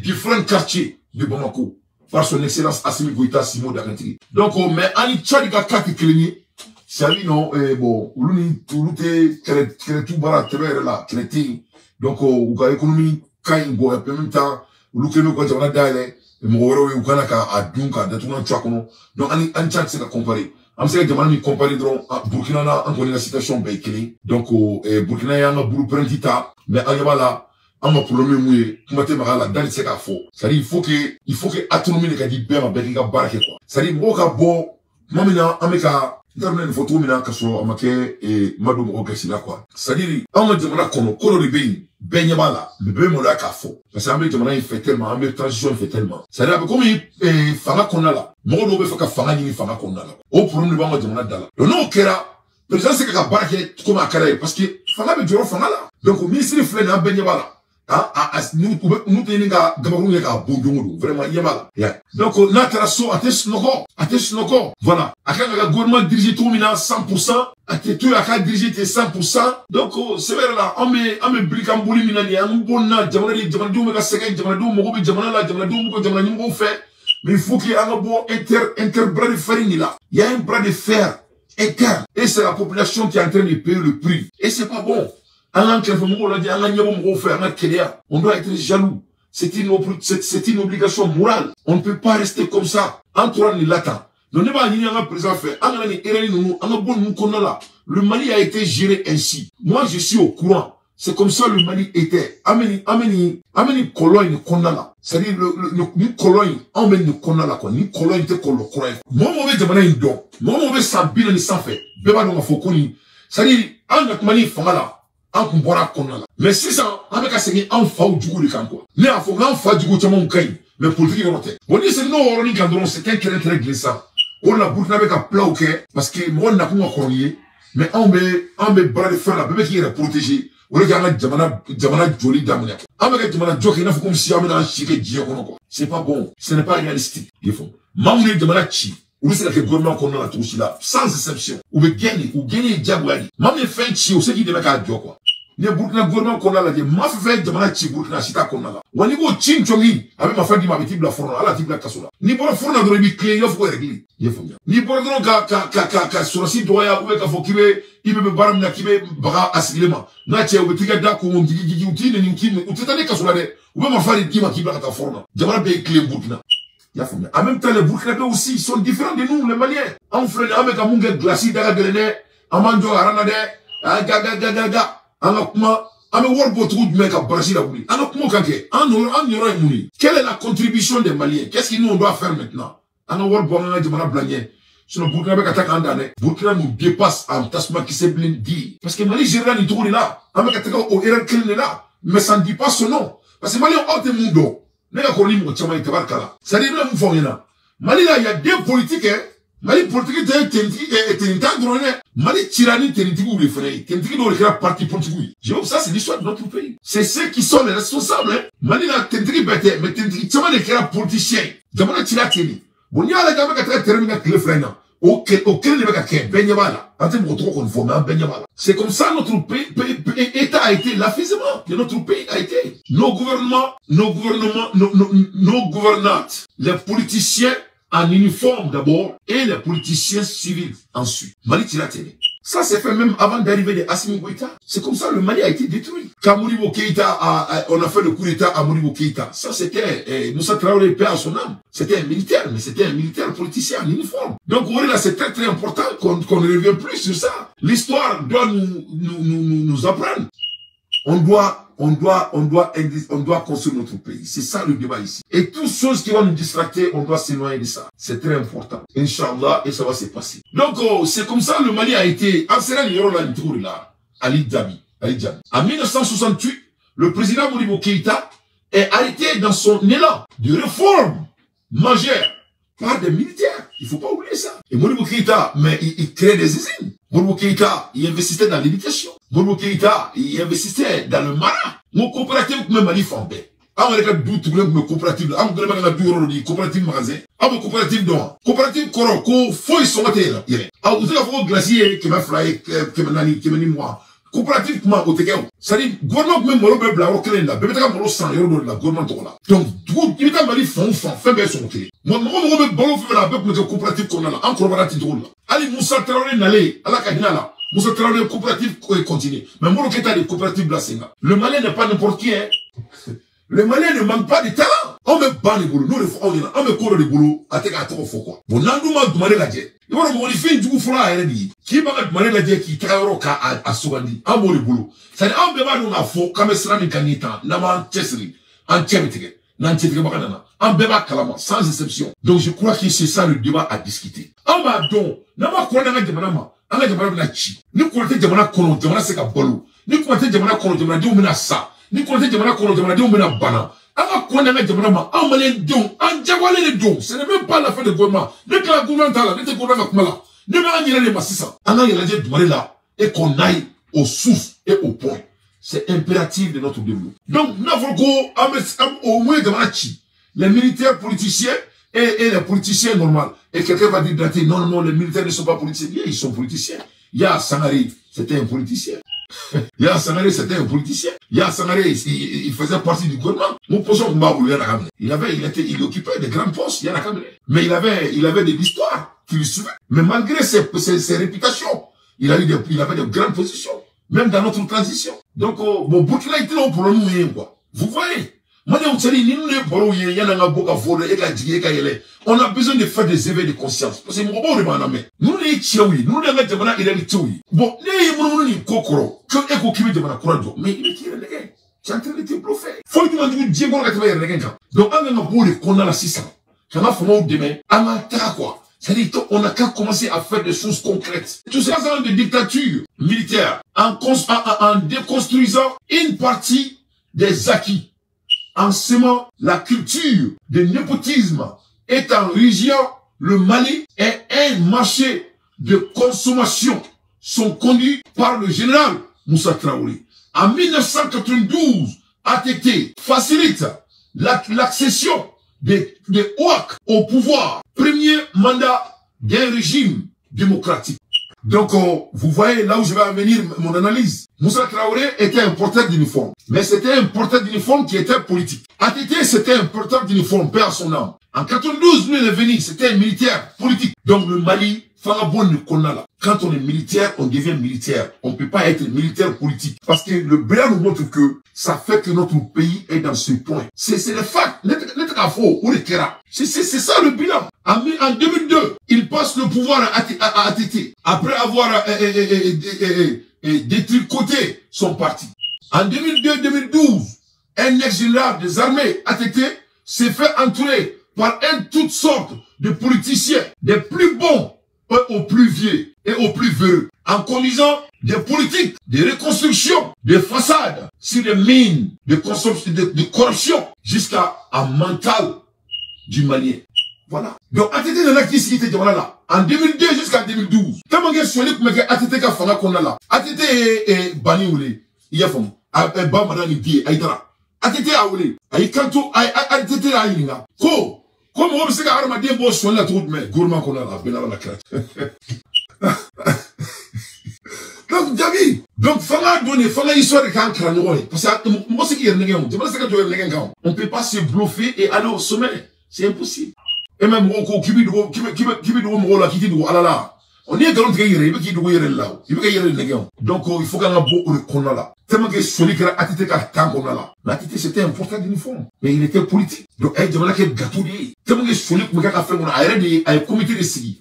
différents quartiers de Bamako. Par son excellence Assimi Goïta Simo Dakantiri. Donc, mais Ani Tchadiga Kaki Kleni, c'est lui non, bon, Uluni, Tulute, tout bara, Tebere là, Kleti. Donc, ou ka économie, Kain, bon, et puis en même temps, Ulukeme quand on a d'aller, Moro, Ukanaka, à Dunka, de tout le monde, donc, Ani Tchad, c'est à comparer. am se jamana mi comparer dron Burkina na en connaît la situation bay clé donc Burkina ya nga bulu prentita mais ayabala anga problème mouye kumate magala dali se ka fo ça dit il faut que autonomie ne ka di bema be ka barake quoi ça dit moka bo mamina ameka darne photo mina kaso amake madu mo gasi la quoi ça dit anga jamana kono kolo de beyi benye bala le be mo la ka fo parce que ambe jamana il fait tellement ambe transition il fait tellement ça dit comme fanga konna la mo do be faka fanga ni fanga konna la au problème de banga jamana dala le no kera président c'est ka barake comme akara parce que fanga be joro fanga la donc au ministre flé na benye bala nous tenons qu'à Gabaroun et à Bondongo, vraiment, yamala. Donc, nataraso, atesnoko, voilà. À quand le gouvernement dirige tout, 100%, à tout, à quand dirige 100%. Donc, c'est vrai là, on me brigambouli, minani, on bonna, jamani, mega seken, jamanadou, mogobi, jamanala, jamanadou, fait. Mais il faut qu'il y ait un bon bras de fer, là. Il y a un bras de fer, interne. Et c'est la population qui est en train de payer le prix. Et c'est pas bon. On doit être jaloux. C'est une obligation morale. On ne peut pas rester comme ça. Le Mali a été géré ainsi. Moi, je suis au courant. C'est comme ça le Mali était. Ameni cologne konnala. C'est-à-dire le cologne, ameni konnala quoi. Ni cologne te kolo croyez. Moi, on veut demander une don. Moi, on veut s'habiller ni sans fait. Beba donc fokoni. C'est-à-dire, en Mali fangala. Mais si ça, avec un segui, en fa ou du coup, les camps. Mais en fa, en fa du coup, tu m'as mais politique, on était. Bon, c'est non, on est quand c'est un très glissant. On a beaucoup avec un plat au quai, parce que moi, on n'a pas cornier, mais on met bras de fer, la bébé qui est protégé. On est gagné, Jamana joli d'amener. Avec Jamana joke, il faut comme si on a un chiquet quoi. C'est pas bon. Ce n'est pas réalistique. Il faut. Mamouni Jamana chi. Ou c'est que le gouvernement qu'on a là, tout là, sans exception. Ou gagner, diabouali. Mamouni fait chi, ou c'est qui devait qu'à Dieu, quoi. Ne Burkina gouvernement qu'on a là, ma fait jamana chi Burkina chita qu'on a là. Wani go chin chongi, avec ma femme qui m'a dit la forna, ala tibla kasola. Ni pour forna de rebi clé, il faut régler. Il faut bien. Ni pour donc ka sur si doya ou ka fokibe, il me baram na kibe bara asilema. Na che ou tiga da ko mon digi uti ne ninki ou tetane kasola de. Ou ma femme qui m'a kibla ka forna. Jamana be clé Burkina. Il faut bien. En même temps les Burkinabés aussi sont différents de nous les Maliens. En frère avec un munga glacis daga gelene, amanjo aranade, gaga. Quelle est la contribution des Maliens? Qu'est-ce que nous on doit faire maintenant? Burkina nous dépasse en tasma qui s'est blindé. Parce que Mali gère ni tout là. Mais ça ne dit pas son nom. Parce que Mali a des mundo. C'est-à-dire Mali là, il y a deux politiques. Mali politique Mali tirani tenitigi ou les frères. Tenitigi doit écrire parti politique. Ça, c'est l'histoire de notre pays. C'est ceux qui sont les responsables, hein. Mali la tenitigi bête, mais tenitigi, tu vas écrire politicien. Jamana tira teni. Bon, il y a la gamme qui a terminé avec les frères, auquel il va faire, Benyamala. Attends, on retrouve qu'on forme, Benyamala. C'est comme ça notre pays, État a été, l'affaissement de notre pays a été. Nos gouvernants, les politiciens, en uniforme d'abord, et les politiciens civils ensuite. Mali Tiratene. Ça s'est fait même avant d'arriver de Assimi Goïta. C'est comme ça le Mali a été détruit. Quand Modibo Keïta on a fait le coup d'état à Modibo Keïta. Ça c'était, Moussa Traoré paix à son âme. C'était un militaire, mais c'était un militaire politicien en uniforme. Donc, vous voyez là, c'est très très important qu'on ne revienne plus sur ça. L'histoire doit nous apprendre. On doit construire notre pays. C'est ça le débat ici. Et toutes choses qui vont nous distracter, on doit s'éloigner de ça. C'est très important. Inch'Allah, et ça va se passer. Donc, c'est comme ça le Mali a été, en serrant Ali Djabi. En 1968, le président Modibo Keïta est arrêté dans son élan de réforme majeure par des militaires. Il faut pas oublier ça. Et Modibo Keïta, mais il crée des usines. Modibo Keïta, il investissait dans l'éducation. Modibo Keïta, il investissait dans le marin. Mon coopérative, même Mali Fambé. Ah, on a dit tout le monde coopérative. Ah, on a dit coopérative magasin. Ah, mon coopérative d'or. Coopérative Koro, ko faut ils sont là. Ah, vous avez un glacier qui m'a flyé, qui m'a nani moi. Coopérative comment au Tegao. Ça dit, gouvernement même molo bébé là, ok là. Bébé t'as molo 100 € de la gouvernement là. Donc, tout, il t'a Mali fond, fait bien son côté. Moi, bolo fait la bébé coopérative qu'on a là. En coopérative drôle là. Allez, Moussa Traoré n'allez, à la Kahina là. Moussa Traoré coopérative continue. Mais molo qu'est-ce des coopératives là, c'est là. Le Malien n'est pas n'importe qui, hein. Le Malien ne manque pas de talent. On me bat les boulots, nous les fois, on me colle les boulots, à te gâter au faux quoi. Bon, n'a pas demandé la guerre. Il va nous faire du coup, fera à Erebi. Qui va demander la guerre qui travaille à Sougandi, à mon boulot. Ça dit, on me va nous la faux, comme cela n'est qu'un état, n'a pas un tchesserie, un tchèmetique, n'en tchèmetique, un béba calama, sans exception. Donc, je crois que c'est ça le débat à discuter. On va donc, n'a pas quoi dans la demande, on a demandé la chi. Nous, quand on te demande qu'on demande, c'est qu'à bolo. Nous, quand on te demande qu'on demande, on mena ça. Nous, quand on te demande qu'on demande, on mena bana. Alors qu'on a mis un malin don, un diabolé de don, ce n'est même pas la fin de gouvernement. Dès que la gouvernement ne te connaît pas là, ne m'a rien de massissa. On a dit de là, et qu'on aille aux sources et au point. C'est impératif de notre développement. Donc, nous avons au moins de matchi. Les militaires politiciens et les politiciens normaux. Et quelqu'un va dire, non, les militaires ne sont pas politiciens. Ils sont politiciens. Il y a Sangaré, c'était un politicien. Il y a Sangaré, c'était un politicien. Il y a Sangaré, il faisait partie du gouvernement. Mon poisson, il occupait de grands postes, il y a mais il avait de l'histoire qui lui suivait. Mais malgré ses réputations, il avait de grandes positions. Même dans notre transition. Donc, bon, Burkina était là pour nous, quoi. Vous voyez? On a besoin de faire des éveils de conscience. Parce que nous nous bon, mais il est tiré. Tu es en train de te bluffer. Faut que tu me dises donc, on a la 600. On a fait demain. C'est-à-dire qu'on n'a qu'à commencer à faire des choses concrètes. Tout ça, c'est de dictature militaire. En déconstruisant une partie des acquis. En semant la culture de népotisme et en rigiant le Mali et un marché de consommation sont conduits par le général Moussa Traoré. En 1992, ATT facilite l'accession des OAC au pouvoir. Premier mandat d'un régime démocratique. Donc, vous voyez là où je vais amener mon analyse. Moussa Traoré était un porteur d'uniforme. Mais c'était un porteur d'uniforme qui était politique. ATT, c'était un porteur d'uniforme, paix à son âme. En 92, nous, il est venu, c'était un militaire politique. Donc, le Mali, quand on est militaire, on devient militaire. On ne peut pas être militaire politique. Parce que le bilan nous montre que ça fait que notre pays est dans ce point. C'est le fact. C'est ça le bilan. En 2002, il passe le pouvoir à ATT. Après avoir détricoté son parti. En 2002-2012, un ex-général des armées ATT s'est fait entourer par toutes sortes de politiciens, des plus bons aux plus vieux et aux plus véreux, en conduisant des politiques de reconstruction, de façades, sur des mines, de corruption, jusqu'à un mental du Malien. Voilà. Donc, ATT de l'activité qui était là. En 2002 jusqu'à 2012. Tellement que je suis allé ATT ka fanga qu'on a là. ATT est banni ou les. Il y a femme. Ba madame dit aïdara. ATT a ou les. Aïe kanto ATT a yinga. Ko. Comme on sait qu'à des boss sur la toute mais gourmand qu'on a là. Ben la crête. Donc, Javi. Donc, fanga donner, fanga histoire de quand crâne. Parce que moi c'est qui est négatif. Je pense que tu es négatif. On peut pas se bluffer et aller au sommet. C'est impossible. Et même on qui dit on est dans le là. Donc il faut qu'on a beau qu'on a là. Tellement que celui qui a attité qu'à temps qu'on a là. L'attité c'était un porteur d'uniforme, mais il était politique. Donc elle demandait quel gâteau dit. Tellement que celui qui a fait on a arrêté à un comité de sigi.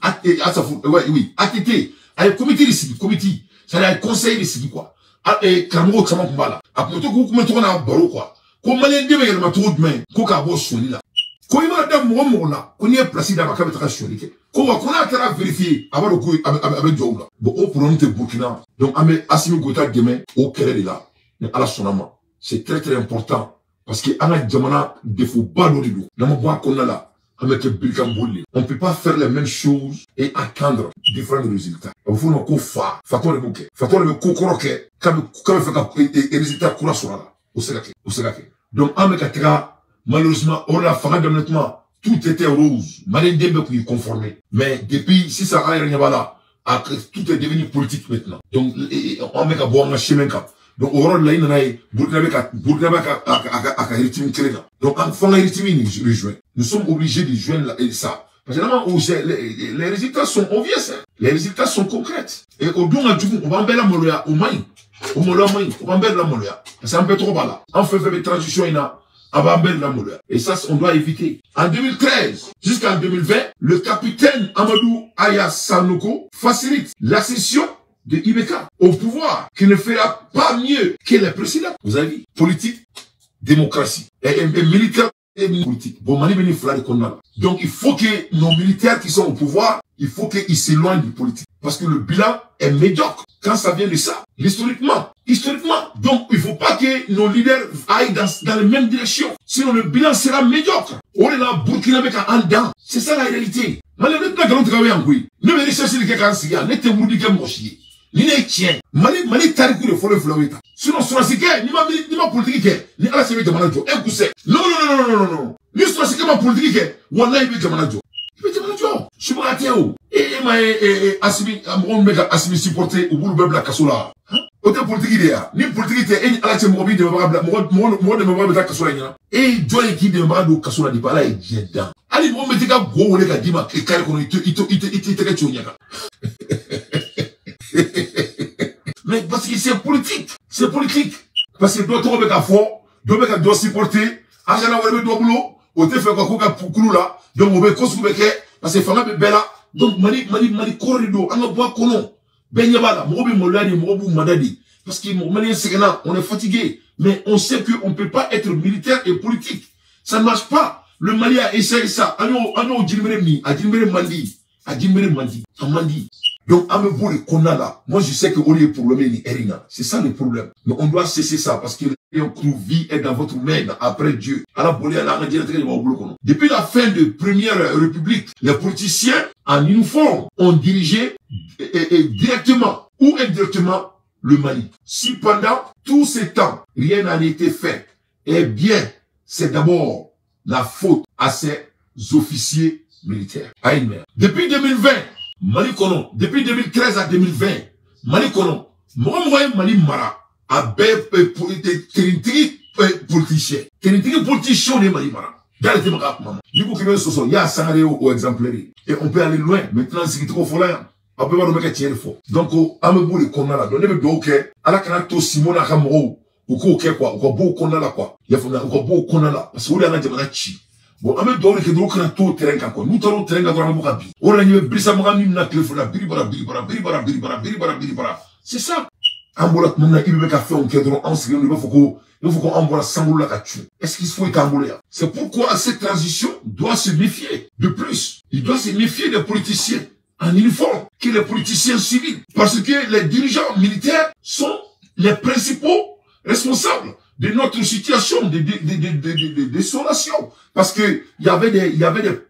Oui, attité à un comité de sigi, comité. Ça a un conseil de sigi quoi. Et Kamoro ça m'a pas là. Après tout coup comment on a baro quoi. Comment les deux mais trop de main. Qu'on a beau celui là. Quand il m'a dit moi là, qu'on y est placé dans ma caméra chouette, qu'on a qu'à vérifier avant le coup avec Joe là. Bon, on pourra nous te Burkina. Donc, Assimi Goïta demain, au Kéré là, à la Sonama. C'est très très important. Parce que, à la Djamana, il faut pas nous dire. Dans mon bois qu'on a là, avec le Bilkambouli. On ne peut pas faire les mêmes choses et attendre différents résultats. Il faut qu'on fasse. Faton le bouquet. Faton le kokoroke. Comme fait un résultat courant sur là. Au Ségake. Donc, malheureusement, on a fait honnêtement, tout était rose. Malin Dembe pour y conformer. Mais depuis, si ça a rien là, tout est devenu politique maintenant. Donc, on met à boire un chemin. Donc, au rôle là, il y a Burkina à rythme créé là. Donc, en faisant rythme, nous rejoignons. Nous sommes obligés de joindre ça. Parce que les résultats sont obvious, hein. Les résultats sont concrets. Et au don à Djougou, on va en belle Moloya, au maï. Au Moloya, on va en belle Moloya. C'est un peu trop bas là. On fait des transitions, il y a Et ça, on doit éviter. En 2013 jusqu'en 2020, le capitaine Amadou Aya Sanoko facilite l'accession de Ibeka au pouvoir, qui ne fera pas mieux que les précédents. Vous avez vu, politique, démocratie, et militaire et politique. Bon, donc il faut que nos militaires qui sont au pouvoir, il faut qu'ils s'éloignent du politique. Parce que le bilan est médiocre quand ça vient de ça. Historiquement. Donc il ne faut pas que nos leaders aillent dans la même direction. Sinon le bilan sera médiocre. On est là, Burkina Faso en dedans. C'est ça la réalité. Mali tariku de folo flowita. Sinon Sourasike, ni ma politique, ni ala sebe jamana jo. Non. Ni Sourasike ma politique, wallahi be jamana jo. Be jamana jo. Subrateo. Asimi supporter ou boulou bebla kasola. Ote politique de ya. Ni politique te en ala che mobi de mabla mo de mabla kasola nyana. Joy ki de mabla kasola di bala e jeda. Ali mo metika go wole ka dima e kare kono ite ke chonyaka. Mais parce que c'est politique. Parce que d'autres ont fort, d'autres doivent supporter, agana wale do boulot, au te fait quoi pour là, donc on veut construire parce que femme be bella, donc mali corridor, on boit kono, benyabala, mobi molani, mobu madadi, parce que mali sekena, on est fatigué, mais on sait que on peut pas être militaire et politique. Ça ne marche pas. Le Mali a essayé ça. Ano Djimere Mandi. Donc, moi je sais que on est pour le Mali, Erina. C'est ça le problème. Mais on doit cesser ça parce que notre vie est dans votre main après Dieu. Depuis la fin de Première République, les politiciens en uniforme ont dirigé directement ou indirectement le Mali. Si pendant tout ce temps, rien n'a été fait, eh bien, c'est d'abord la faute à ces officiers militaires. Depuis 2020, Mali Kono, depuis 2013 à 2020, Mali Kono, Mali Mara, a politicien. Politicien de Mali Mara. Dans les démocrates, maman. Du coup, il y a Sangaré au exemplaire. Et on peut aller loin. Maintenant, c'est trop fort là. On peut pas nous mettre tirer fort. Donc, on me boule qu'on a là. Donc, on me dit, à la canato Simona Kamoro, ou quoi, ou beau qu'on a là, quoi. Il y a beau qu'on a là. Parce qu'on a un chi. Bon, on me dit que nous avons tout terrain, quoi. Nous avons terrain, on a eu brissa mangami, na téléphone, biribara. C'est ça. Ambola, mon il veut faire un cadre, en ce il faut qu'on envoie Sangoula Kachu. Est-ce qu'il faut être embolé? C'est pourquoi cette transition doit se méfier. De plus, il doit se méfier des politiciens en uniforme que les politiciens civils. Parce que les dirigeants militaires sont les principaux responsables de notre situation, de désolation. Parce que il y avait des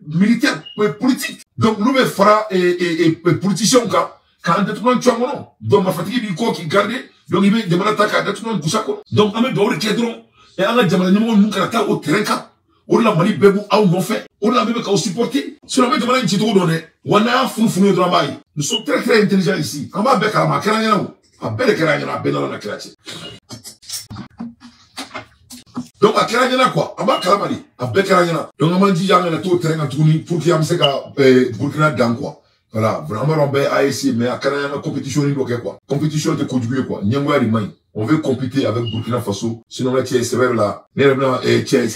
militaires politiques. Donc, nous, les frères et politiciens, quand détournement tu as mon nom. Donc, ma fatigue du corps qui gardait, donc il veut demander à détournement de Goussako. Donc, on me doit cadron. Et on a demandé nous karata au terrain. On l'a mali bébou à on fait. On a même qu'à supporter. Si on a demandé un petit tour donné, on a fou de travail. Nous sommes très très intelligents ici. On va bécar ma carrière. A belle carrière, ben la créature. Donc, à Keragena, quoi? À Bakaramani, à Bekaragena. Donc, on m'a dit, y'en a tout terrain à tourner pour qu'il y ait un Burkina dans quoi. Voilà, vraiment, on va essayer, mais à Keragena, compétition, il y a quoi. Compétition de contribuer, quoi. Nyangwa les mains. On veut compéter avec Burkina Faso. Sinon, là, tiens, c'est vrai, là. Néerlandais, tiens,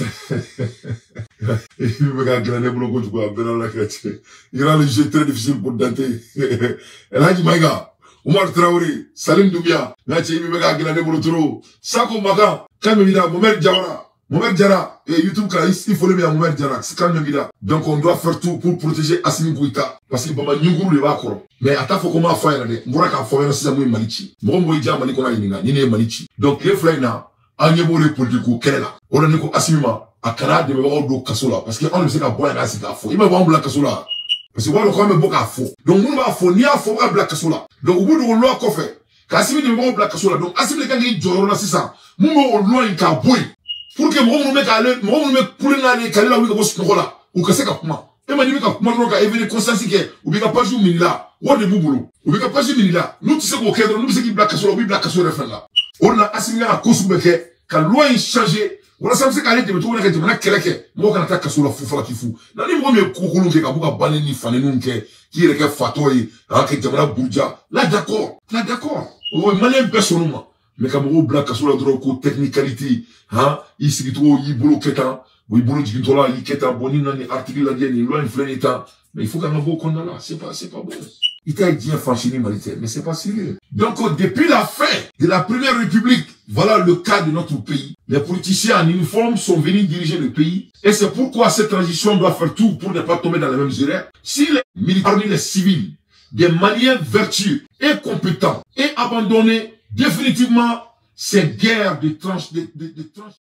il me regarde, il y a des blocs, tu vois, ben la créature. Il y a le jeu très difficile pour Dante. Et là, il m'a dit, Omar Traoré, Salim Doubia, Nachi Mega Gilane Bolotoro, Sako Maga, Kamemida, Momer Diara, et YouTube, il faut le mettre à Momer Diara, c'est Kamemida. Donc on doit faire tout pour protéger Assimi Bouita, parce que Baba Nyuguru le va mais à ta fois comment faire, Mouraka Foyer, c'est Mouy Malichi. Mouy Diama Nikona Yinga, Nine Malichi. Donc les flaina, Agnebo le politico, Kela, Oraniko Assimima, à Kana de Mebo Kasola, parce qu'on ne sait pas boire un acide à faux. Il m'a vendu la Kasola. Parce que voilà, quand même, beaucoup à faux. Donc, nous, va faux, ni à faux, à Black Kasola. Donc, au bout de l'eau, qu'on fait. Kassimi de Mebo Black Kasola. Donc, Assimi les gars, ils jouent, c'est ça. Nous, on loin, il a boué. Pour que moi, on mette à l'aide, moi, on met pour les caler là, où il va se là. Ou que c'est qu'à moi. Et m'a dit, que moi, on va éveiller conscience, ou bien pas jouer minila. Ou de boulot. Ou bien pas jouer minila. Nous, tu sais qu'on cadre, nous, c'est qui Black Kasola, oui, Black Kasola, là. On a Assimi à cause de quand loi est changée. Wala samse ka lete beto wona ke tena keleke mo kana ta kasola fufa ki fu na ni mo me kokulu ke ka buka bane ni fane nun ke ki reke fatoi ha ke jamana burja la d'accord o malien personnellement Mais quand on blague, sur la drogue, technicalité, hein, il s'est trop, il boulot qu'étant, il boulot du tout là, il qu'étant, bon, il n'a ni article là, il loi, il fait l'état. Mais il faut qu'on ait un beau qu'on a là. C'est pas bon. Il t'a dit un franchini militaire, mais c'est pas sérieux. Donc, depuis la fin de la première république, voilà le cas de notre pays. Les politiciens en uniforme sont venus diriger le pays. Et c'est pourquoi cette transition doit faire tout pour ne pas tomber dans les mêmes erreurs. Si les militaires, parmi les civils, des Maliens vertueux et compétents, et abandonner définitivement ces guerres de tranches,